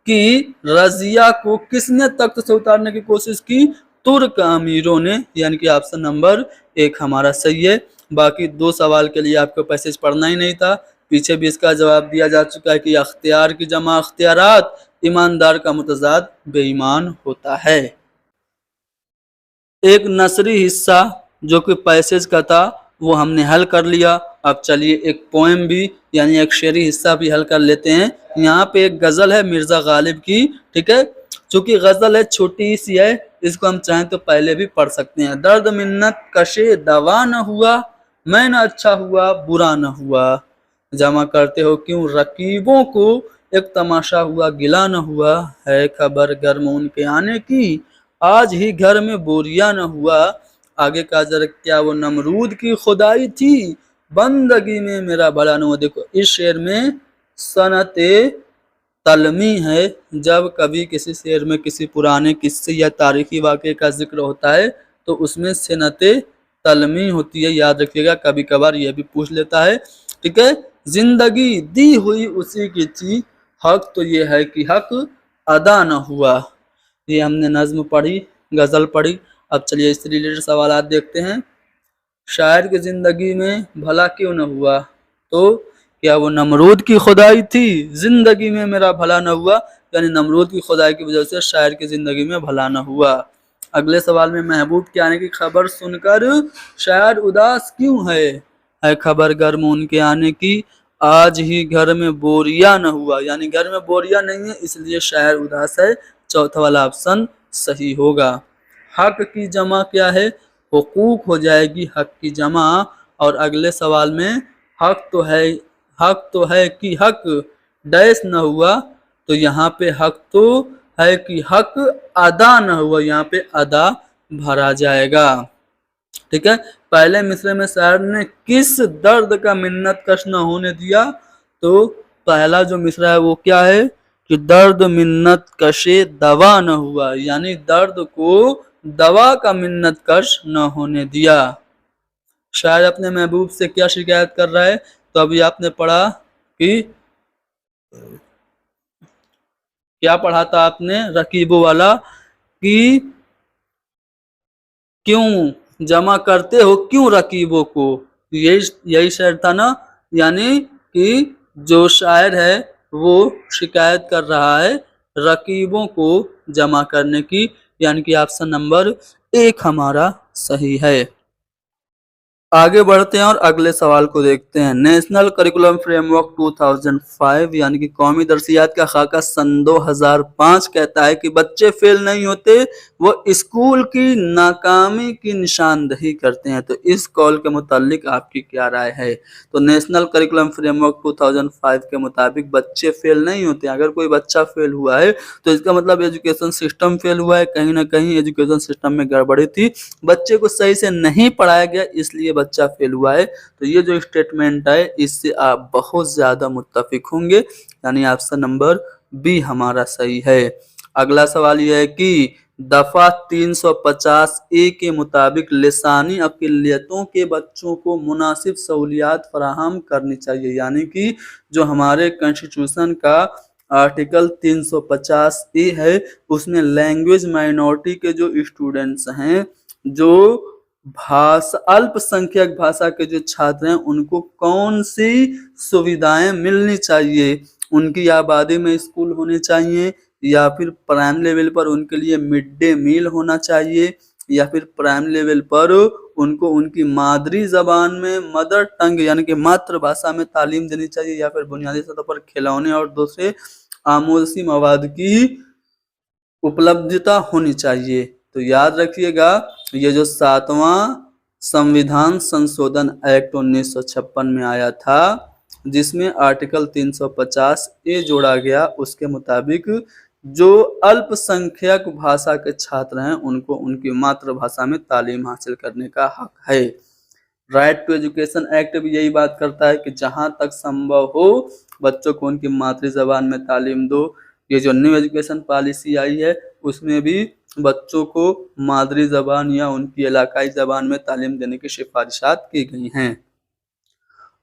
कि रजिया को किसने तख्त से उतारने की कोशिश की, तुर्क अमीरों ने। यानी कि ऑप्शन नंबर 1 हमारा सही है। बाकी 2 सवाल के लिए आपको पैसेज पढ़ना ही नहीं था, पीछे भी इसका जवाब दिया जा चुका है कि अख्तियार की जमा अख्तियारात, ईमानदार का मुतजाद बेईमान होता है। एक नसरी हिस्सा जो कि पैसेज का था वो हमने हल कर लिया। अब चलिए एक पोएम भी यानी एक शेरी हिस्सा भी हल कर लेते हैं। यहाँ पे एक गज़ल है मिर्ज़ा गालिब की। ठीक है, चूंकि गज़ल है छोटी सी है, इसको हम चाहें तो पहले भी पढ़ सकते हैं। दर्द मिन्नत कशे दवा न हुआ, मैं न अच्छा हुआ बुरा न हुआ, जमा करते हो क्यों रकीबों को, एक तमाशा हुआ गिला न हुआ, है खबर गर्म उनके आने की, आज ही घर में बोरिया न हुआ। आगे का जरा, क्या वो नमरूद की खुदाई थी, बंदगी में मेरा भला न हुआ। देखो इस शेर में सनते तलमी है। जब कभी किसी शेर में किसी पुराने किस्से या तारीखी वाक़े का जिक्र होता है तो उसमें सनते तलमी होती है, याद रखिएगा। कभी कभार यह भी पूछ लेता है। ठीक है, जिंदगी दी हुई उसी की थी, हक तो ये है कि हक अदा न हुआ। ये हमने नज्म पढ़ी, गज़ल पढ़ी। अब चलिए इससे रिलेटेड सवाल देखते हैं। शायर की ज़िंदगी में भला क्यों न हुआ, तो क्या वो नमरूद की खुदाई थी, ज़िंदगी में मेरा भला न हुआ, यानी नमरूद की खुदाई की वजह से शायर की ज़िंदगी में भला न हुआ। अगले सवाल में महबूब के आने की खबर सुनकर शायर उदास क्यों है खबर गर्म उनके आने की, आज ही घर में बोरिया न हुआ, यानी घर में बोरिया नहीं है इसलिए शायर उदास है। चौथा वाला ऑप्शन सही होगा। हक की जमा क्या है, हुकूक हो जाएगी हक की जमा। और अगले सवाल में हक तो है कि हक डैश न हुआ, तो यहाँ पे हक तो है कि हक अदा न हुआ, यहाँ पे अदा भरा जाएगा। ठीक है, पहले मिसरे में शायर ने किस दर्द का मिन्नत कश न होने दिया, तो पहला जो मिसरा है वो क्या है कि दर्द मिन्नत कशे दवा न हुआ, यानी दर्द को दवा का मिन्नत कश न होने दिया। शायर अपने महबूब से क्या शिकायत कर रहा है, तो अभी आपने पढ़ा कि क्या पढ़ा था आपने रकीबों वाला कि क्यों जमा करते हो क्यों रकीबों को, यही शेर था ना। यानी कि जो शायर है वो शिकायत कर रहा है रकीबों को जमा करने की, यानी कि ऑप्शन नंबर 1 हमारा सही है। आगे बढ़ते हैं और अगले सवाल को देखते हैं। नेशनल करिकुलम फ्रेमवर्क 2005 यानी कि कौमी दरसियात का खाका सन 2005 कहता है कि बच्चे फेल नहीं होते, वो स्कूल की नाकामी की निशानदेही करते हैं। तो इस कॉल के मुतालिक आपकी क्या राय है? तो नेशनल करिकुलम फ्रेमवर्क 2005 के मुताबिक बच्चे फेल नहीं होते। अगर कोई बच्चा फेल हुआ है तो इसका मतलब एजुकेशन सिस्टम फेल हुआ है, कहीं ना कहीं एजुकेशन सिस्टम में गड़बड़ी थी, बच्चे को सही से नहीं पढ़ाया गया, इसलिए बच्चा फेल हुआ है। तो ये जो स्टेटमेंट है इससे आप बहुत ज्यादा मुत्तफिक होंगे, यानी ऑप्शन नंबर बी हमारा सही है। अगला सवाल यह है कि दफा 350 ए के मुताबिक लिसानी अक़लियतों के बच्चों को मुनासिब सहूलियात फराहम करनी चाहिए, यानी कि जो हमारे कॉन्स्टिट्यूशन का आर्टिकल 350 ए है उसमें लैंग्वेज माइनॉरिटी के जो स्टूडेंट्स हैं, जो भाषा अल्पसंख्यक भाषा के जो छात्र हैं, उनको कौन सी सुविधाएं मिलनी चाहिए? उनकी आबादी में स्कूल होने चाहिए, या फिर प्राइम लेवल पर उनके लिए मिड डे मील होना चाहिए, या फिर प्राइम लेवल पर उनको उनकी मादरी जबान में मदर टंग यानी कि मातृभाषा में तालीम देनी चाहिए, या फिर बुनियादी सतह पर खिलौने और दूसरे आमोसी मवाद की उपलब्धता होनी चाहिए। तो याद रखिएगा, ये जो 7वां संविधान संशोधन एक्ट 1956 में आया था, जिसमें आर्टिकल 350 ए जोड़ा गया, उसके मुताबिक जो अल्पसंख्यक भाषा के छात्र हैं उनको उनकी मातृभाषा में तालीम हासिल करने का हक है। राइट टू एजुकेशन एक्ट भी यही बात करता है कि जहां तक संभव हो बच्चों को उनकी मातृ जबान में तालीम दो। ये जो न्यू एजुकेशन पॉलिसी आई है उसमें भी बच्चों को मादरी जबान या उनकी इलाकाई जबान में तालीम देने की सिफारिशात की गई हैं।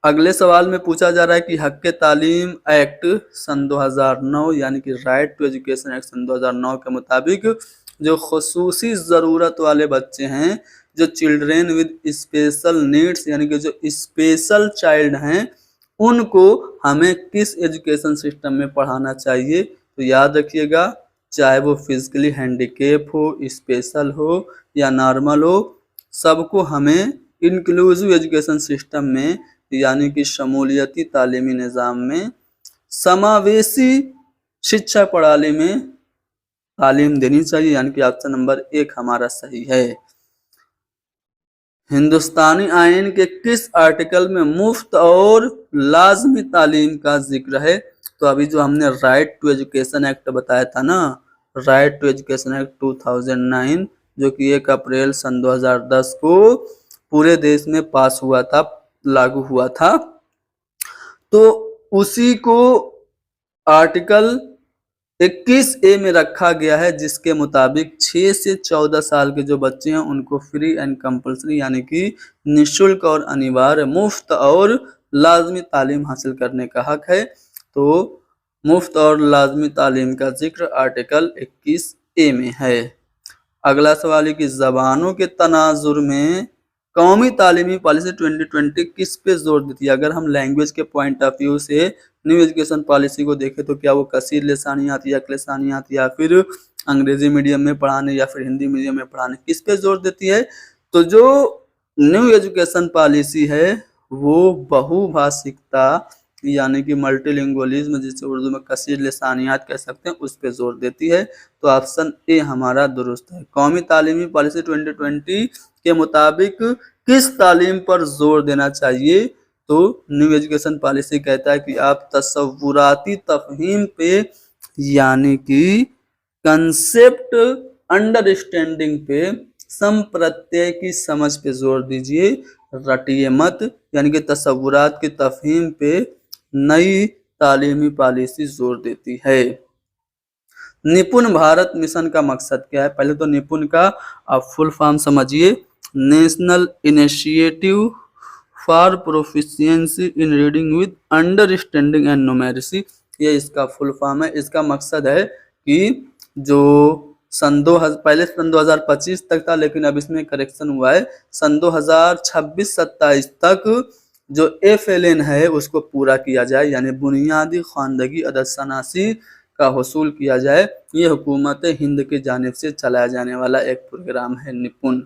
अगले सवाल में पूछा जा रहा है कि हक तालीम एक्ट सन 2009 यानी कि राइट टू एजुकेशन एक्ट सन 2009 के मुताबिक जो खसूसी ज़रूरत वाले बच्चे हैं, जो चिल्ड्रेन विद स्पेशल नीड्स यानी कि जो स्पेशल चाइल्ड हैं, उनको हमें किस एजुकेशन सिस्टम में पढ़ाना चाहिए? तो याद रखिएगा, चाहे वो फिजिकली हैंडीकेप हो, स्पेशल हो या नॉर्मल हो, सबको हमें इंक्लूसिव एजुकेशन सिस्टम में यानी कि शमूलियती तालीमी निज़ाम में समावेशी शिक्षा प्रणाली में तालीम देनी चाहिए, यानी कि ऑप्शन नंबर 1 हमारा सही है। हिंदुस्तानी आइन के किस आर्टिकल में मुफ्त और लाजमी तालीम का जिक्र है? तो अभी जो हमने राइट टू एजुकेशन एक्ट बताया था ना, राइट टू एजुकेशन एक्ट 2009 जो कि 1 अप्रैल सन 2010 को पूरे देश में पास हुआ था, लागू हुआ था, तो उसी को आर्टिकल 21A में रखा गया है, जिसके मुताबिक 6 से 14 साल के जो बच्चे हैं उनको फ्री एंड कंपल्सरी यानी कि निःशुल्क और अनिवार्य मुफ्त और लाजमी तालीम हासिल करने का हक है। तो मुफ्त और लाजमी तालीम का जिक्र आर्टिकल 21A में है। अगला सवाल है कि ज़बानों के तनाजुर में कौमी तालीमी पॉलिसी 2020 किस पे जोर देती है? अगर हम लैंग्वेज के पॉइंट ऑफ व्यू से न्यू एजुकेशन पॉलिसी को देखें तो क्या वो कसीर लिसानियात या लिसानियात या फिर अंग्रेजी मीडियम में पढ़ाने या फिर हिंदी मीडियम में पढ़ाने, किस पे जोर देती है? तो जो न्यू एजुकेशन पॉलिसी है वो बहुभाषिकता यानी कि मल्टीलिंगुअलिज्म, जिसे उर्दू में कसीर लिसानियात कह सकते हैं, उस पे जोर देती है। तो ऑप्शन ए हमारा दुरुस्त है। कौमी तालीमी पॉलिसी 2020 के मुताबिक किस तालीम पर जोर देना चाहिए? तो न्यू एजुकेशन पॉलिसी कहता है कि आप तसव्वुराती तफहीम पे यानी कि कंसेप्ट अंडरस्टैंडिंग पे, सम प्रत्यय की समझ पे जोर दीजिए, रटिए मत। यानी कि तसव्वुरात की तफहीम पे नई तालीमी पॉलिसी जोर देती है। निपुण भारत मिशन का मकसद क्या है? पहले तो निपुण का आप फुल फॉर्म समझिए, national initiative for proficiency in reading with understanding and numeracy, ये इसका फुल फॉर्म है। इसका मकसद है कि जो पहले सन 2025 तक था, लेकिन अब इसमें करेक्शन हुआ है, सन 2026-27 तक जो FLN है उसको पूरा किया जाए, यानी बुनियादी खानदगी अदद-शनासी का हसूल किया जाए। ये हुकूमत हिंद की जानिब से चलाया जाने वाला एक प्रोग्राम है निपुण।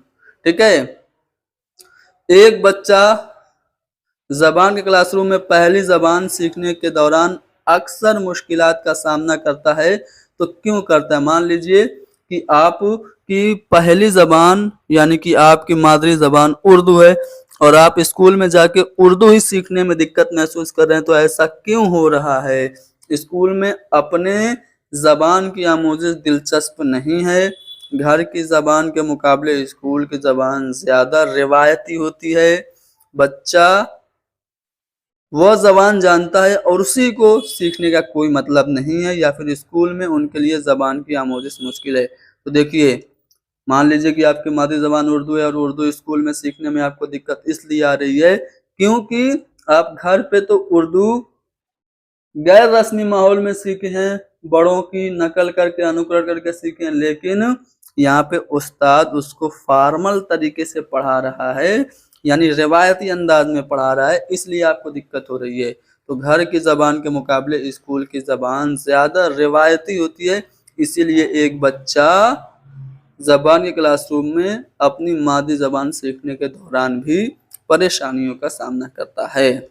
ठीक है, एक बच्चा जबान के क्लासरूम में पहली जबान सीखने के दौरान अक्सर मुश्किलात का सामना करता है, तो क्यों करता है? मान लीजिए कि आप की पहली जबान यानी कि आपकी मादरी जबान उर्दू है और आप स्कूल में जाके उर्दू ही सीखने में दिक्कत महसूस कर रहे हैं, तो ऐसा क्यों हो रहा है? स्कूल में अपने जबान की आमोज़िश दिलचस्प नहीं है। घर की जबान के मुकाबले स्कूल की जबान ज्यादा रिवायती होती है। बच्चा वह जबान जानता है और उसी को सीखने का कोई मतलब नहीं है, या फिर स्कूल में उनके लिए जबान की आमोज़िश मुश्किल है। तो देखिए, मान लीजिए कि आपकी मादरी जबान उर्दू है और उर्दू स्कूल में सीखने में आपको दिक्कत इसलिए आ रही है क्योंकि आप घर पे तो उर्दू गैर रस्मी माहौल में सीखे हैं, बड़ों की नकल करके अनुकरण करके सीखे हैं, लेकिन यहाँ पे उस्ताद उसको फॉर्मल तरीके से पढ़ा रहा है, यानी रिवायती अंदाज में पढ़ा रहा है, इसलिए आपको दिक्कत हो रही है। तो घर की जबान के मुकाबले स्कूल की जबान ज्यादा रिवायती होती है, इसीलिए एक बच्चा जबान के क्लासरूम में अपनी मादरी जबान सीखने के दौरान भी परेशानियों का सामना करता है।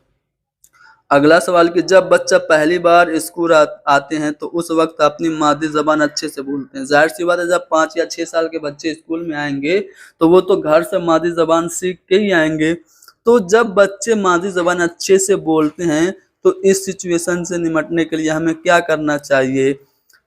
अगला सवाल कि जब बच्चा पहली बार स्कूल आते हैं तो उस वक्त अपनी मादरी जबान अच्छे से बोलते हैं। जाहिर सी बात है, जब 5 या 6 साल के बच्चे स्कूल में आएंगे तो वो तो घर से मादरी जबान सीख के ही आएंगे। तो जब बच्चे मादरी जबान अच्छे से बोलते हैं तो इस सिचुएशन से निपटने के लिए हमें क्या करना चाहिए?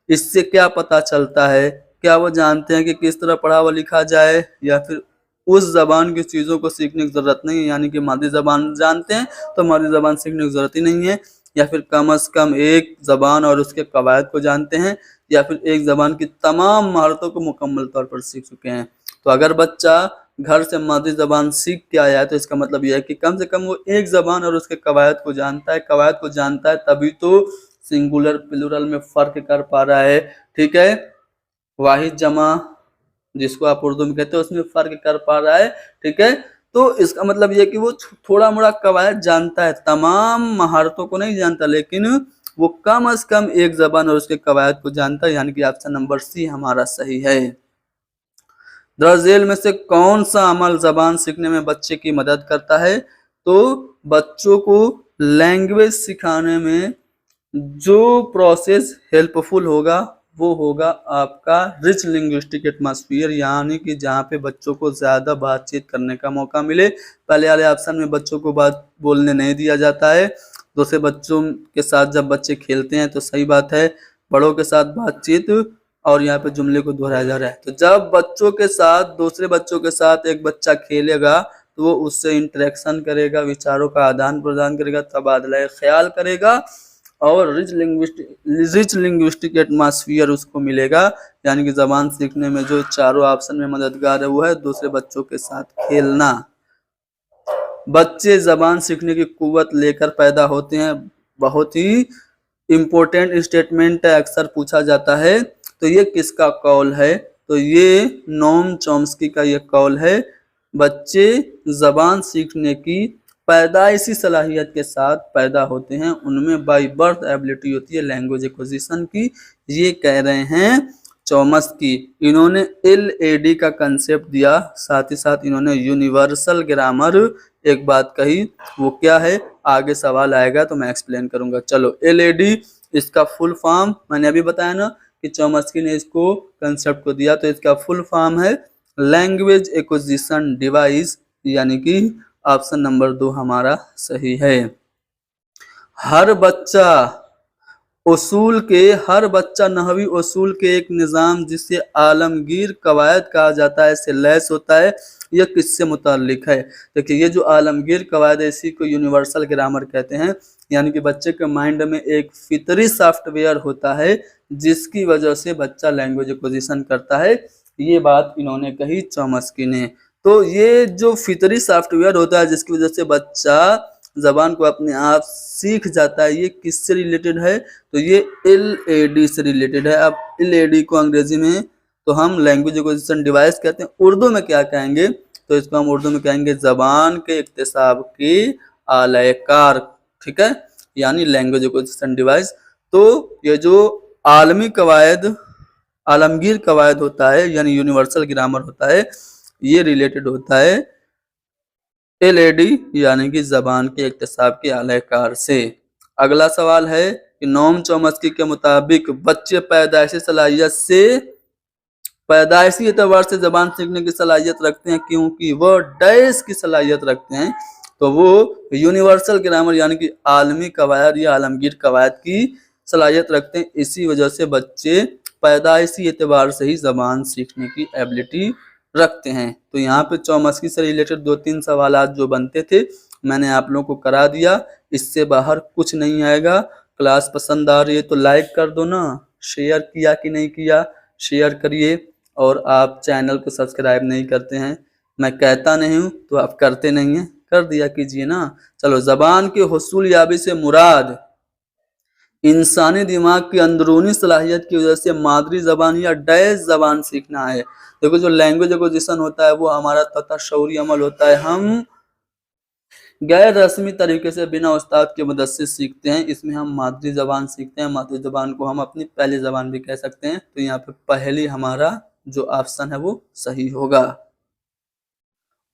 इससे क्या पता चलता है? क्या वो जानते हैं कि किस तरह पढ़ा व लिखा जाए, या फिर उस जबान की चीज़ों को सीखने की ज़रूरत नहीं है, यानी कि मादरी ज़बान जानते हैं तो मादरी ज़बान सीखने की ज़रूरत ही नहीं है, या फिर कम से कम एक ज़बान और उसके कवायद को जानते हैं, या फिर एक ज़बान की तमाम महारतों को मुकम्मल तौर पर सीख चुके हैं। तो अगर बच्चा घर से मादरी ज़बान सीख के आया है तो इसका मतलब यह है कि कम से कम वो एक ज़बान और उसके कवायद को जानता है। कवायद को जानता है तभी तो सिंगुलर प्लूरल में फ़र्क कर पा रहा है, ठीक है। वाहिद जमा जिसको आप उर्दू में कहते हैं उसमें फर्क कर पा रहा है, ठीक है। तो इसका मतलब ये कि वो थोड़ा मोड़ा कवायद जानता है, तमाम महारतों को नहीं जानता, लेकिन वो कम से कम एक जबान और उसके कवायद को जानता है, यानी कि ऑप्शन नंबर सी हमारा सही है। दरअसल में से कौन सा अमल जबान सीखने में बच्चे की मदद करता है? तो बच्चों को लैंग्वेज सिखाने में जो प्रोसेस हेल्पफुल होगा वो होगा आपका रिच लिंग्विस्टिक एटमॉस्फेयर, यानी कि जहाँ पे बच्चों को ज़्यादा बातचीत करने का मौका मिले। पहले वाले ऑप्शन में बच्चों को बात बोलने नहीं दिया जाता है। दूसरे बच्चों के साथ जब बच्चे खेलते हैं तो सही बात है, बड़ों के साथ बातचीत, और यहाँ पे जुमले को दोहराया जा रहा है। तो जब बच्चों के साथ दूसरे बच्चों के साथ एक बच्चा खेलेगा तो वो उससे इंटरेक्शन करेगा, विचारों का आदान प्रदान करेगा, तबादला ख्याल करेगा, और रिच लिंग्विस्टिक एटमॉस्फेयर उसको मिलेगा, यानी कि जबान सीखने में जो चारों ऑप्शन में मददगार है वो है दूसरे बच्चों के साथ खेलना। बच्चे जबान सीखने की कुव्वत लेकर पैदा होते हैं, बहुत ही इम्पोर्टेंट स्टेटमेंट है, अक्सर पूछा जाता है। तो ये किसका कौल है? तो ये नोम चॉम्स्की का ये कौल है। बच्चे जबान सीखने की पैदाइशी सलाहियत के साथ पैदा होते हैं, उनमें बाई बर्थ एबिलिटी होती है लैंग्वेज एक्विजिशन की, ये कह रहे हैं चॉम्स्की। इन्होंने LAD का कंसेप्ट दिया, साथ ही साथ इन्होंने यूनिवर्सल ग्रामर एक बात कही, वो क्या है आगे सवाल आएगा तो मैं एक्सप्लेन करूंगा। चलो, LAD इसका फुल फॉर्म मैंने अभी बताया ना कि चॉम्स्की ने इसको कंसेप्ट को दिया, तो इसका फुल फॉर्म है लैंग्वेज एक्विजिशन डिवाइस, यानी कि ऑप्शन नंबर 2 हमारा सही है। हर बच्चा नहवी उसूल के एक निज़ाम जिसे आलमगीर कवायद कहा जाता है से लैस होता है। यह किससे मुताल्लिक है? देखिए, ये जो आलमगीर कवायद है इसी को यूनिवर्सल ग्रामर कहते हैं, यानी कि बच्चे के माइंड में एक फितरी सॉफ्टवेयर होता है जिसकी वजह से बच्चा लैंग्वेज एक्विजिशन करता है। ये बात इन्होंने कही चॉम्स्की ने। तो ये जो फितरी सॉफ्टवेयर होता है जिसकी वजह से बच्चा जबान को अपने आप सीख जाता है, ये किससे रिलेटेड है? तो ये LAD से रिलेटेड है। अब LAD को अंग्रेजी में तो हम लैंग्वेज एक्विजिशन डिवाइस कहते हैं, उर्दू में क्या कहेंगे? तो इसको हम उर्दू में कहेंगे जबान के इक्तिसाब की आलयकार, ठीक है, यानी लैंग्वेज एक्विजिशन डिवाइस। तो ये जो आलमी कवायद आलमगीर कवायद होता है यानी यूनिवर्सल ग्रामर होता है, ये रिलेटेड होता है LAD यानी कि जबान के इक्तिसाब के आला कार से। अगला सवाल है कि नोम चोम्स्की के मुताबिक बच्चे पैदाइशी एतबार से जबान सीखने की सलाहियत रखते हैं क्योंकि वह डैश की सलाहियत रखते हैं। तो वो यूनिवर्सल ग्रामर यानी कि आलमी कवायद या आलमगीर कवायद की सलाहियत रखते हैं। इसी वजह से बच्चे पैदाइशी एतबार से ही जबान सीखने की एबिलिटी रखते हैं। तो यहाँ पे चौमस्की से रिलेटेड 2-3 सवाल जो बनते थे मैंने आप लोगों को करा दिया। इससे बाहर कुछ नहीं आएगा। क्लास पसंद आ रही है तो लाइक कर दो ना। शेयर किया कि नहीं किया, शेयर करिए। और आप चैनल को सब्सक्राइब नहीं करते हैं, मैं कहता नहीं हूँ तो आप करते नहीं हैं, कर दिया कीजिए ना। चलो, जबान के हुसूल याबी से मुराद इंसानी दिमाग की अंदरूनी सलाहियत की वजह से मादरी जबान या डैश जबान सीखना है। देखो, जो लैंग्वेज एक्विजिशन होता है वो हमारा तशऊरी अमल होता है। हम गैर रस्मी तरीके से बिना उस्ताद के मदद से सीखते हैं। इसमें हम मादरी जबान सीखते हैं। मादरी जबान को हम अपनी पहली जबान भी कह सकते हैं। तो यहाँ पे पहली हमारा जो ऑप्शन है वो सही होगा।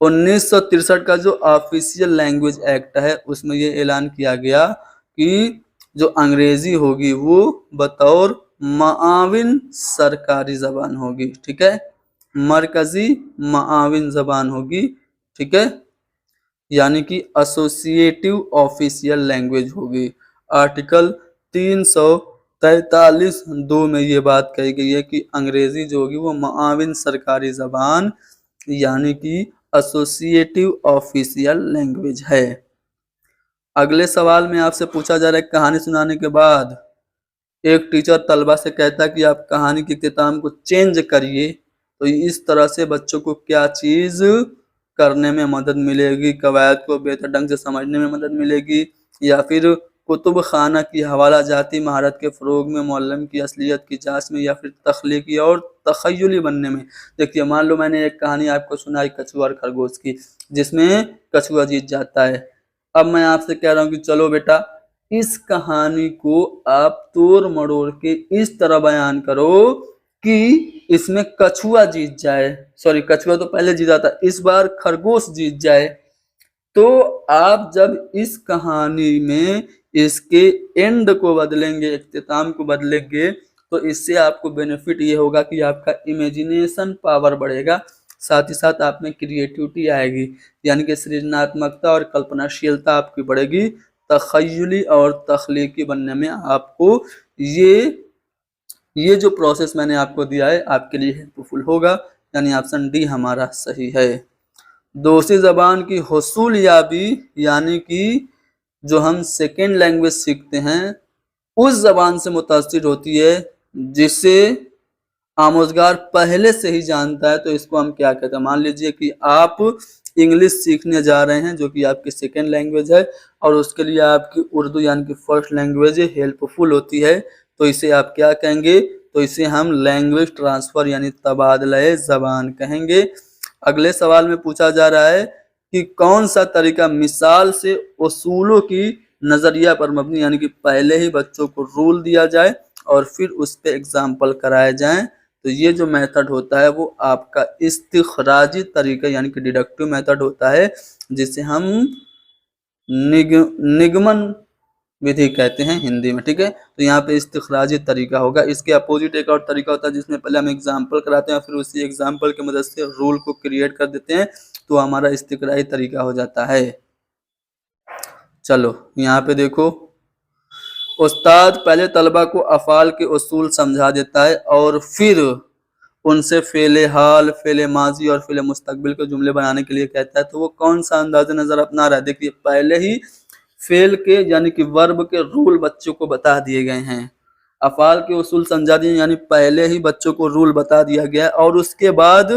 1963 का जो ऑफिशियल लैंग्वेज एक्ट है उसमें ये ऐलान किया गया कि जो अंग्रेजी होगी वो बतौर माविन सरकारी जबान होगी। ठीक है, मरकजी माविन जबान होगी। ठीक है, यानी कि एसोसिएटिव ऑफिशियल लैंग्वेज होगी। आर्टिकल 343(2) में ये बात कही गई है कि अंग्रेजी जो होगी वो माविन सरकारी जबान यानी कि एसोसिएटिव ऑफिशियल लैंग्वेज है। अगले सवाल में आपसे पूछा जा रहा है, कहानी सुनाने के बाद एक टीचर तलबा से कहता है कि आप कहानी के इख्तिताम को चेंज करिए, तो इस तरह से बच्चों को क्या चीज करने में मदद मिलेगी? कवायद को बेहतर ढंग से समझने में मदद मिलेगी, या फिर कुतुब खाना की हवाला जाती महारत के फ़रोग में, मुअल्लिम की असलियत की जांच में, या फिर तख्लीकी और तखय्युली बनने में। देखिए, मान लो मैंने एक कहानी आपको सुनाई कछुआ और खरगोश की, जिसमें कछुआ जीत जाता है। अब मैं आपसे कह रहा हूँ कि चलो बेटा, इस कहानी को आप तोड़ मरोड़ के इस तरह बयान करो कि इसमें कछुआ जीत जाए। सॉरी, कछुआ तो पहले जीता था, इस बार खरगोश जीत जाए। तो आप जब इस कहानी में इसके एंड को बदलेंगे, इख्तिताम को बदलेंगे, तो इससे आपको बेनिफिट ये होगा कि आपका इमेजिनेशन पावर बढ़ेगा, साथ ही साथ आप में क्रिएटिविटी आएगी, यानी कि सृजनात्मकता और कल्पनाशीलता आपकी बढ़ेगी। तखय्युली और तख्लीकी बनने में आपको ये जो प्रोसेस मैंने आपको दिया है आपके लिए हेल्पफुल होगा, यानी ऑप्शन डी हमारा सही है। दूसरी जबान की हुसूल याबी यानी कि जो हम सेकेंड लैंग्वेज सीखते हैं उस जबान से मुतासिर होती है जिसे आमोजगार पहले से ही जानता है। तो इसको हम क्या कहते हैं? मान लीजिए कि आप इंग्लिश सीखने जा रहे हैं जो कि आपकी सेकेंड लैंग्वेज है, और उसके लिए आपकी उर्दू यानी कि फर्स्ट लैंग्वेज हेल्पफुल होती है, तो इसे आप क्या कहेंगे? तो इसे हम लैंग्वेज ट्रांसफर यानी तबादला जबान कहेंगे। अगले सवाल में पूछा जा रहा है कि कौन सा तरीका मिसाल से उसूलों की नजरिया पर मबनी, यानी कि पहले ही बच्चों को रूल दिया जाए और फिर उस पर एग्जाम्पल कराए जाएं। तो ये जो मेथड होता है वो आपका इस्तिखराजी तरीका यानी कि डिडक्टिव मेथड होता है, जिसे हम निगमन विधि कहते हैं हिंदी में। ठीक है, तो यहाँ पे इस्तिखराजी तरीका होगा। इसके अपोजिट एक और तरीका होता है जिसमें पहले हम एग्जाम्पल कराते हैं, फिर उसी एग्जाम्पल की मदद से रूल को क्रिएट कर देते हैं, तो हमारा इस्तिखराजी तरीका हो जाता है। चलो, यहाँ पे देखो, उस्ताद पहले तलबा को अफ़ाल के उसूल समझा देता है और फिर उनसे फ़ेले हाल, फ़ेले माजी और फ़ेले मुस्तकबिल के जुमले बनाने के लिए कहता है। तो वो कौन सा अंदाज़ नज़र अपना रहा है? देखिए, पहले ही फेल के यानी कि वर्ब के रूल बच्चों को बता दिए गए हैं, अफ़ाल के उसूल समझा दिए, यानी पहले ही बच्चों को रूल बता दिया गया, और उसके बाद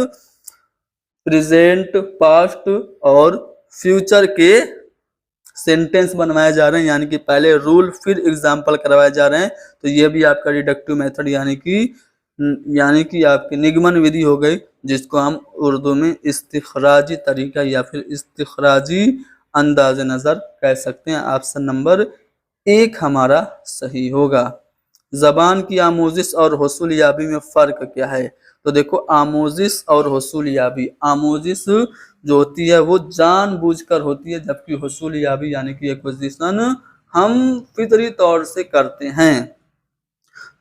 प्रेजेंट, पास्ट और फ्यूचर के सेंटेंस बनवाए जा रहे हैं, यानी कि पहले रूल फिर एग्जाम्पल करवाए जा रहे हैं। तो ये भी आपका डिडक्टिव मेथड यानी कि आपकी निगमन विधि हो गई, जिसको हम उर्दू में इस्तिखराजी तरीका या फिर इस्तिखराजी अंदाज़ नज़र कह सकते हैं। ऑप्शन नंबर 1 हमारा सही होगा। ज़बान की आमोजिश और हुसूल याबी में फ़र्क क्या है? तो देखो, आमोजिश और हुसूल याबी, आमोजिश जो होती है वो जानबूझकर होती है, जबकि हुसूल याबी यानी कि एक्विजिशन हम फितरी तौर से करते हैं।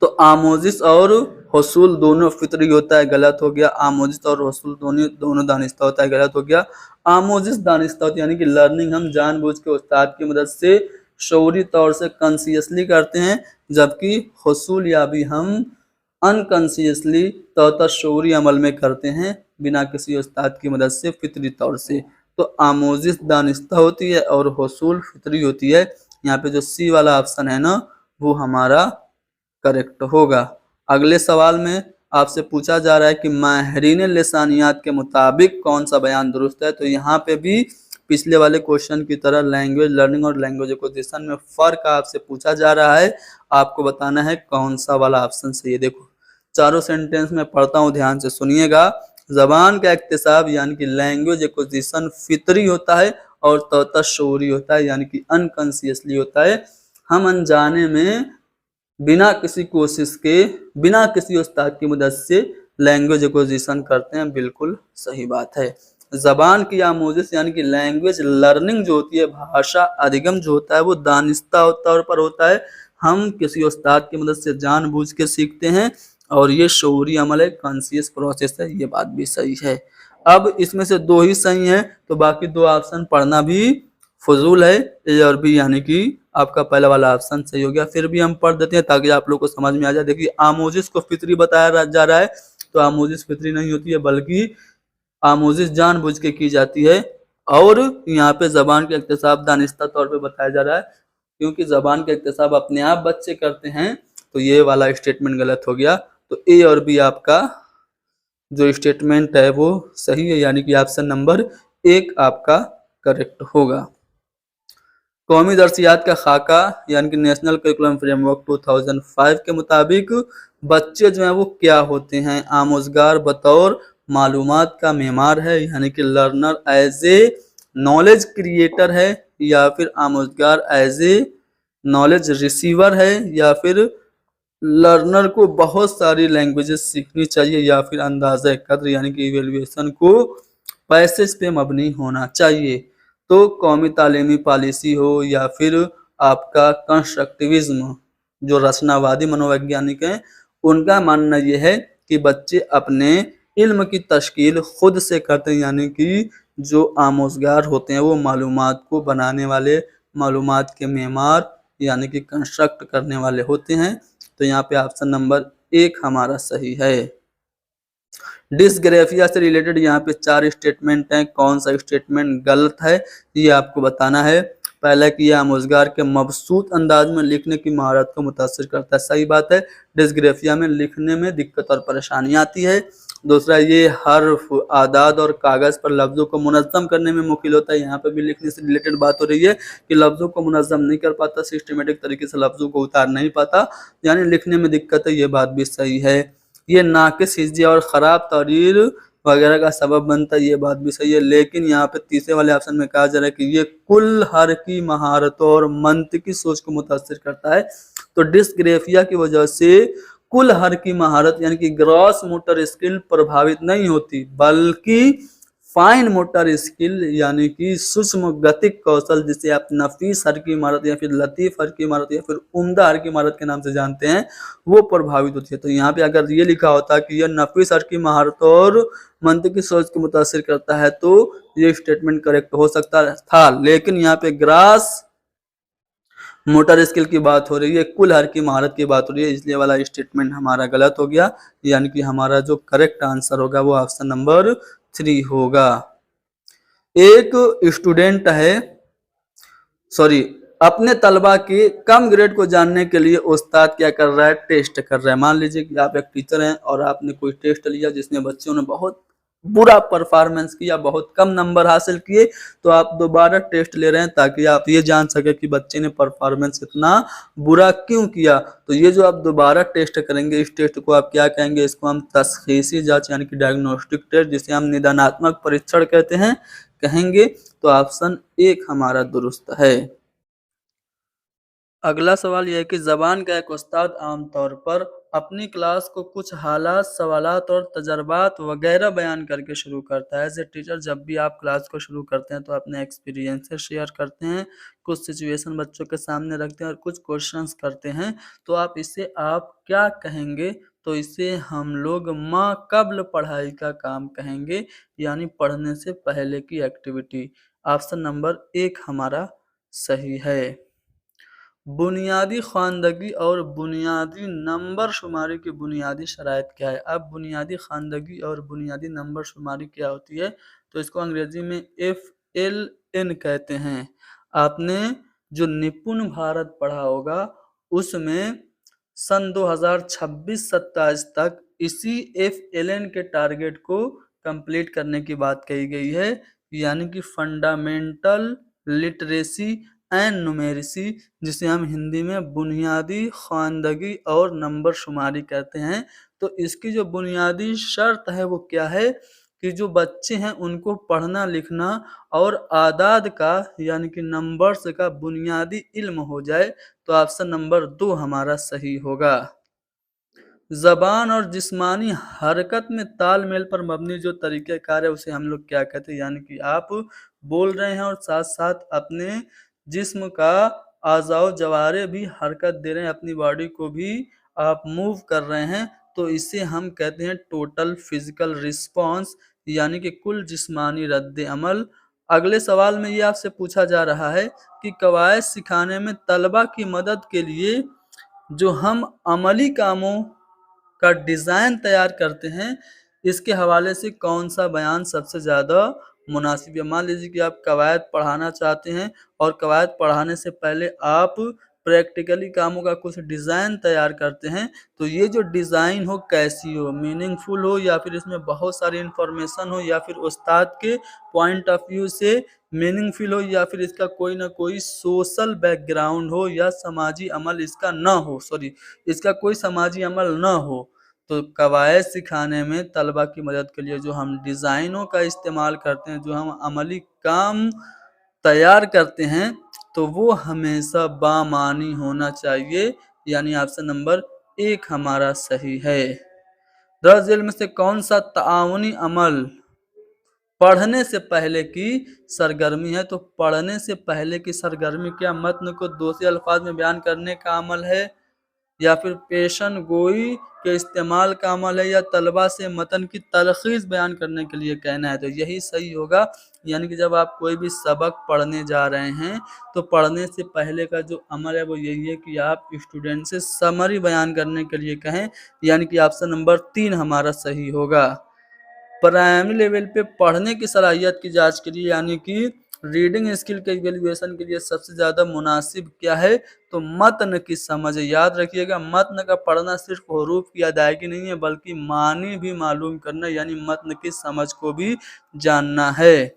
तो आमोजिश और हुसूल दोनों फितरी होता है, गलत हो गया। आमोजिश और हुसूल दोनों दोनों दानिस्ता होता है, गलत हो गया। आमोजिश दानिस्ता होती है यानी कि लर्निंग हम जानबूझ के उस्ताद की मदद से शऊरी तौर से कॉन्शियसली करते हैं, जबकि हुसूल याबी हम अनकॉन्शियसली तौर शऊरी अमल में करते हैं, बिना किसी उस्ताद की मदद से, फितरी तौर से। तो आमोजिश दानिस्ता होती है और हुसूल फितरी होती है। यहाँ पे जो सी वाला ऑप्शन है ना, वो हमारा करेक्ट होगा। अगले सवाल में आपसे पूछा जा रहा है कि माहिरीन लिसानियात के मुताबिक कौन सा बयान दुरुस्त है। तो यहाँ पे भी पिछले वाले क्वेश्चन की तरह लैंग्वेज लर्निंग और लैंग्वेज एक्विजिशन में फर्क आपसे पूछा जा रहा है। आपको बताना है कौन सा वाला ऑप्शन सही है। देखो, चारों सेंटेंस में पढ़ता हूँ, ध्यान से सुनिएगा। जबान का इक्तिसाब यानी कि लैंग्वेज एक्विजिशन फितरी होता है और तौता शऊरी होता है, यानी कि अनकॉन्शियसली होता है। हम अनजाने में बिना किसी कोशिश के, बिना किसी उस्ताद की मदद से लैंग्वेज एक्विजिशन करते हैं, बिल्कुल सही बात है। जबान की आमोजिश यानी कि लैंग्वेज लर्निंग जो होती है, भाषा अधिगम जो होता है, वो दानिस्ता तौर पर होता है। हम किसी उस्ताद की मदद से जानबूझ के सीखते हैं और ये शऊरी अमल है, कॉन्शियस प्रोसेस है। ये बात भी सही है। अब इसमें से दो ही सही है, तो बाकी दो ऑप्शन पढ़ना भी फजूल है। ए और बी यानी कि आपका पहला वाला ऑप्शन सही हो गया। फिर भी हम पढ़ देते हैं ताकि आप लोग को समझ में आ जाए। देखिए, आमोजिश को फितरी बताया जा रहा है, तो आमोजिश फितरी नहीं होती है, बल्कि आमोजिश जानबूझ के की जाती है। और यहाँ पे जबान का इक्तिसाब दानिस्ता तौर पे बताया जा रहा है, क्योंकि जबान का इक्तिसाब अपने आप बच्चे करते हैं। तो ये वाला स्टेटमेंट गलत हो गया। तो ए और बी आपका जो स्टेटमेंट है वो सही है, यानी कि ऑप्शन नंबर 1 आपका करेक्ट होगा। कौमी दर्सियात का खाका यानी कि नेशनल करिकुलम फ्रेमवर्क 2005 के मुताबिक बच्चे जो हैं वो क्या होते हैं? आमोजगार बतौर मालूमात का मेमार है, यानी कि learner as a knowledge creator है, या फिर आमोजगार एज ए नॉलेज रिसीवर है, या फिर लर्नर को बहुत सारी लैंग्वेजेस सीखनी चाहिए, या फिर अंदाज़ा कद्र यानी कि इवेल्युएशन को पैसेज पे मबनी होना चाहिए। तो कौमी तालीमी पॉलिसी हो या फिर आपका कंस्ट्रक्टिविज्म, जो रचनावादी मनोवैज्ञानिक हैं, उनका मानना यह है कि बच्चे अपने इल्म की तश्कील खुद से करते हैं, यानी कि जो आमोजगार होते हैं वो मालूमात को बनाने वाले, मालूमात के मेमार यानी कि कंस्ट्रक्ट करने वाले होते हैं। तो यहाँ पे ऑप्शन नंबर 1 हमारा सही है। डिसग्राफिया से रिलेटेड यहाँ पे 4 स्टेटमेंट हैं, कौन सा स्टेटमेंट गलत है ये आपको बताना है। पहला कि यह आमोजगार के मबसूत अंदाज में लिखने की महारत को मुतासर करता है, सही बात है। डिसग्राफिया में लिखने में दिक्कत और परेशानी आती है। दूसरा, ये हर्फ, आदाद और कागज पर लफ्जों को मुनज़्ज़म करने में मुश्किल होता है। यहाँ पे भी लिखने से रिलेटेड बात हो रही है कि लफ्जों को मुनज़्ज़म नहीं कर पाता, सिस्टमेटिक तरीके से लफ्जों को उतार नहीं पाता, यानी लिखने में दिक्कत है। ये बात भी सही है। ये नाकिस हिज्जिया और ख़राब तहरीर वगैरह का सबब बनता है, ये बात भी सही है। लेकिन यहाँ पे तीसरे वाले ऑप्शन में कहा जा रहा है कि ये कुल हर की महारतों और मंतिकी सोच को मुतासर करता है। तो डिसग्राफिया की वजह से कुल हर की महारत यानी कि ग्रॉस मोटर स्किल प्रभावित नहीं होती, बल्कि फाइन मोटर स्किल यानी कि सूक्ष्म गतिक कौशल, जिसे आप नफीस हर की इमारत या फिर लतीफ हर की इमारत या फिर उम्दा हर की इमारत के नाम से जानते हैं, वो प्रभावित होती है। तो यहाँ पे अगर ये लिखा होता कि यह नफीस हर की महारत और मंतिकी सोच को मुतासर करता है, तो ये स्टेटमेंट करेक्ट हो सकता था। लेकिन यहाँ पे ग्रास मोटर स्किल की बात हो रही है, कुल हर की महारत की बात हो रही है, इसलिए वाला स्टेटमेंट हमारा गलत हो गया। यानी कि हमारा जो करेक्ट आंसर होगा वो ऑप्शन नंबर 3 होगा। एक स्टूडेंट है, सॉरी, अपने तलबा के कम ग्रेड को जानने के लिए उस्ताद क्या कर रहा है? टेस्ट कर रहा है। मान लीजिए कि आप एक टीचर हैं और आपने कोई टेस्ट लिया जिसमें बच्चों ने बहुत बुरा परफॉर्मेंस किया, बहुत कम नंबर हासिल किए, तो आप दोबारा टेस्ट ले रहे हैं ताकि आप ये जान सके कि बच्चे ने परफॉर्मेंस इतना बुरा क्यों किया। तो ये जो आप दोबारा टेस्ट करेंगे, इस टेस्ट को आप क्या कहेंगे? इसको हम तशखीसी जांच यानी कि डायग्नोस्टिक टेस्ट, जिसे हम निदानात्मक परीक्षण कहते हैं, कहेंगे। तो ऑप्शन 1 हमारा दुरुस्त है। अगला सवाल ये है कि ज़बान का एक उस्ताद आमतौर पर अपनी क्लास को कुछ हालात, सवालात और तजर्बात वगैरह बयान करके शुरू करता है। एज़ ए टीचर जब भी आप क्लास को शुरू करते हैं तो अपने एक्सपीरियंसेस शेयर करते हैं, कुछ सिचुएशन बच्चों के सामने रखते हैं और कुछ क्वेश्चंस करते हैं। तो आप इसे आप क्या कहेंगे? तो इसे हम लोग मा क़ब्ल पढ़ाई का काम कहेंगे, यानी पढ़ने से पहले की एक्टिविटी। ऑप्शन नंबर 1 हमारा सही है। बुनियादी ख़्वानदगी और बुनियादी नंबर शुमारी की बुनियादी शराइत क्या है? अब बुनियादी ख़्वानदगी और बुनियादी नंबर शुमारी क्या होती है? तो इसको अंग्रेज़ी में FLN कहते हैं। आपने जो निपुण भारत पढ़ा होगा, उसमें सन 2026-27 तक इसी FLN के टारगेट को कंप्लीट करने की बात कही गई है, यानी कि फंडामेंटल लिटरेसी एंड न्यूमेरेसी, जिसे हम हिंदी में बुनियादी ख़्वानदगी और नंबर शुमारी कहते हैं। तो इसकी जो बुनियादी शर्त है वो क्या है कि जो बच्चे हैं उनको पढ़ना लिखना और आदाद का यानी कि नंबर्स का बुनियादी इल्म हो जाए। तो ऑप्शन नंबर 2 हमारा सही होगा। ज़बान और जिस्मानी हरकत में तालमेल पर मबनी जो तरीक़ेकार है उसे हम लोग क्या कहते हैं? यानी कि आप बोल रहे हैं और साथ-साथ अपने जिस्म का आज़ाओ जवारे भी हरकत दे रहे हैं, अपनी बॉडी को भी आप मूव कर रहे हैं, तो इसे हम कहते हैं टोटल फ़िज़िकल रिस्पॉन्स, यानी कि कुल जिस्मानी रद्द-ए-अमल। अगले सवाल में ये आपसे पूछा जा रहा है कि कवायद सिखाने में तलबा की मदद के लिए जो हम अमली कामों का डिज़ाइन तैयार करते हैं, इसके हवाले से कौन-सा बयान सबसे ज़्यादा मुनासिब है? मान लीजिए कि आप कवायद पढ़ाना चाहते हैं और कवायद पढ़ाने से पहले आप प्रैक्टिकली कामों का कुछ डिज़ाइन तैयार करते हैं, तो ये जो डिज़ाइन हो कैसी हो? मीनिंगफुल हो या फिर इसमें बहुत सारी इन्फॉर्मेशन हो या फिर उस्ताद के पॉइंट ऑफ व्यू से मीनिंगफुल हो या फिर इसका कोई न कोई सोशल बैकग्राउंड हो या समाजी अमल इसका ना हो, इसका कोई समाजी अमल ना हो। तो कवायद सिखाने में तलबा की मदद के लिए जो हम डिज़ाइनों का इस्तेमाल करते हैं, जो हम अमली काम तैयार करते हैं, तो वो हमेशा बामानी होना चाहिए, यानी ऑप्शन नंबर 1 हमारा सही है। दर्ज झेल में से कौन-सा तआवुनी अमल पढ़ने से पहले की सरगर्मी है? तो पढ़ने से पहले की सरगर्मी क्या मतन को दूसरे अल्फाज में बयान करने का अमल है या फिर पेशन गोई के इस्तेमाल का अमल है या तलबा से मतन की तलखीस बयान करने के लिए कहना है? तो यही सही होगा, यानी कि जब आप कोई भी सबक पढ़ने जा रहे हैं तो पढ़ने से पहले का जो अमल है वो यही है कि आप स्टूडेंट से समरी बयान करने के लिए कहें, यानी कि ऑप्शन नंबर 3 हमारा सही होगा। प्राइमरी लेवल पे पढ़ने की सलाहियत की जांच के लिए यानी कि रीडिंग स्किल के इवैल्यूएशन के लिए सबसे ज़्यादा मुनासिब क्या है? तो मतन की समझ। याद रखिएगा, मतन का पढ़ना सिर्फ हुरूफ की अदायगी नहीं है बल्कि मानी भी मालूम करना, यानी मतन की समझ को भी जानना है।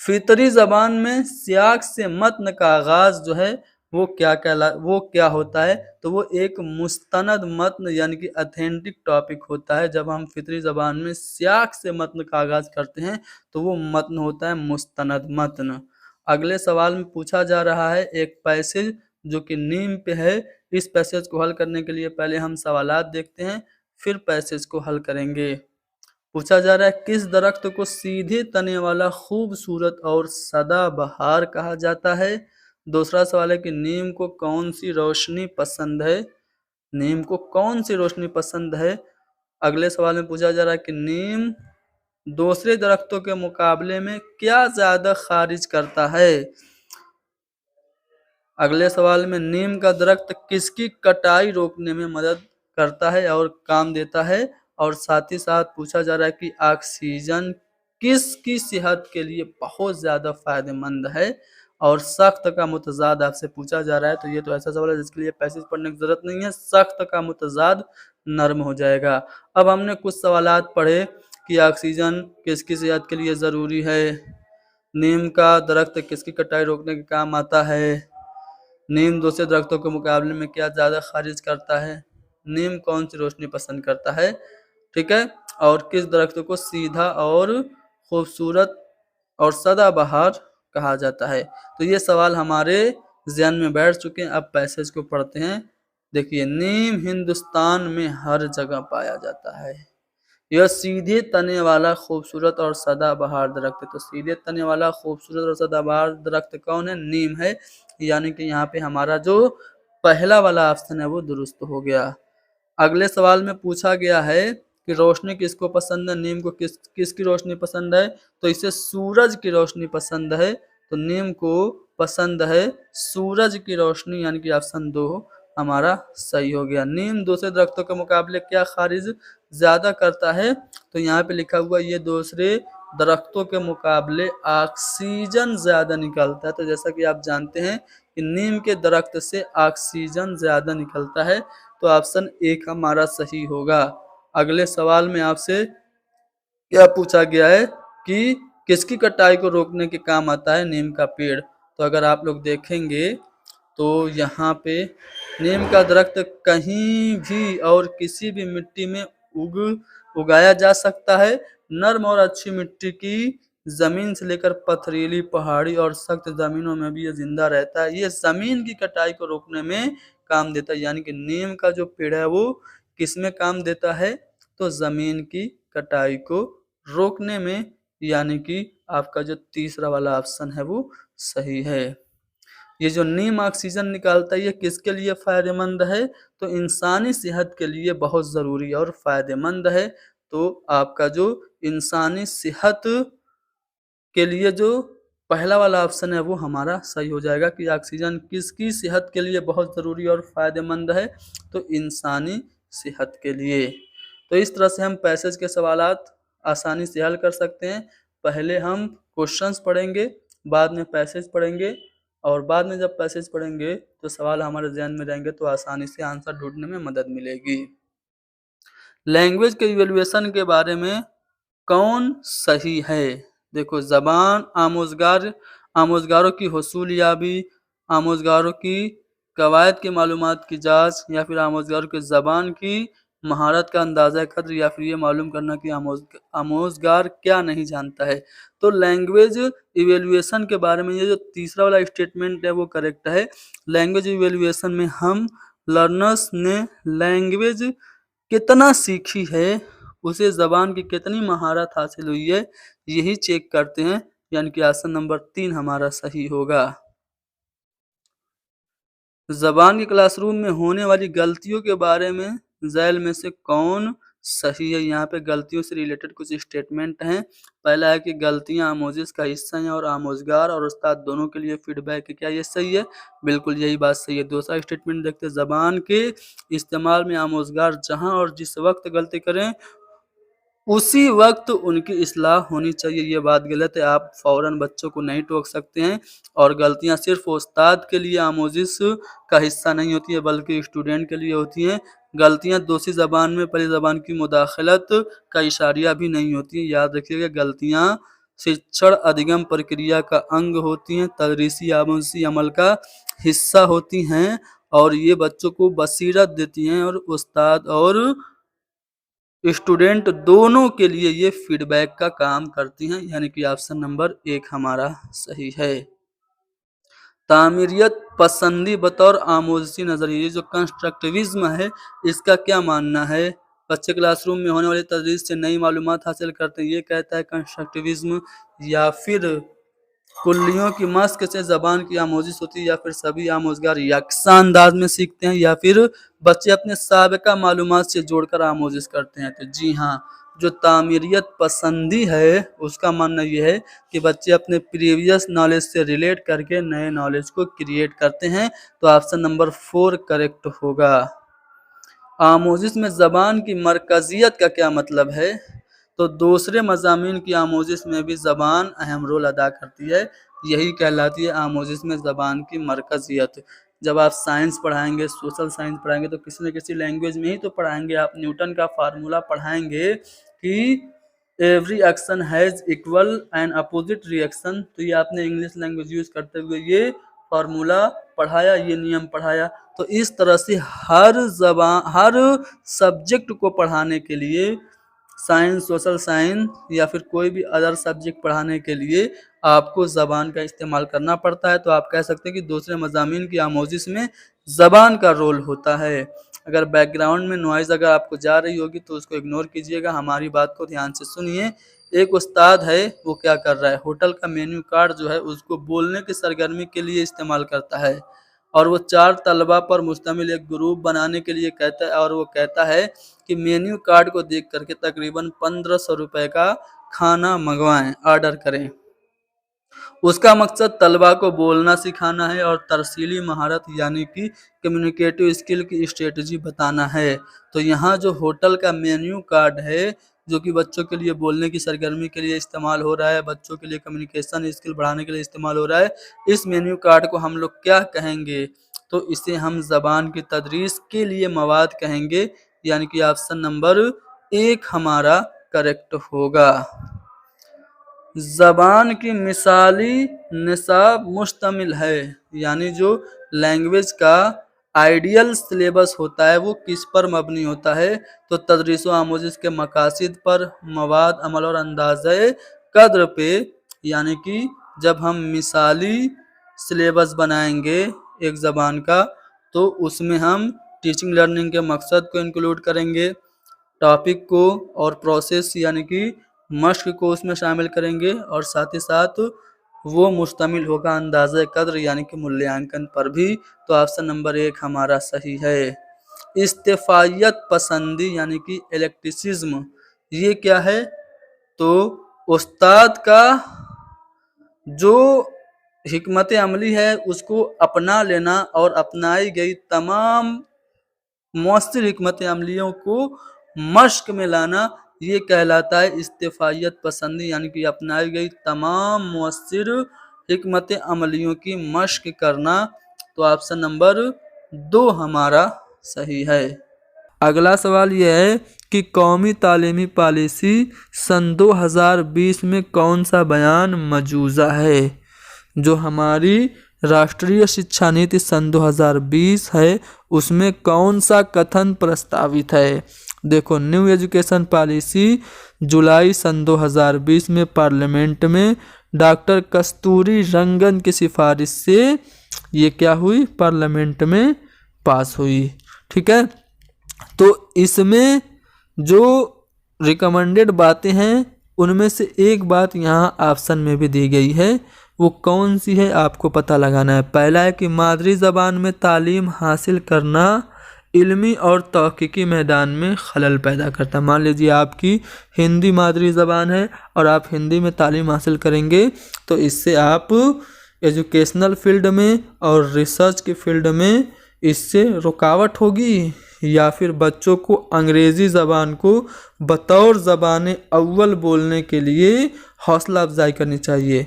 फितरी ज़बान में सियाक से मतन का आगाज़ जो है वो क्या होता है? तो वो एक मुस्तनद मतन यानी कि ऑथेंटिक टॉपिक होता है। जब हम फितरी ज़बान में सियाक से मतन का आगाज़ करते हैं तो वो मतन होता है मुस्तनद मतन। अगले सवाल में पूछा जा रहा है एक पैसेज जो कि नीम पे है। इस पैसेज को हल करने के लिए पहले हम सवालात देखते हैं, फिर पैसेज को हल करेंगे। पूछा जा रहा है किस दरख्त को सीधे तने वाला खूबसूरत और सदाबहार कहा जाता है? दूसरा सवाल है कि नीम को कौन सी रोशनी पसंद है? नीम को कौन सी रोशनी पसंद है? अगले सवाल में पूछा जा रहा है कि नीम दूसरे दरख्तों के मुकाबले में क्या ज्यादा खारिज करता है? अगले सवाल में नीम का दरख्त किसकी कटाई रोकने में मदद करता है और काम देता है? और साथ ही साथ पूछा जा रहा है कि ऑक्सीजन किसकी सेहत के लिए बहुत ज़्यादा फायदेमंद है? और सख्त का मुतजाद आपसे पूछा जा रहा है, तो ये तो ऐसा सवाल है जिसके लिए पैसेज पढ़ने की ज़रूरत नहीं है। सख्त का मुतजाद नर्म हो जाएगा। अब हमने कुछ सवालात पढ़े कि ऑक्सीजन किसकी सेहत के लिए ज़रूरी है, नीम का दरख्त किसकी कटाई रोकने के काम आता है, नीम दूसरे दरख्तों के मुकाबले में क्या ज़्यादा खारिज करता है, नीम कौन सी रोशनी पसंद करता है, ठीक है, और किस दरख्त को सीधा और खूबसूरत और सदाबहार कहा जाता है। तो ये सवाल हमारे ज़हन में बैठ चुके हैं। अब पैसेज को पढ़ते हैं। देखिए, नीम हिंदुस्तान में हर जगह पाया जाता है। यह सीधे तने वाला खूबसूरत और सदाबहार दरख्त है। तो सीधे तने वाला खूबसूरत और सदाबहार दरख्त कौन है? नीम है। यानी कि यहाँ पे हमारा जो पहला वाला ऑप्शन है वो दुरुस्त हो गया। अगले सवाल में पूछा गया है कि रोशनी किसको पसंद है? नीम को किसकी रोशनी पसंद है? तो इसे सूरज की रोशनी पसंद है। तो नीम को पसंद है सूरज की रोशनी, यानी कि ऑप्शन 2 हमारा सही हो गया। नीम दूसरे दरख्तों के मुकाबले क्या खारिज ज्यादा करता है? तो यहाँ पे लिखा हुआ ये दूसरे दरख्तों के मुकाबले ऑक्सीजन ज्यादा निकलता है। तो जैसा कि आप जानते हैं कि नीम के दरख्त से ऑक्सीजन ज्यादा निकलता है। तो ऑप्शन 1 हमारा सही होगा। अगले सवाल में आपसे क्या पूछा गया है कि किसकी कटाई को रोकने के काम आता है नीम का पेड़? तो अगर आप लोग देखेंगे तो यहाँ पे नीम का दरख्त कहीं भी और किसी भी मिट्टी में उगाया जा सकता है। नर्म और अच्छी मिट्टी की जमीन से लेकर पथरीली, पहाड़ी और सख्त जमीनों में भी ये जिंदा रहता है। ये जमीन की कटाई को रोकने में काम देता है। यानी कि नीम का जो पेड़ है वो किस में काम देता है? तो जमीन की कटाई को रोकने में। यानी कि आपका जो तीसरा वाला ऑप्शन है वो सही है। ये जो नीम ऑक्सीजन निकालता है ये किसके लिए फायदेमंद है? तो इंसानी सेहत के लिए बहुत ज़रूरी और फायदेमंद है। तो आपका जो इंसानी सेहत के लिए जो पहला वाला ऑप्शन है वो हमारा सही हो जाएगा कि ऑक्सीजन किसकी सेहत के लिए बहुत ज़रूरी और फायदेमंद है? तो इंसानी सेहत के लिए। तो इस तरह से हम पैसेज के सवालात आसानी से हल कर सकते हैं। पहले हम क्वेश्चंस पढ़ेंगे, बाद में पैसेज पढ़ेंगे, और बाद में जब पैसेज पढ़ेंगे तो सवाल हमारे ध्यान में रहेंगे तो आसानी से आंसर ढूंढने में मदद मिलेगी। लैंग्वेज के इवैल्यूएशन के बारे में कौन सही है? देखो, ज़बान, आमोज़गारों की हुसूल-याबी, आमोज़गारों की कवायद की मालूमात की जाँच, या फिर आमोज़गारों की ज़बान की महारत का अंदाज़ा कद्र, या फिर ये मालूम करना कि आमोज़गार क्या नहीं जानता है। तो लैंग्वेज इवैल्यूएशन के बारे में ये जो तीसरा वाला स्टेटमेंट है वो करेक्ट है। लैंग्वेज इवैल्यूएशन में हम लर्नर्स ने लैंग्वेज कितना सीखी है, उसे ज़बान की कितनी महारत हासिल हुई है, यही चेक करते हैं। यानी कि ऑप्शन नंबर 3 हमारा सही होगा। ज़बान के क्लासरूम में होने वाली गलतियों के बारे में ज़ैल में से कौन सही है? यहाँ पे गलतियों से रिलेटेड कुछ स्टेटमेंट हैं। पहला है कि गलतियाँ आमोजिश का हिस्सा हैं और आमोजगार और उस्ताद दोनों के लिए फीडबैक है। क्या ये सही है? बिल्कुल यही बात सही है। दूसरा स्टेटमेंट देखते हैं, ज़बान के इस्तेमाल में आमोजगार जहाँ और जिस वक्त गलती करें उसी वक्त उनकी इस्लाह होनी चाहिए। ये बात गलत है। आप फ़ौरन बच्चों को नहीं टोक सकते हैं, और गलतियाँ सिर्फ उस्ताद के लिए आमोजिश का हिस्सा नहीं होती है बल्कि स्टूडेंट के लिए होती हैं। गलतियाँ दूसरी ज़बान में पहली ज़बान की मुदाखलत का इशारिया भी नहीं होती हैं। याद रखिएगा, गलतियाँ शिक्षण अधिगम प्रक्रिया का अंग होती हैं, तदरीसी आमोजी अमल का हिस्सा होती हैं, और ये बच्चों को बसीरत देती हैं, और उस्ताद और स्टूडेंट दोनों के लिए ये फीडबैक का काम करती हैं। यानी कि ऑप्शन नंबर 1 हमारा सही है। तामीरियत पसंदी बतौर आमोज़ी नज़रिए, ये जो कंस्ट्रक्टिविज्म है इसका क्या मानना है? बच्चे क्लासरूम में होने वाली तदरीस से नई मालूमात हासिल करते हैं, ये कहता है कंस्ट्रक्टिविज्म। या फिर कुल्लियों की मस्क से ज़बान की आमोजिश होती है, या फिर सभी आमोजगार यकसा अंदाज में सीखते हैं, या फिर बच्चे अपने साबिका मालूमात से जोड़कर आमोजिश करते हैं? तो जी हाँ, जो तामीरियत पसंदी है उसका मानना यह है कि बच्चे अपने प्रीवियस नॉलेज से रिलेट करके नए नॉलेज को क्रिएट करते हैं। तो ऑप्शन नंबर 4 करेक्ट होगा। आमोजिश में ज़बान की मरकज़ियत का क्या मतलब है? तो दूसरे मज़ामीन की आमोजिश में भी ज़बान अहम रोल अदा करती है। यही कहलाती है आमोजिश में ज़बान की मरकज़ियत। जब आप साइंस पढ़ाएंगे, सोशल साइंस पढ़ाएंगे, तो किसी न किसी लैंग्वेज में ही तो पढ़ाएंगे। आप न्यूटन का फार्मूला पढ़ाएंगे कि every action has equal and opposite reaction. तो ये आपने इंग्लिश लैंग्वेज यूज़ करते हुए ये फार्मूला पढ़ाया, ये नियम पढ़ाया। तो इस तरह से हर सब्जेक्ट को पढ़ाने के लिए साइंस, सोशल साइंस या फिर कोई भी अदर सब्जेक्ट पढ़ाने के लिए आपको ज़बान का इस्तेमाल करना पड़ता है। तो आप कह सकते हैं कि दूसरे मज़ामीन की आमोज़िश में ज़बान का रोल होता है। अगर बैकग्राउंड में नॉइज़ अगर आपको जा रही होगी तो उसको इग्नोर कीजिएगा, हमारी बात को ध्यान से सुनिए। एक उस्ताद है, वो क्या कर रहा है, होटल का मेन्यू कार्ड जो है उसको बोलने की सरगर्मी के लिए इस्तेमाल करता है और वो 4 तलबा पर मुश्तमिल एक ग्रुप बनाने के लिए कहता है और वो कहता है कि मेन्यू कार्ड को देख करके तकरीबन 1500 रुपए का खाना मंगवाएं, ऑर्डर करें। उसका मकसद तलबा को बोलना सिखाना है और तरसीली महारत यानी कि कम्युनिकेटिव स्किल की स्ट्रेटजी बताना है। तो यहाँ जो होटल का मेन्यू कार्ड है, जो कि बच्चों के लिए बोलने की सरगर्मी के लिए इस्तेमाल हो रहा है, बच्चों के लिए कम्युनिकेशन स्किल बढ़ाने के लिए इस्तेमाल हो रहा है, इस मेन्यू कार्ड को हम लोग क्या कहेंगे? तो इसे हम ज़बान की तदरीस के लिए मवाद कहेंगे, यानी कि ऑप्शन नंबर 1 हमारा करेक्ट होगा। ज़बान की मिसाली निसाब मुश्तमिल है, यानी जो लैंग्वेज का आइडियल सिलेबस होता है वो किस पर मबनी होता है? तो तदरीस व आमोज़िश के मकासिद पर, मवाद, अमल और अंदाज़े कद्र पे। यानी कि जब हम मिसाली सिलेबस बनाएंगे एक ज़बान का तो उसमें हम टीचिंग लर्निंग के मकसद को इंक्लूड करेंगे, टॉपिक को और प्रोसेस यानी कि मश्क को उसमें शामिल करेंगे और साथ ही साथ वो मुश्तमिल होगा अंदाज़े कद्र यानी कि मूल्यांकन पर भी। तो ऑप्शन नंबर 1 हमारा सही है। इस्तिफ़ाइयत पसंदी यानी कि इलेक्टिसिज्म, ये क्या है? तो उस्ताद का जो हिकमत अमली है उसको अपना लेना और अपनाई गई तमाम मौसर हिकमत अमलियों को मश्क में लाना, ये कहलाता है इस्तिफ़ाइयत पसंदी, यानी कि अपनाई गई तमाम मौसर हिकमत अमलियों की मश्क करना। तो ऑप्शन नंबर 2 हमारा सही है। अगला सवाल यह है कि कौमी तालीमी पॉलिसी सन 2020 में कौन सा बयान मौजूदा है? जो हमारी राष्ट्रीय शिक्षा नीति सन 2020 है उसमें कौन सा कथन प्रस्तावित है? देखो, न्यू एजुकेशन पॉलिसी जुलाई सन 2020 में पार्लियामेंट में डॉक्टर कस्तूरी रंगन की सिफारिश से ये क्या हुई, पार्लियामेंट में पास हुई। ठीक है, तो इसमें जो रिकमेंडेड बातें हैं उनमें से एक बात यहाँ ऑप्शन में भी दी गई है, वो कौन सी है आपको पता लगाना है। पहला है कि मादरी ज़बान में तालीम हासिल करना इल्मी और तहकीकी मैदान में खलल पैदा करता है। मान लीजिए आपकी हिंदी मादरी ज़बान है और आप हिंदी में तालीम हासिल करेंगे तो इससे आप एजुकेशनल फील्ड में और रिसर्च की फील्ड में इससे रुकावट होगी, या फिर बच्चों को अंग्रेज़ी ज़बान को बतौर ज़बान अव्वल बोलने के लिए हौसला अफजाई करनी चाहिए।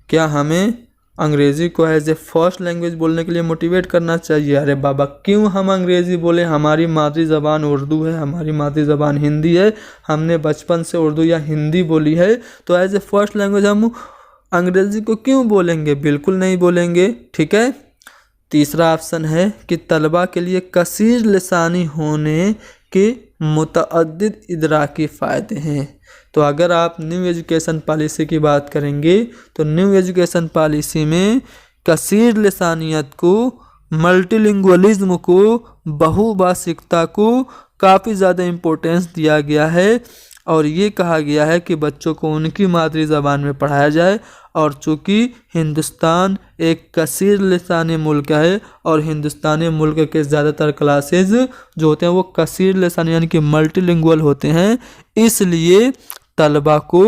क्या हमें अंग्रेज़ी को एज ए फर्स्ट लैंग्वेज बोलने के लिए मोटिवेट करना चाहिए? अरे बाबा, क्यों हम अंग्रेज़ी बोले? हमारी मादरी ज़बान उर्दू है, हमारी मादरी ज़बान हिंदी है, हमने बचपन से उर्दू या हिंदी बोली है, तो एज ए फर्स्ट लैंग्वेज हम अंग्रेज़ी को क्यों बोलेंगे? बिल्कुल नहीं बोलेंगे। ठीक है, तीसरा ऑप्शन है कि तलबा के लिए कसीर लिसानी होने के मुतअद्दिद इदराकी फ़ायदे हैं। तो अगर आप न्यू एजुकेशन पॉलिसी की बात करेंगे तो न्यू एजुकेशन पॉलिसी में कसीर लिसानियत को, मल्टीलिंगुअलिज्म को, बहुभाषिकता को काफ़ी ज़्यादा इम्पोर्टेंस दिया गया है और ये कहा गया है कि बच्चों को उनकी मादरी ज़बान में पढ़ाया जाए। और चूँकि हिंदुस्तान एक कसीर लिसानी मुल्क है और हिंदुस्तानी मुल्क के ज़्यादातर क्लासेस जो होते हैं वो कसीर लिसानी यानी कि मल्टीलिंगुअल होते हैं, इसलिए तलबा को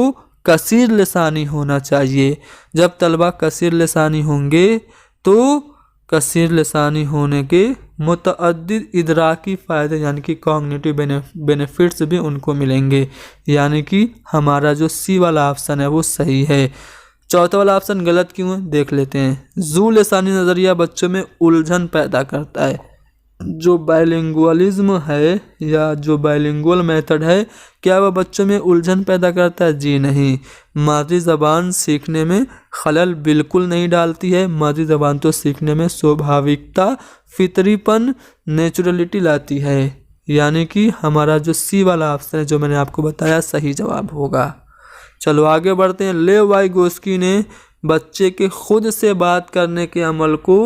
कसीर लिसानी होना चाहिए। जब तलबा कसीर लिसानी होंगे तो कसीर लिसानी होने के मुतअद्दिद इदराकी फ़ायदे यानी कि कॉग्निटिव बेनिफिट्स भी उनको मिलेंगे, यानी कि हमारा जो सी वाला ऑप्शन है वो सही है। चौथा वाला ऑप्शन गलत क्यों है, देख लेते हैं। ज़ू लिसानी नज़रिया बच्चों में उलझन पैदा करता है। जो बाइलिंगुअलिज्म है या जो बाइलिंगुअल मेथड है, क्या वह बच्चों में उलझन पैदा करता है? जी नहीं। मादरी ज़बान सीखने में खलल बिल्कुल नहीं डालती है। मादरी ज़बान तो सीखने में स्वाभाविकता, फितरीपन, नेचुरलिटी लाती है। यानी कि हमारा जो सी वाला ऑप्शन है जो मैंने आपको बताया सही जवाब होगा। चलो आगे बढ़ते हैं। लेव वाइगोस्की ने बच्चे के खुद से बात करने के अमल को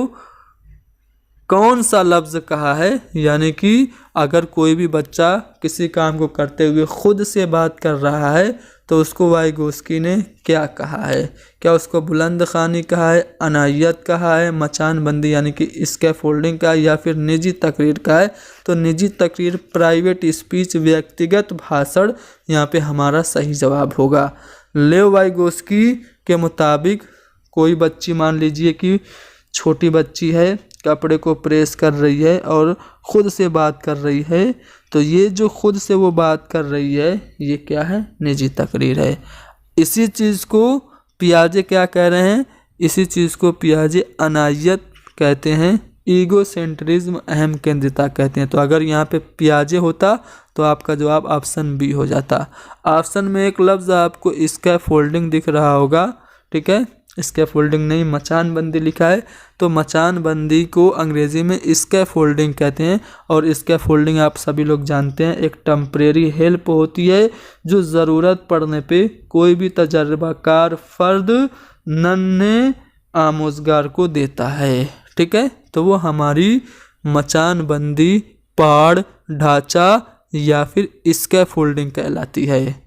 कौन सा लफ्ज़ कहा है, यानी कि अगर कोई भी बच्चा किसी काम को करते हुए खुद से बात कर रहा है तो उसको वाइगोस्की ने क्या कहा है? क्या उसको बुलंद ख़ानी कहा है, अनायत कहा है, मचान बंदी यानी कि स्कैफोल्डिंग का, या फिर निजी तकरीर का है? तो निजी तकरीर, प्राइवेट स्पीच, व्यक्तिगत भाषण यहाँ पे हमारा सही जवाब होगा। लेव वाइगोस्की के मुताबिक कोई बच्ची, मान लीजिए कि छोटी बच्ची है, कपड़े को प्रेस कर रही है और ख़ुद से बात कर रही है, तो ये जो खुद से वो बात कर रही है ये क्या है? निजी तकरीर है। इसी चीज़ को पियाजे क्या कह रहे हैं? इसी चीज़ को पियाजे अनायत कहते हैं, ईगोसेंट्रिज्म, अहम केंद्रिता कहते हैं। तो अगर यहाँ पे पियाजे होता तो आपका जवाब ऑप्शन बी हो जाता। ऑप्शन में एक लफ्ज़ आपको स्कैफोल्डिंग दिख रहा होगा, ठीक है, स्कैफोल्डिंग नहीं, मचान बंदी लिखा है। तो मचान बंदी को अंग्रेज़ी में स्कैफोल्डिंग कहते हैं। और स्कैफोल्डिंग आप सभी लोग जानते हैं एक टेम्परेरी हेल्प होती है जो ज़रूरत पड़ने पे कोई भी तजर्बाकार फ़र्द नन्हे आमोज़गार को देता है, ठीक है। तो वो हमारी मचान बंदी, पाड़, ढांचा या फिर स्कैफोल्डिंग कहलाती है।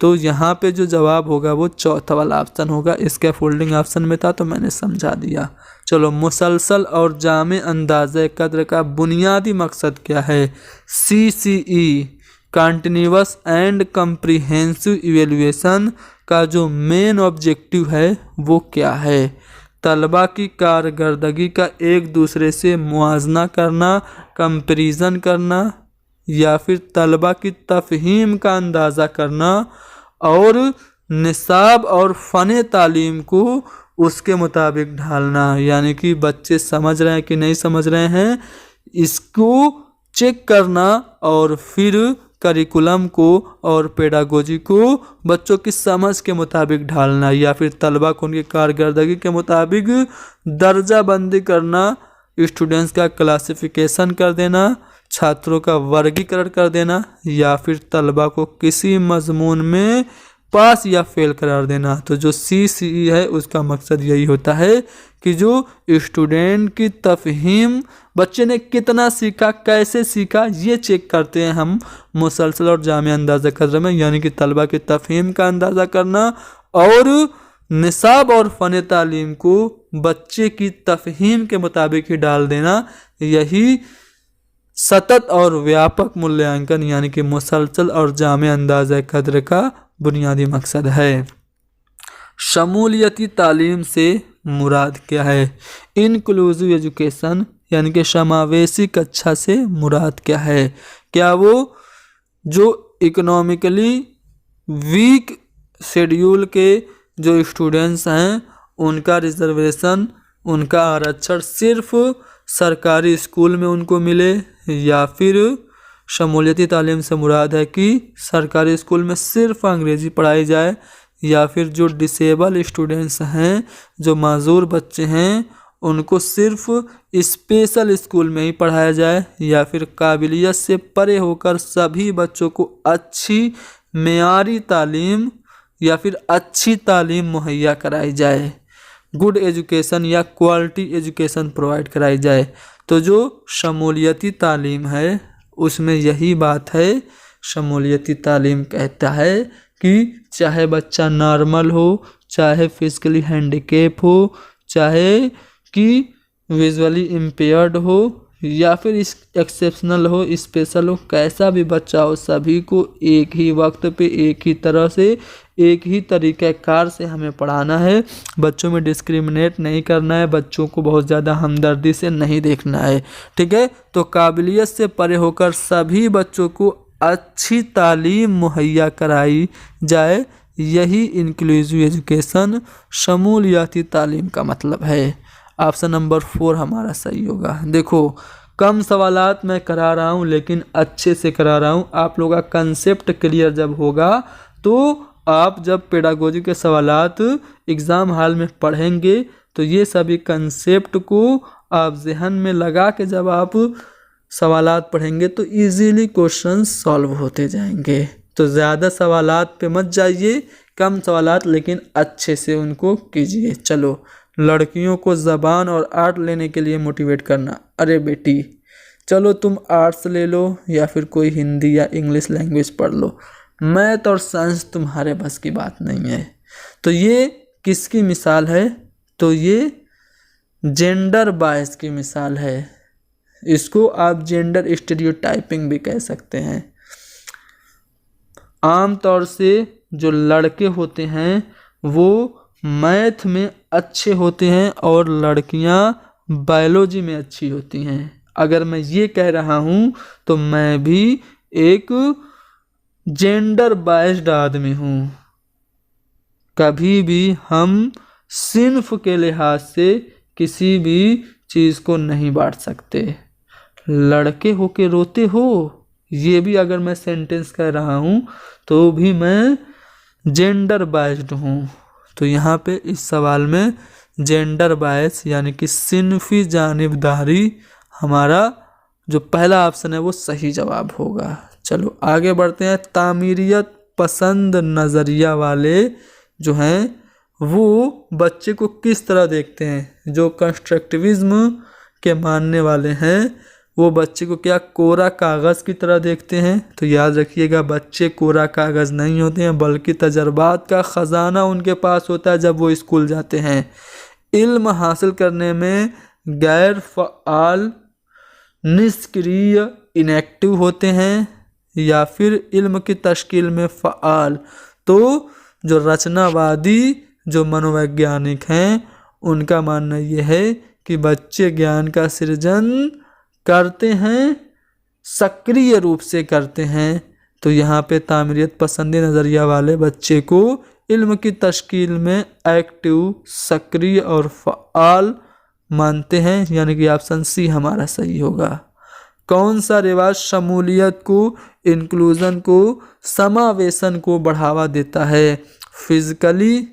तो यहाँ पे जो जवाब होगा वो चौथा वाला ऑप्शन होगा। स्कैफोल्डिंग ऑप्शन में था तो मैंने समझा दिया। चलो, मुसलसल और जामे अंदाज़े कद्र का बुनियादी मकसद क्या है? CCE continuous and comprehensive evaluation का जो मेन ऑब्जेक्टिव है वो क्या है? तलबा की कारकर्दगी का एक दूसरे से मुआजना करना, कंपैरिजन करना, या फिर तलबा की तफहीम का अंदाज़ा करना और निसाब और फ़न तालीम को उसके मुताबिक ढालना। यानी कि बच्चे समझ रहे हैं कि नहीं समझ रहे हैं इसको चेक करना और फिर करिकुलम को और पेडागोजी को बच्चों की समझ के मुताबिक ढालना, या फिर तलबा को उनकी कारकर्दगी के मुताबिक दर्जा बंदी करना, स्टूडेंट्स का क्लासिफिकेशन कर देना, छात्रों का वर्गीकरण कर देना, या फिर तलबा को किसी मजमून में पास या फेल करार देना। तो जो CCE है उसका मकसद यही होता है कि जो स्टूडेंट की तफहीम, बच्चे ने कितना सीखा, कैसे सीखा, ये चेक करते हैं हम मुसलसल और जामे अंदाज़ा कद्र में। यानी कि तलबा की तफहीम का अंदाज़ा करना और निसाब और फ़न तालीम को बच्चे की तफहीम के मुताबिक ही डाल देना, यही सतत और व्यापक मूल्यांकन यानी कि मुसलसल और जामे अंदाज़ा कद्र का बुनियादी मकसद है। शमूलियती तालीम से मुराद क्या है? इनक्लूसिव एजुकेशन यानी कि समावेशी कक्षा से मुराद क्या है? क्या वो जो इकोनॉमिकली वीक शेड्यूल के जो स्टूडेंट्स हैं उनका रिजर्वेशन, उनका आरक्षण सिर्फ सरकारी स्कूल में उनको मिले, या फिर शमूलियती तालीम से मुराद है कि सरकारी स्कूल में सिर्फ अंग्रेज़ी पढ़ाई जाए, या फिर जो डिसेबल स्टूडेंट्स हैं, जो माजूर बच्चे हैं, उनको सिर्फ स्पेशल स्कूल में ही पढ़ाया जाए, या फिर काबिलियत से परे होकर सभी बच्चों को अच्छी मेयारी तालीम या फिर अच्छी तालीम मुहैया कराई जाए, गुड एजुकेशन या क्वालिटी एजुकेशन प्रोवाइड कराई जाए। तो जो शमूलियती तालीम है उसमें यही बात है। शमूलियती तालीम कहता है कि चाहे बच्चा नॉर्मल हो, चाहे फिजिकली हैंडीकैप हो, चाहे कि विजुअली इम्पेयर्ड हो, या फिर एक्सेप्शनल हो, स्पेशल हो, कैसा भी बच्चा हो, सभी को एक ही वक्त पे एक ही तरह से एक ही तरीक़ाकार से हमें पढ़ाना है। बच्चों में डिस्क्रिमिनेट नहीं करना है, बच्चों को बहुत ज़्यादा हमदर्दी से नहीं देखना है, ठीक है। तो काबिलियत से परे होकर सभी बच्चों को अच्छी तालीम मुहैया कराई जाए, यही इंक्लूसिव एजुकेशन, शमूलियाती तालीम का मतलब है। ऑप्शन नंबर 4 हमारा सही होगा। देखो, कम सवालात मैं करा रहा हूँ लेकिन अच्छे से करा रहा हूँ। आप लोगों का कंसेप्ट क्लियर जब होगा तो आप जब पेडागोजी के सवालात एग्ज़ाम हॉल में पढ़ेंगे तो ये सभी कंसेप्ट को आप जहन में लगा के जब आप सवालात पढ़ेंगे तो इजीली क्वेश्चन सॉल्व होते जाएंगे। तो ज़्यादा सवालात पे मत जाइए, कम सवालात लेकिन अच्छे से उनको कीजिए। चलो, लड़कियों को ज़बान और आर्ट लेने के लिए मोटिवेट करना। अरे बेटी, चलो तुम आर्ट्स ले लो या फिर कोई हिंदी या इंग्लिश लैंग्वेज पढ़ लो, मैथ और साइंस तुम्हारे बस की बात नहीं है। तो ये किसकी मिसाल है? तो ये जेंडर बायस की मिसाल है। इसको आप जेंडर स्टीरियोटाइपिंग भी कह सकते हैं। आम तौर से जो लड़के होते हैं वो मैथ में अच्छे होते हैं और लड़कियां बायोलॉजी में अच्छी होती हैं। अगर मैं ये कह रहा हूँ तो मैं भी एक जेंडर बायस्ड आदमी हूँ। कभी भी हम सिर्फ के लिहाज से किसी भी चीज़ को नहीं बांट सकते। लड़के हो के रोते हो, ये भी अगर मैं सेंटेंस कह रहा हूँ तो भी मैं जेंडर बायस्ड हूँ। तो यहाँ पे इस सवाल में जेंडर बायस यानी कि सिन्फी जानिबदारी हमारा जो पहला ऑप्शन है वो सही जवाब होगा। चलो आगे बढ़ते हैं। तामीरियत पसंद नज़रिया वाले जो हैं वो बच्चे को किस तरह देखते हैं? जो कंस्ट्रक्टिविज्म के मानने वाले हैं वो बच्चे को क्या कोरा कागज़ की तरह देखते हैं? तो याद रखिएगा, बच्चे कोरा कागज़ नहीं होते हैं बल्कि तजर्बात का ख़जाना उनके पास होता है जब वो स्कूल जाते हैं। इल्म हासिल करने में गैर फ़आल, निष्क्रिय, इनएक्टिव होते हैं या फिर इल्म की तश्कील में फ़आल। तो जो रचनावादी जो मनोवैज्ञानिक हैं उनका मानना यह है कि बच्चे ज्ञान का सृजन करते हैं, सक्रिय रूप से करते हैं। तो यहाँ पे तामीरियत पसंदी नज़रिया वाले बच्चे को इल्म की तश्कील में एक्टिव, सक्रिय और फ़आल मानते हैं, यानी कि ऑप्शन सी हमारा सही होगा। कौन सा रिवाज शमूलियत को, इंक्लूज़न को, समावेशन को बढ़ावा देता है? फिज़िकली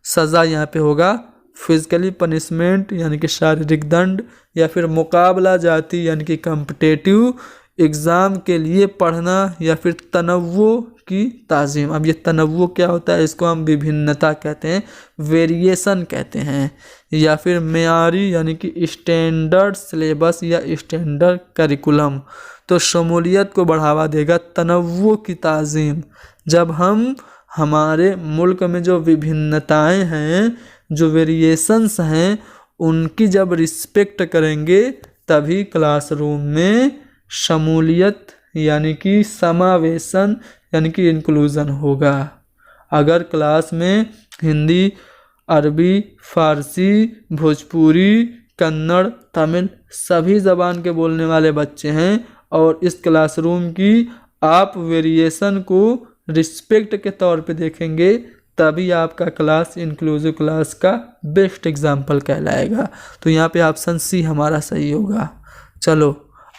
सज़ा यहाँ पे होगा, फिज़िकली पनिशमेंट यानी कि शारीरिक दंड, या फिर मुकाबला जाती यानी कि कॉम्पिटिटिव एग्ज़ाम के लिए पढ़ना, या फिर तनव्वु की ताज़ीम। अब ये तनव्वु क्या होता है? इसको हम विभिन्नता कहते हैं, वेरिएशन कहते हैं, या फिर मेयारी यानी कि स्टैंडर्ड सिलेबस या स्टैंडर्ड करिकुलम। तो शमूलियत को बढ़ावा देगा तनव्वु की ताज़ीम। जब हम हमारे मुल्क में जो विभिन्नताएं हैं, जो वेरिएशंस हैं, उनकी जब रिस्पेक्ट करेंगे तभी क्लासरूम में शमूलियत यानी कि समावेशन यानी कि इंक्लूज़न होगा। अगर क्लास में हिंदी, अरबी, फ़ारसी, भोजपुरी, कन्नड़, तमिल सभी ज़बान के बोलने वाले बच्चे हैं और इस क्लासरूम की आप वेरिएशन को रिस्पेक्ट के तौर पे देखेंगे तभी आपका क्लास इंक्लूसिव क्लास का बेस्ट एग्जाम्पल कहलाएगा। तो यहाँ पे ऑप्शन सी हमारा सही होगा। चलो,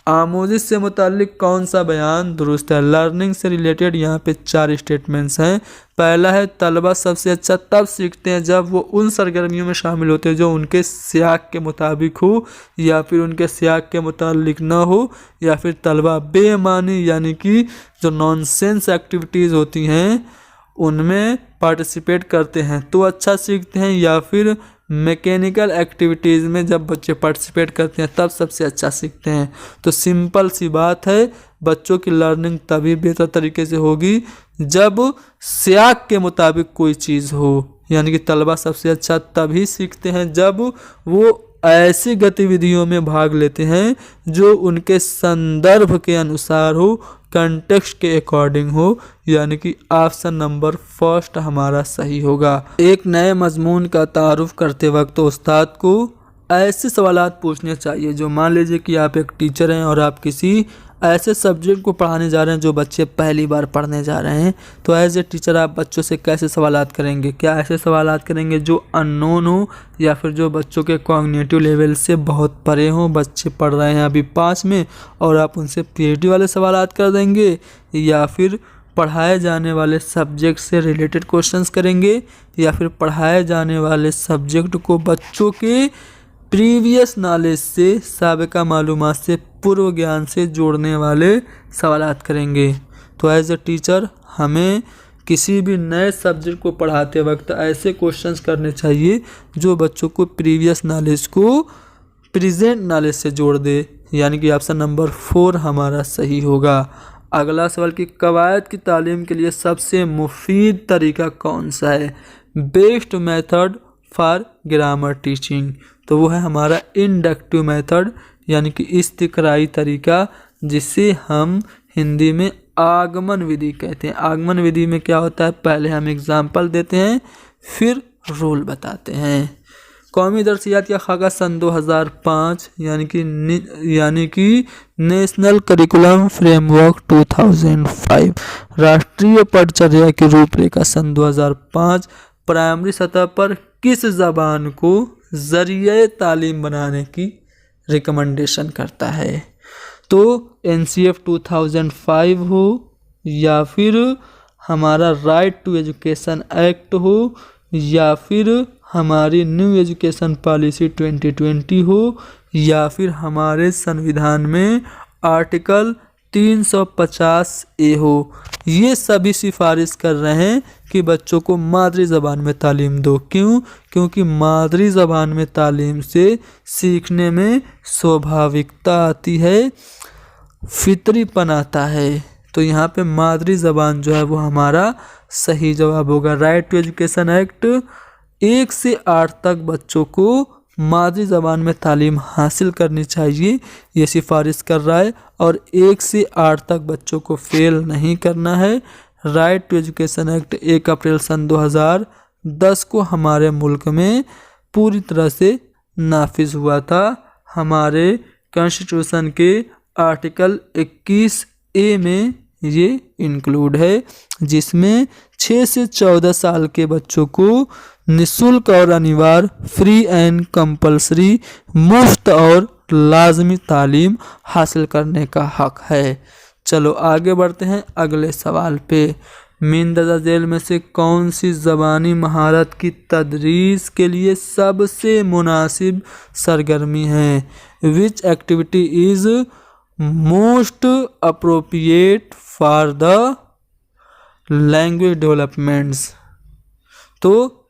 आमोजिश से मुताल्लिक कौन सा बयान दुरुस्त है? लर्निंग से रिलेटेड यहाँ पे 4 स्टेटमेंट्स हैं। पहला है, तलबा सबसे अच्छा तब सीखते हैं जब वो उन सरगर्मियों में शामिल होते हैं जो उनके सियाक के मुताबिक हो या फिर उनके सियाक के मुताल्लिक ना हो, या फिर तलबा बेमानी यानी कि जो नॉनसेंस एक्टिविटीज़ होती हैं उनमें पार्टिसिपेट करते हैं तो अच्छा सीखते हैं, या फिर मैकेनिकल एक्टिविटीज़ में जब बच्चे पार्टिसिपेट करते हैं तब सबसे अच्छा सीखते हैं। तो सिंपल सी बात है, बच्चों की लर्निंग तभी बेहतर तरीके से होगी जब सियाक के मुताबिक कोई चीज़ हो, यानी कि तलबा सबसे अच्छा तभी सीखते हैं जब वो ऐसी गतिविधियों में भाग लेते हैं जो उनके संदर्भ के अनुसार हो, कंटेक्स्ट के अकॉर्डिंग हो, यानी कि ऑप्शन नंबर फर्स्ट हमारा सही होगा। एक नए मजमून का तारुफ करते वक्त उस्ताद को ऐसे सवालात पूछने चाहिए जो, मान लीजिए कि आप एक टीचर हैं और आप किसी ऐसे सब्जेक्ट को पढ़ाने जा रहे हैं जो बच्चे पहली बार पढ़ने जा रहे हैं, तो एज ए टीचर आप बच्चों से कैसे सवालात करेंगे? क्या ऐसे सवालात करेंगे जो अननोन हो या फिर जो बच्चों के कॉग्निटिव लेवल से बहुत परे हों? बच्चे पढ़ रहे हैं अभी 5 में और आप उनसे पीएचडी वाले सवालात कर देंगे, या फिर पढ़ाए जाने वाले सब्जेक्ट से रिलेटेड क्वेश्चंस करेंगे, या फिर पढ़ाए जाने वाले सब्जेक्ट को बच्चों के प्रीवियस नॉलेज से, साबिका मालूमात से, पूर्व ज्ञान से जोड़ने वाले सवालात करेंगे। तो एज ए टीचर हमें किसी भी नए सब्जेक्ट को पढ़ाते वक्त ऐसे क्वेश्चंस करने चाहिए जो बच्चों को प्रीवियस नॉलेज को प्रेजेंट नॉलेज से जोड़ दे, यानी कि ऑप्शन नंबर 4 हमारा सही होगा। अगला सवाल कि कवायद की तालीम के लिए सबसे मुफीद तरीका कौन सा है? Best method for grammar teaching, तो वो है हमारा इंडक्टिव मेथड, यानी कि इस्तिक़राई तरीका, जिसे हम हिंदी में आगमन विधि कहते हैं। आगमन विधि में क्या होता है, पहले हम एग्जाम्पल देते हैं फिर रूल बताते हैं। कौमी दरसियात या खाका सन 2005 यानी कि नेशनल करिकुलम फ्रेमवर्क 2005, राष्ट्रीय पठचर्या की रूपरेखा सन 2005 प्राइमरी सतह पर किस ज़बान को ज़रिए तालीम बनाने की रिकमेंडेशन करता है? तो NCF 2005 हो या फिर हमारा राइट टू एजुकेशन एक्ट हो या फिर हमारी न्यू एजुकेशन पॉलिसी 2020 हो या फिर हमारे संविधान में आर्टिकल 350A हो, ये सभी सिफारिश कर रहे हैं कि बच्चों को मादरी ज़बान में तालीम दो। क्यों? क्योंकि मादरी ज़बान में तालीम से सीखने में स्वाभाविकता आती है, फितरीपन आता है। तो यहाँ पे मादरी ज़बान जो है वो हमारा सही जवाब होगा। राइट टू एजुकेशन एक्ट 1 से 8 तक बच्चों को मादरी ज़बान में तालीम हासिल करनी चाहिए, ये सिफारिश कर रहा है, और 1 से 8 तक बच्चों को फेल नहीं करना है। राइट टू एजुकेशन एक्ट 1 अप्रैल सन 2010 को हमारे मुल्क में पूरी तरह से नाफिज हुआ था। हमारे कॉन्स्टिट्यूशन के आर्टिकल 21A में ये इंक्लूड है, जिसमें 6 से 14 साल के बच्चों को निःशुल्क और अनिवार्य, फ्री एंड कंपलसरी, मुफ्त और लाजमी तालीम हासिल करने का हक है। चलो आगे बढ़ते हैं अगले सवाल पे। मीनदर्जा जेल में से कौन सी ज़बानी महारत की तदरीस के लिए सबसे मुनासिब सरगर्मी है? Which activity is most appropriate for the language developments? तो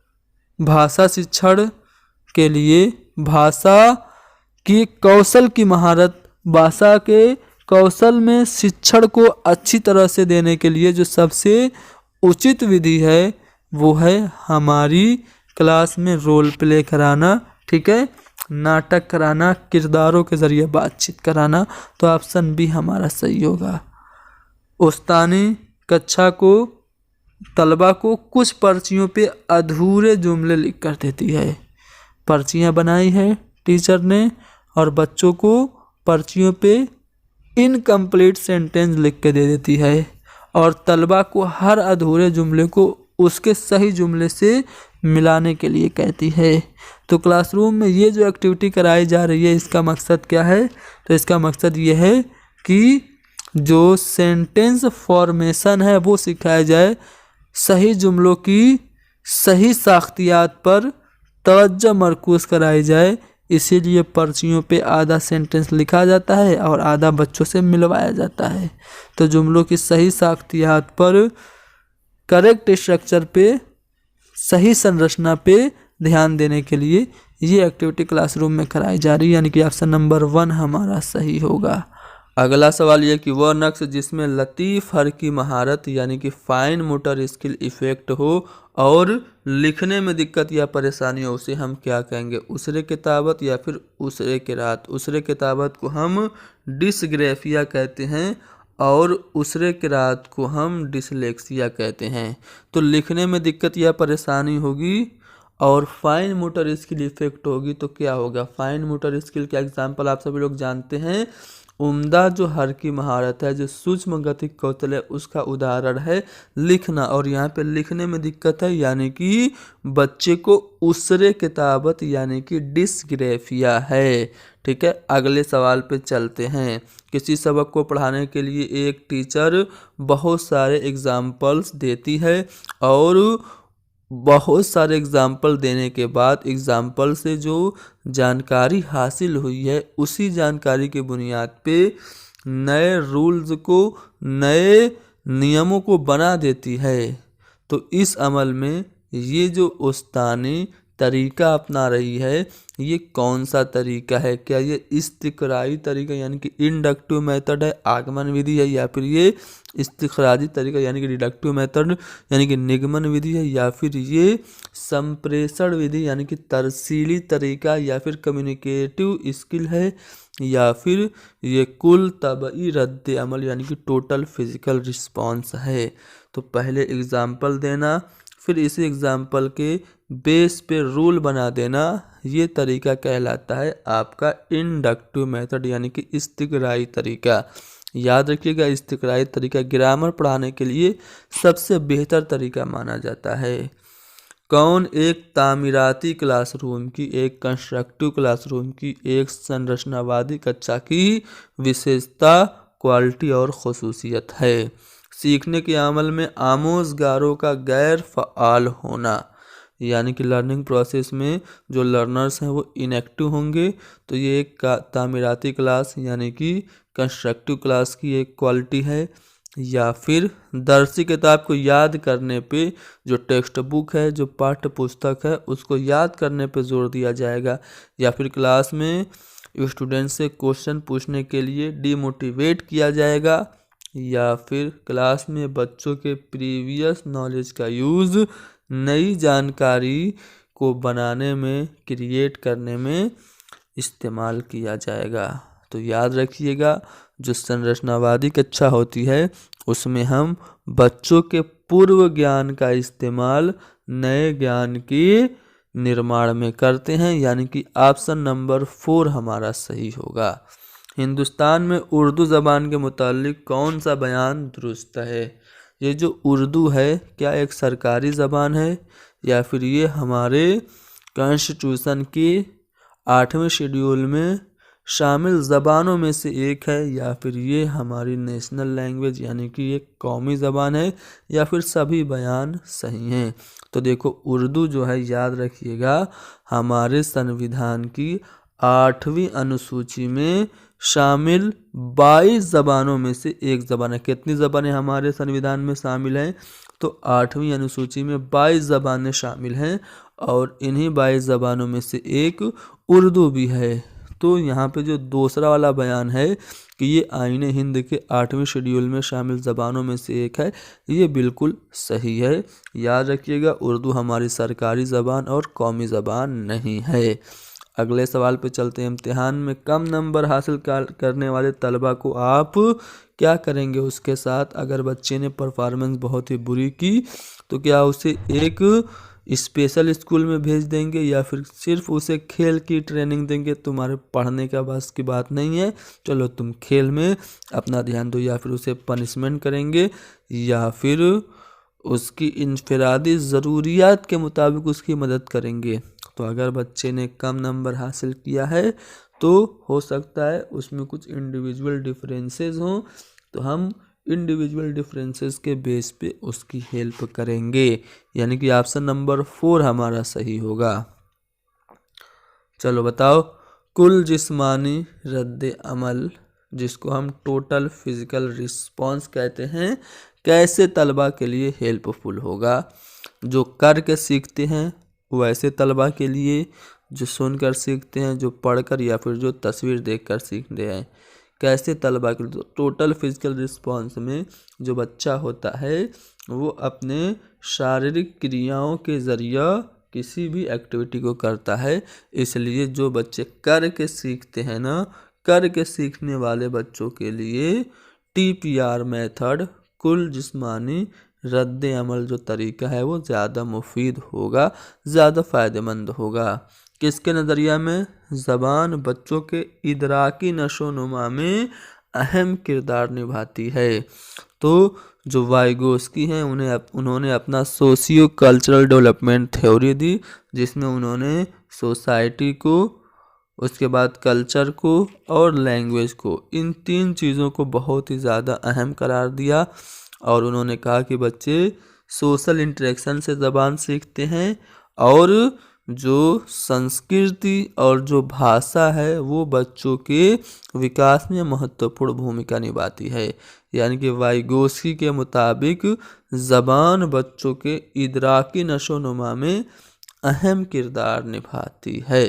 भाषा शिक्षण के लिए भाषा की कौशल की महारत, भाषा के कौशल में शिक्षण को अच्छी तरह से देने के लिए जो सबसे उचित विधि है वो है हमारी क्लास में रोल प्ले कराना, ठीक है, नाटक कराना, किरदारों के ज़रिए बातचीत कराना। तो ऑप्शन बी हमारा सही होगा। उस्तानी कक्षा को तलबा को कुछ पर्चियों पे अधूरे जुमले लिख कर देती है। पर्चियाँ बनाई है टीचर ने और बच्चों को पर्चियों पे इनकम्प्लीट सेंटेंस लिख के दे देती है और तलबा को हर अधूरे जुमले को उसके सही जुमले से मिलाने के लिए कहती है। तो क्लासरूम में ये जो एक्टिविटी कराई जा रही है इसका मकसद क्या है? तो इसका मकसद ये है कि जो सेंटेंस फॉर्मेशन है वो सिखाया जाए, सही जुमलों की सही साख्तियात पर तवज्जो मरकूज़ कराई जाए। इसीलिए पर्चियों पे आधा सेंटेंस लिखा जाता है और आधा बच्चों से मिलवाया जाता है। तो जुमलों की सही साख्तियात पर, करेक्ट स्ट्रक्चर पे, सही संरचना पे ध्यान देने के लिए ये एक्टिविटी क्लासरूम में कराई जा रही है, यानी कि ऑप्शन नंबर 1 हमारा सही होगा। अगला सवाल ये कि वह नक्श जिसमें लतीफ़ हर की महारत यानी कि फाइन मोटर स्किल इफ़ेक्ट हो और लिखने में दिक्कत या परेशानी हो उसे हम क्या कहेंगे? उसरे किताबत या फिर उसरे किरात? उसरे किताबत को हम डिसग्रेफिया कहते हैं और उसरे किरात को हम डिसलेक्सिया कहते हैं। तो लिखने में दिक्कत या परेशानी होगी और फाइन मोटर स्किल इफ़ेक्ट होगी तो क्या होगा? फाइन मोटर स्किल का एग्जाम्पल आप सभी लोग जानते हैं, उम्दा जो हर की महारत है, जो सूक्ष्म गति कौशल है, उसका उदाहरण है लिखना। और यहाँ पे लिखने में दिक्कत है यानी कि बच्चे को उसरे किताबत यानी कि डिसग्रेफिया है। ठीक है, अगले सवाल पे चलते हैं। किसी सबक को पढ़ाने के लिए एक टीचर बहुत सारे एग्जाम्पल्स देती है और बहुत सारे एग्जाम्पल देने के बाद एग्जाम्पल से जो जानकारी हासिल हुई है उसी जानकारी की बुनियाद पे नए रूल्स को, नए नियमों को बना देती है। तो इस अमल में ये जो उस्तानी तरीका अपना रही है ये कौन सा तरीका है? क्या ये इस्तिक़राई तरीका यानी कि इंडक्टिव मेथड है, आगमन विधि है, या फिर ये इस्तिख़राजी तरीका यानी कि डिडक्टिव मेथड यानी कि निगमन विधि है, या फिर ये संप्रेषण विधि यानी कि तरसीली तरीका, या फिर कम्युनिकेटिव स्किल है, या फिर ये कुल तबई रद्द अमल यानी कि टोटल फिजिकल रिस्पॉन्स है। तो पहले एग्जाम्पल देना, फिर इसी एग्जाम्पल के बेस पे रूल बना देना, ये तरीका कहलाता है आपका इंडक्टिव मेथड यानी कि इस्तिक़राई तरीका। याद रखिएगा, इस्तिक़राई तरीका ग्रामर पढ़ाने के लिए सबसे बेहतर तरीका माना जाता है। कौन एक तामीराती क्लासरूम की, एक कंस्ट्रक्टिव क्लासरूम की, एक संरचनावादी कक्षा की विशेषता, क्वालिटी और खसूसियत है? सीखने के अमल में आमोज़गारों का गैर फ़आल होना यानी कि लर्निंग प्रोसेस में जो लर्नर्स हैं वो इनएक्टिव होंगे। तो ये एक तामीराती क्लास यानी कि कंस्ट्रक्टिव क्लास की एक क्वालिटी है। या फिर दरसी किताब को याद करने पे जो टेक्स्ट बुक है, जो पाठ्य पुस्तक है, उसको याद करने पे जोर दिया जाएगा। या फिर क्लास में स्टूडेंट से क्वेश्चन पूछने के लिए डिमोटिवेट किया जाएगा। या फिर क्लास में बच्चों के प्रीवियस नॉलेज का यूज़ नई जानकारी को बनाने में, क्रिएट करने में इस्तेमाल किया जाएगा। तो याद रखिएगा, जो संरचनावादी कक्षा होती है उसमें हम बच्चों के पूर्व ज्ञान का इस्तेमाल नए ज्ञान के निर्माण में करते हैं, यानी कि ऑप्शन नंबर 4 हमारा सही होगा। हिंदुस्तान में उर्दू ज़बान के मुतालिक कौन सा बयान दुरुस्त है? ये जो उर्दू है क्या एक सरकारी ज़बान है, या फिर ये हमारे कॉन्स्टिट्यूशन की 8वें शेड्यूल में शामिल ज़बानों में से एक है, या फिर ये हमारी नेशनल लैंग्वेज यानी कि एक कौमी ज़बान है, या फिर सभी बयान सही हैं? तो देखो, उर्दू जो है याद रखिएगा हमारे संविधान की 8वीं अनुसूची में शामिल 22 ज़बानों में से एक ज़बान है। कितनी ज़बानें हमारे संविधान में शामिल हैं? तो 8वीं अनुसूची में 22 ज़बानें शामिल हैं, और इन्हीं 22 ज़बानों में से एक उर्दू भी है। तो यहाँ पे जो दूसरा वाला बयान है कि ये आईने हिंद के 8वें शेड्यूल में शामिल ज़बानों में से एक है, ये बिल्कुल सही है। याद रखिएगा, उर्दू हमारी सरकारी ज़बान और कौमी ज़बान नहीं है। अगले सवाल पे चलते हैं। इम्तिहान में कम नंबर हासिल करने वाले तलबा को आप क्या करेंगे उसके साथ? अगर बच्चे ने परफॉर्मेंस बहुत ही बुरी की तो क्या उसे एक स्पेशल स्कूल में भेज देंगे, या फिर सिर्फ उसे खेल की ट्रेनिंग देंगे? तुम्हारे पढ़ने का बस की बात नहीं है, चलो तुम खेल में अपना ध्यान दो, या फिर उसे पनिशमेंट करेंगे, या फिर उसकी इनफरादी ज़रूरियात के मुताबिक उसकी मदद करेंगे? तो अगर बच्चे ने कम नंबर हासिल किया है तो हो सकता है उसमें कुछ इंडिविजुअल डिफरेंसेस हों, तो हम इंडिविजुअल डिफरेंसेस के बेस पे उसकी हेल्प करेंगे, यानी कि ऑप्शन नंबर 4 हमारा सही होगा। चलो बताओ, कुल जिस्मानी रद्द अमल जिसको हम टोटल फिजिकल रिस्पॉन्स कहते हैं, कैसे तलबा के लिए हेल्पफुल होगा? जो करके सीखते हैं वैसे तलबा के लिए, जो सुनकर सीखते हैं, जो पढ़कर, या फिर जो तस्वीर देखकर सीखते हैं, कैसे तलबा के लिए? तो टोटल फिजिकल रिस्पॉन्स में जो बच्चा होता है वो अपने शारीरिक क्रियाओं के ज़रिए किसी भी एक्टिविटी को करता है। इसलिए जो बच्चे करके सीखते हैं ना, करके सीखने वाले बच्चों के लिए TPR मेथड, कुल जिस्मानी रद्द अमल जो तरीका है वो ज़्यादा मुफीद होगा, ज़्यादा फ़ायदेमंद होगा। किसके नज़रिया में? ज़बान बच्चों के इदराकी नशोनुमा में अहम किरदार निभाती है। तो जो वाइगोस्की हैं उन्होंने अपना सोशियो कल्चरल डेवलपमेंट थ्योरी दी, जिसमें उन्होंने सोसाइटी को, उसके बाद कल्चर को और लैंग्वेज को, इन 3 चीज़ों को बहुत ही ज़्यादा अहम करार दिया। और उन्होंने कहा कि बच्चे सोशल इंटरेक्शन से ज़बान सीखते हैं, और जो संस्कृति और जो भाषा है वो बच्चों के विकास में महत्वपूर्ण भूमिका निभाती है। यानी कि वाइगोस्की के मुताबिक ज़बान बच्चों के इदराकी नशोनुमा में अहम किरदार निभाती है।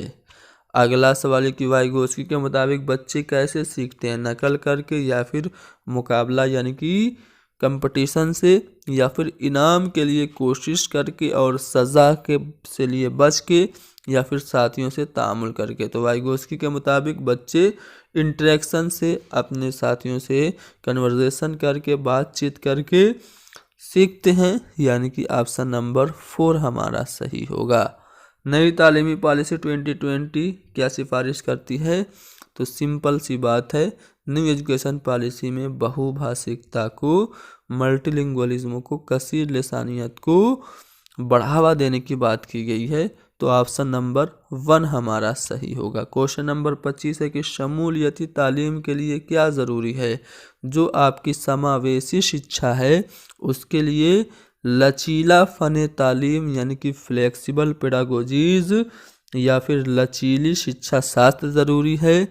अगला सवाल है कि वाइगोस्की के मुताबिक बच्चे कैसे सीखते हैं, नकल करके या फिर मुकाबला यानी कि कंपटीशन से, या फिर इनाम के लिए कोशिश करके और सज़ा के से लिए बच के, या फिर साथियों से तामुल करके। तो वाइगोस्की के मुताबिक बच्चे इंटरेक्शन से, अपने साथियों से कन्वर्सेशन करके, बातचीत करके सीखते हैं, यानी कि ऑप्शन नंबर 4 हमारा सही होगा। नई तालीमी पॉलिसी 2020 क्या सिफारिश करती है? तो सिंपल सी बात है, न्यू एजुकेशन पॉलिसी में बहुभाषिकता को, मल्टीलिंगुअलिज्म को, कसीर लिसानियत को बढ़ावा देने की बात की गई है। तो ऑप्शन नंबर 1 हमारा सही होगा। क्वेश्चन नंबर 25 है कि शमूलियती तालीम के लिए क्या ज़रूरी है? जो आपकी समावेशी शिक्षा है उसके लिए लचीला फ़न तालीम यानी कि फ्लेक्सिबल पेडागोजीज, या फिर लचीली शिक्षा शास्त्र ज़रूरी है,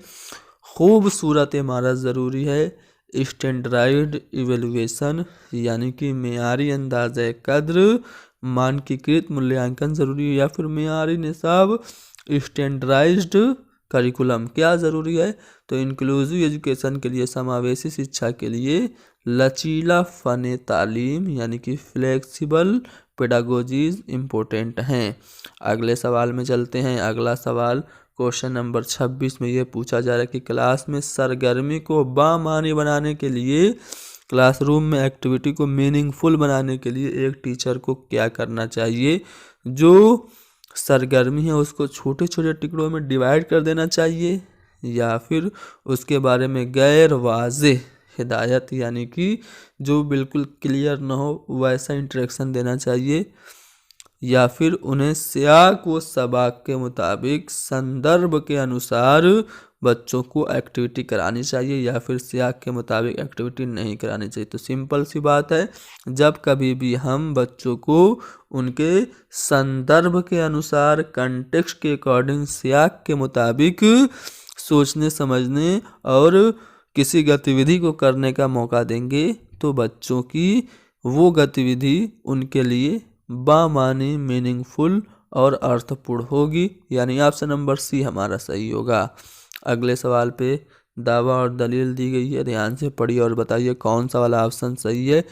खूबसूरत इमारत ज़रूरी है, स्टैंडर्डाइज्ड इवेलुएशन यानी कि मेयारी अंदाज़े कद्र, मानकीकृत मूल्यांकन ज़रूरी है, या फिर मेयारी निसाब, स्टैंडर्डाइज्ड करिकुलम क्या ज़रूरी है? तो इंक्लूसिव एजुकेशन के लिए, समावेशी शिक्षा के लिए लचीला फ़न तालीम यानी कि फ्लेक्सिबल पेडागोजीज इम्पोर्टेंट हैं। अगले सवाल में चलते हैं। अगला सवाल क्वेश्चन नंबर 26 में ये पूछा जा रहा है कि क्लास में सरगर्मी को बामानी बनाने के लिए, क्लासरूम में एक्टिविटी को मीनिंगफुल बनाने के लिए एक टीचर को क्या करना चाहिए? जो सरगर्मी है उसको छोटे छोटे टुकड़ों में डिवाइड कर देना चाहिए, या फिर उसके बारे में गैर वाज़ेह हिदायत यानी कि जो बिल्कुल क्लियर ना हो वैसा इंटरेक्शन देना चाहिए, या फिर उन्हें सियाक व सबाक के मुताबिक संदर्भ के अनुसार बच्चों को एक्टिविटी करानी चाहिए, या फिर सियाक के मुताबिक एक्टिविटी नहीं करानी चाहिए। तो सिंपल सी बात है, जब कभी भी हम बच्चों को उनके संदर्भ के अनुसार, कंटेक्स्ट के अकॉर्डिंग, सियाक के मुताबिक सोचने समझने और किसी गतिविधि को करने का मौका देंगे तो बच्चों की वो गतिविधि उनके लिए बामानी, मीनिंगफुल और अर्थपूर्ण होगी, यानी ऑप्शन नंबर सी हमारा सही होगा। अगले सवाल पे दावा और दलील दी गई है, ध्यान से पढ़िए और बताइए कौन सा वाला ऑप्शन सही है।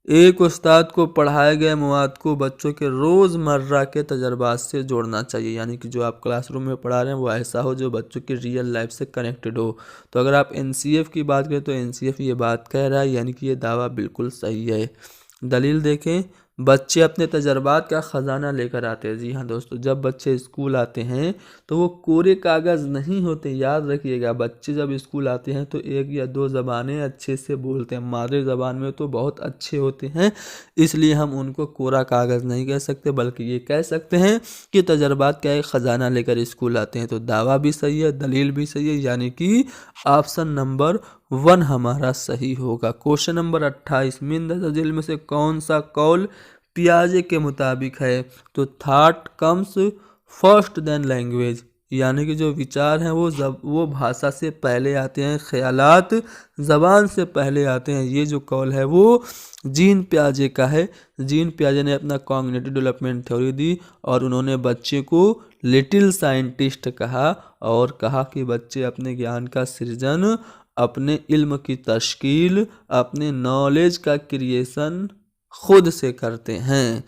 एक उस्ताद को पढ़ाए गए मवाद को बच्चों के रोज़मर्रा के तजर्बात से जोड़ना चाहिए, यानी कि जो आप क्लासरूम में पढ़ा रहे हैं वो ऐसा हो जो बच्चों की रियल लाइफ से कनेक्टेड हो। तो अगर आप एनसीएफ की बात करें तो एनसीएफ ये बात कह रहा है, यानी कि ये दावा बिल्कुल सही है। दलील देखें, बच्चे अपने तजर्बात का ख़जाना लेकर आते हैं। जी हाँ दोस्तों, जब बच्चे स्कूल आते हैं तो वो कोरे कागज़ नहीं होते, याद रखिएगा। बच्चे जब स्कूल आते हैं तो 1 या 2 ज़बानें अच्छे से बोलते हैं, मादरी ज़बान में तो बहुत अच्छे होते हैं, इसलिए हम उनको कोरा कागज़ नहीं कह सकते, बल्कि ये कह सकते हैं कि तजर्बात का एक ख़जाना लेकर स्कूल आते हैं। तो दावा भी सही है, दलील भी सही है, यानी कि ऑप्शन नंबर 1 हमारा सही होगा। क्वेश्चन नंबर 28, मिंदरजा झील में से कौन सा कौल पियाजे के मुताबिक है? तो thought comes first then language, यानी कि जो विचार हैं वो भाषा से पहले आते हैं, ख्यालात ज़बान से पहले आते हैं। ये जो कौल है वो जीन पियाजे का है। जीन पियाजे ने अपना कॉग्निटिव डेवलपमेंट थ्योरी दी और उन्होंने बच्चे को लिटिल साइंटिस्ट कहा, और कहा कि बच्चे अपने ज्ञान का सृजन, अपने इल्म की तश्कील, अपने नॉलेज का क्रिएशन खुद से करते हैं।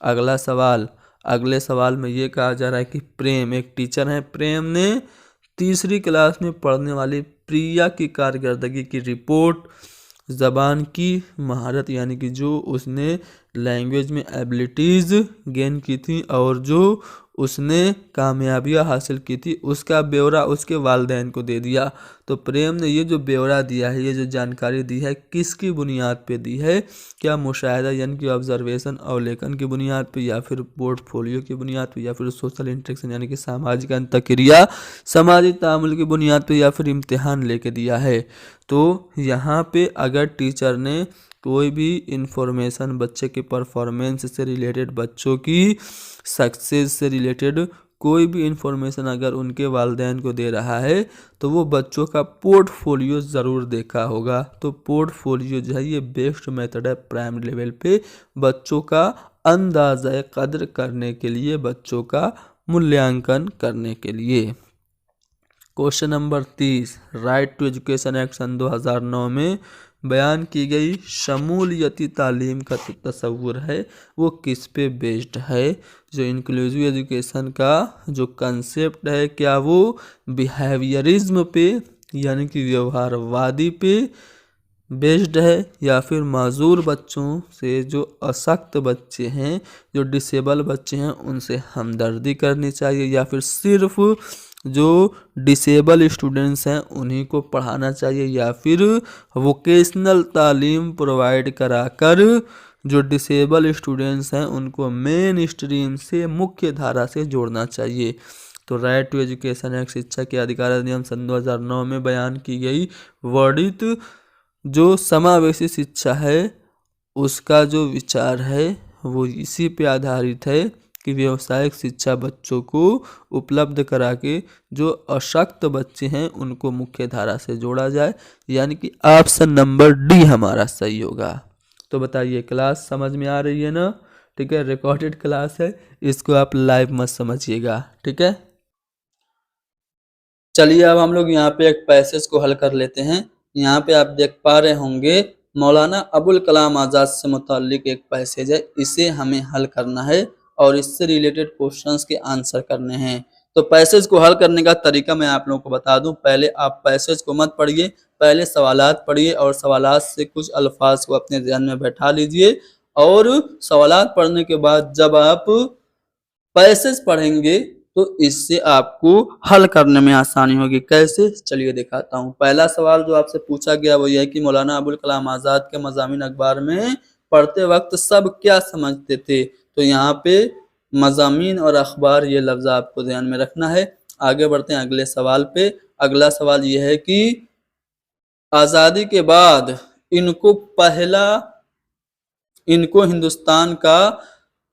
अगला सवाल, अगले सवाल में ये कहा जा रहा है कि प्रेम एक टीचर हैं, प्रेम ने 3री क्लास में पढ़ने वाली प्रिया की कारकर्दगी की रिपोर्ट, ज़बान की महारत यानी कि जो उसने लैंग्वेज में एबिलिटीज़ गेन की थी और जो उसने कामयाबियाँ हासिल की थी, उसका ब्यौरा उसके वालिदैन को दे दिया। तो प्रेम ने ये जो ब्यौरा दिया है, ये जो जानकारी दी है, किसकी बुनियाद पे दी है? क्या मुशाहिदा यानी कि ऑब्जर्वेशन, अवलोकन की बुनियाद पे, या फिर पोर्टफोलियो की बुनियाद पे, या फिर सोशल इंटरेक्शन यानी कि सामाजिक अंतक्रिया, समाजी तामुल की बुनियाद पे, या फिर इम्तिहान लेके दिया है? तो यहाँ पे अगर टीचर ने कोई भी इंफॉर्मेशन बच्चे के परफॉर्मेंस से रिलेटेड, बच्चों की सक्सेस से रिलेटेड कोई भी इंफॉर्मेशन अगर उनके वालिदैन को दे रहा है तो वो बच्चों का पोर्टफोलियो ज़रूर देखा होगा। तो पोर्टफोलियो जो है ये बेस्ट मेथड है प्राइमरी लेवल पे बच्चों का अंदाज़ा कद्र करने के लिए, बच्चों का मूल्यांकन करने के लिए। Question number 30, right to education act सन 2009 में बयान की गई शमूलियती तालीम का तस्वुर है वो किस पे बेस्ड है। जो इंक्लूसिव एजुकेशन का जो कंसेप्ट है क्या वो बिहेवियरिज्म पे यानी कि व्यवहारवादी पे बेस्ड है, या फिर माजूर बच्चों से, जो अशक्त बच्चे हैं, जो डिसेबल बच्चे हैं उनसे हमदर्दी करनी चाहिए, या फिर सिर्फ जो डिसेबल स्टूडेंट्स हैं उन्हीं को पढ़ाना चाहिए, या फिर वोकेशनल तालीम प्रोवाइड कराकर जो डिसेबल स्टूडेंट्स हैं उनको मेन स्ट्रीम से, मुख्य धारा से जोड़ना चाहिए। तो राइट टू एजुकेशन एक्ट शिक्षा के अधिकार अधिनियम सन 2009 में बयान की गई वर्णित जो समावेशी शिक्षा है उसका जो विचार है वो इसी पे आधारित है कि व्यावसायिक शिक्षा बच्चों को उपलब्ध करा के जो अशक्त बच्चे हैं उनको मुख्य धारा से जोड़ा जाए, यानी कि ऑप्शन नंबर डी हमारा सही होगा। तो बताइए क्लास समझ में आ रही है ना? ठीक है, रिकॉर्डेड क्लास है, इसको आप लाइव मत समझिएगा। ठीक है, चलिए अब हम लोग यहाँ पे एक पैसेज को हल कर लेते हैं। यहाँ पे आप देख पा रहे होंगे मौलाना अबुल कलाम आज़ाद से मुताल्लिक एक पैसेज है, इसे हमें हल करना है और इससे रिलेटेड क्वेश्चंस के आंसर करने हैं। तो पैसेज को हल करने का तरीका मैं आप लोगों को बता दूं। पहले आप पैसेज को मत पढ़िए, पहले सवालात पढ़िए और सवालात से कुछ अल्फाज को अपने ध्यान में बैठा लीजिए, और सवालात पढ़ने के बाद जब आप पैसेज पढ़ेंगे तो इससे आपको हल करने में आसानी होगी। कैसे, चलिए दिखाता हूँ। पहला सवाल जो आपसे पूछा गया वो यह है कि मौलाना अबुल कलाम आज़ाद के मज़ामीन अखबार में पढ़ते वक्त सब क्या समझते थे। तो यहाँ पे मज़ामीन और अखबार ये लफ्ज़ आपको ध्यान में रखना है। आगे बढ़ते हैं अगले सवाल पे। अगला सवाल ये है कि आज़ादी के बाद इनको हिंदुस्तान का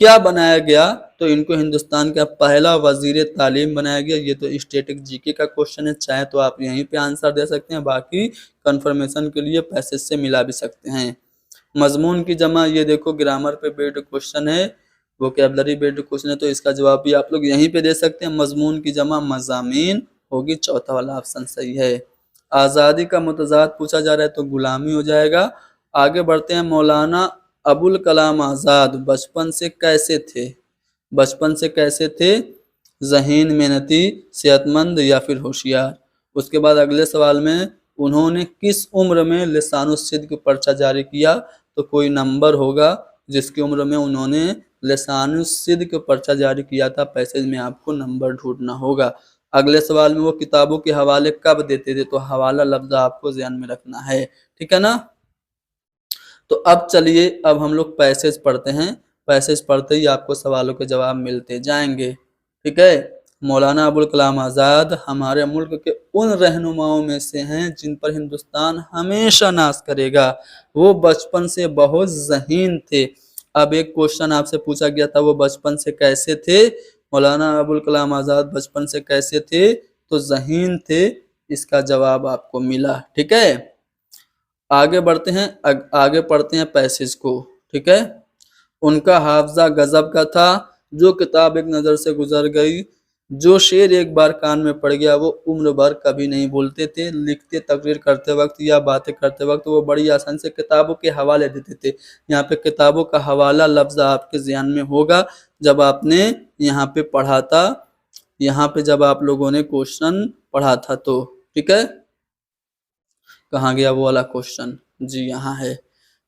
क्या बनाया गया। तो इनको हिंदुस्तान का पहला वजीर तालीम बनाया गया। ये तो स्टैटिक जीके का क्वेश्चन है, चाहे तो आप यहीं पे आंसर दे सकते हैं, बाकी कंफर्मेशन के लिए पैसेज से मिला भी सकते हैं। मजमून की जमा, ये देखो ग्रामर पे बेस्ड क्वेश्चन है, वोकैबुलरी बेस्ड क्वेश्चन है, तो इसका जवाब भी आप लोग यहीं पे दे सकते हैं। मजमून की जमा मज़ामीन होगी, चौथा वाला ऑप्शन सही है। आज़ादी का मुतज़ाद पूछा जा रहा है तो गुलामी हो जाएगा। आगे बढ़ते हैं। मौलाना अबुल कलाम आज़ाद बचपन से कैसे थे। बचपन से कैसे थे, ज़हीन, मेहनती, सेहतमंद या फिर होशियार। उसके बाद अगले सवाल में उन्होंने किस उम्र में लिसानुस्सिद्क़ पर्चा जारी किया। तो कोई नंबर होगा जिसकी उम्र में उन्होंने लिसानुस्सिद्क़ पर्चा जारी किया था। पैसेज में आपको नंबर ढूंढना होगा। अगले सवाल में वो किताबों के हवाले कब देते थे। तो हवाला लफ्ज़ आपको ध्यान में रखना है, ठीक है ना। तो अब चलिए अब हम लोग पैसेज पढ़ते हैं। पैसेज पढ़ते ही आपको सवालों के जवाब मिलते जाएंगे, ठीक है। मौलाना अबुल कलाम आज़ाद हमारे मुल्क के उन रहनुमाओं में से हैं जिन पर हिंदुस्तान हमेशा नाज करेगा। वो बचपन से बहुत ज़हीन थे। अब एक क्वेश्चन आपसे पूछा गया था, वो बचपन से कैसे थे। मौलाना अबुल कलाम आज़ाद बचपन से कैसे थे, तो ज़हीन थे। इसका जवाब आपको मिला, ठीक है। आगे बढ़ते हैं, आगे पढ़ते हैं पैसेज को, ठीक है। उनका हाफजा गजब का था, जो किताब एक नज़र से गुजर गई, जो शेर एक बार कान में पड़ गया वो उम्र भर कभी नहीं भूलते थे। लिखते, तकरीर करते वक्त या बातें करते वक्त वो बड़ी आसानी से किताबों के हवाले देते थे। यहाँ पे किताबों का हवाला लफ्ज़ आपके ध्यान में होगा जब आपने यहाँ पे पढ़ा था, यहाँ पे जब आप लोगों ने क्वेश्चन पढ़ा था तो, ठीक है। कहाँ गया वो वाला क्वेश्चन, जी यहाँ है।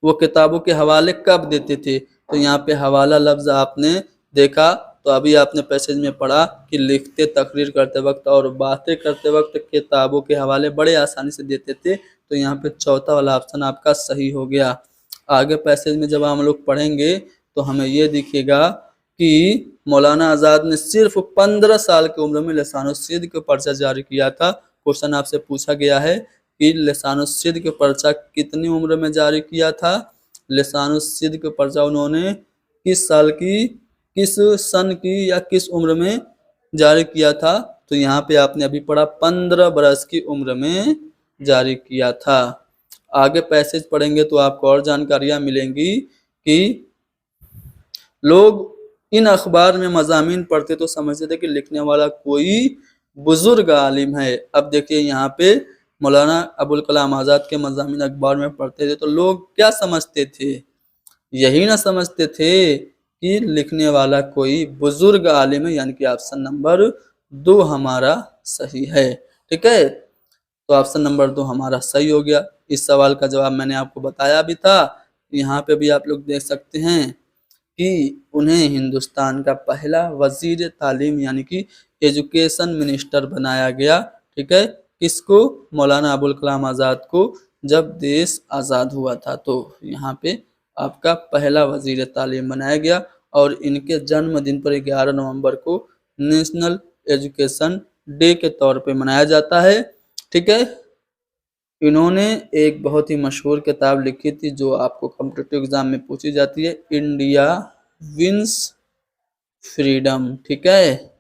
वो किताबों के हवाले कब देते थे। तो यहाँ पे हवाला लफ्ज़ आपने देखा, तो अभी आपने पैसेज में पढ़ा कि लिखते, तकरीर करते वक्त और बातें करते वक्त किताबों के हवाले बड़े आसानी से देते थे। तो यहाँ पे चौथा वाला ऑप्शन आपका सही हो गया। आगे पैसेज में जब हम लोग पढ़ेंगे तो हमें ये दिखेगा कि मौलाना आज़ाद ने सिर्फ 15 साल की उम्र में लिसानुस्सिद्क़ पर्चा जारी किया था। क्वेश्चन आपसे पूछा गया है कि लिसानुस्सिद्क़ के पर्चा कितनी उम्र में जारी किया था। लिसानुस्सिद्क़ के पर्चा उन्होंने किस साल की, किस सन की या किस उम्र में जारी किया था। तो यहाँ पे आपने अभी पढ़ा 15 बरस की उम्र में जारी किया था। आगे पैसेज पढ़ेंगे तो आपको और जानकारियां मिलेंगी कि लोग इन अखबार में मज़ामीन पढ़ते तो समझते थे कि लिखने वाला कोई बुजुर्ग आलिम है। अब देखिए यहाँ पे मौलाना अबुल कलाम आज़ाद के मज़ामीन अखबार में पढ़ते थे तो लोग क्या समझते थे, यही ना समझते थे कि लिखने वाला कोई बुजुर्ग आलिम है, यानी कि ऑप्शन नंबर 2 हमारा सही है। ठीक है, तो ऑप्शन नंबर 2 हमारा सही हो गया। इस सवाल का जवाब मैंने आपको बताया भी था। यहाँ पे भी आप लोग देख सकते हैं कि उन्हें हिंदुस्तान का पहला वजीर तालीम यानी कि एजुकेशन मिनिस्टर बनाया गया। ठीक है, किसको, मौलाना अबुल कलाम आज़ाद को, जब देश आज़ाद हुआ था तो यहाँ पे आपका पहला वजीर तालीम बनाया गया। और इनके जन्मदिन पर 11 नवंबर को नेशनल एजुकेशन डे के तौर पे मनाया जाता है। ठीक है, इन्होंने एक बहुत ही मशहूर किताब लिखी थी जो आपको कॉम्पिटिटिव एग्जाम में पूछी जाती है, इंडिया विंस फ्रीडम। ठीक है।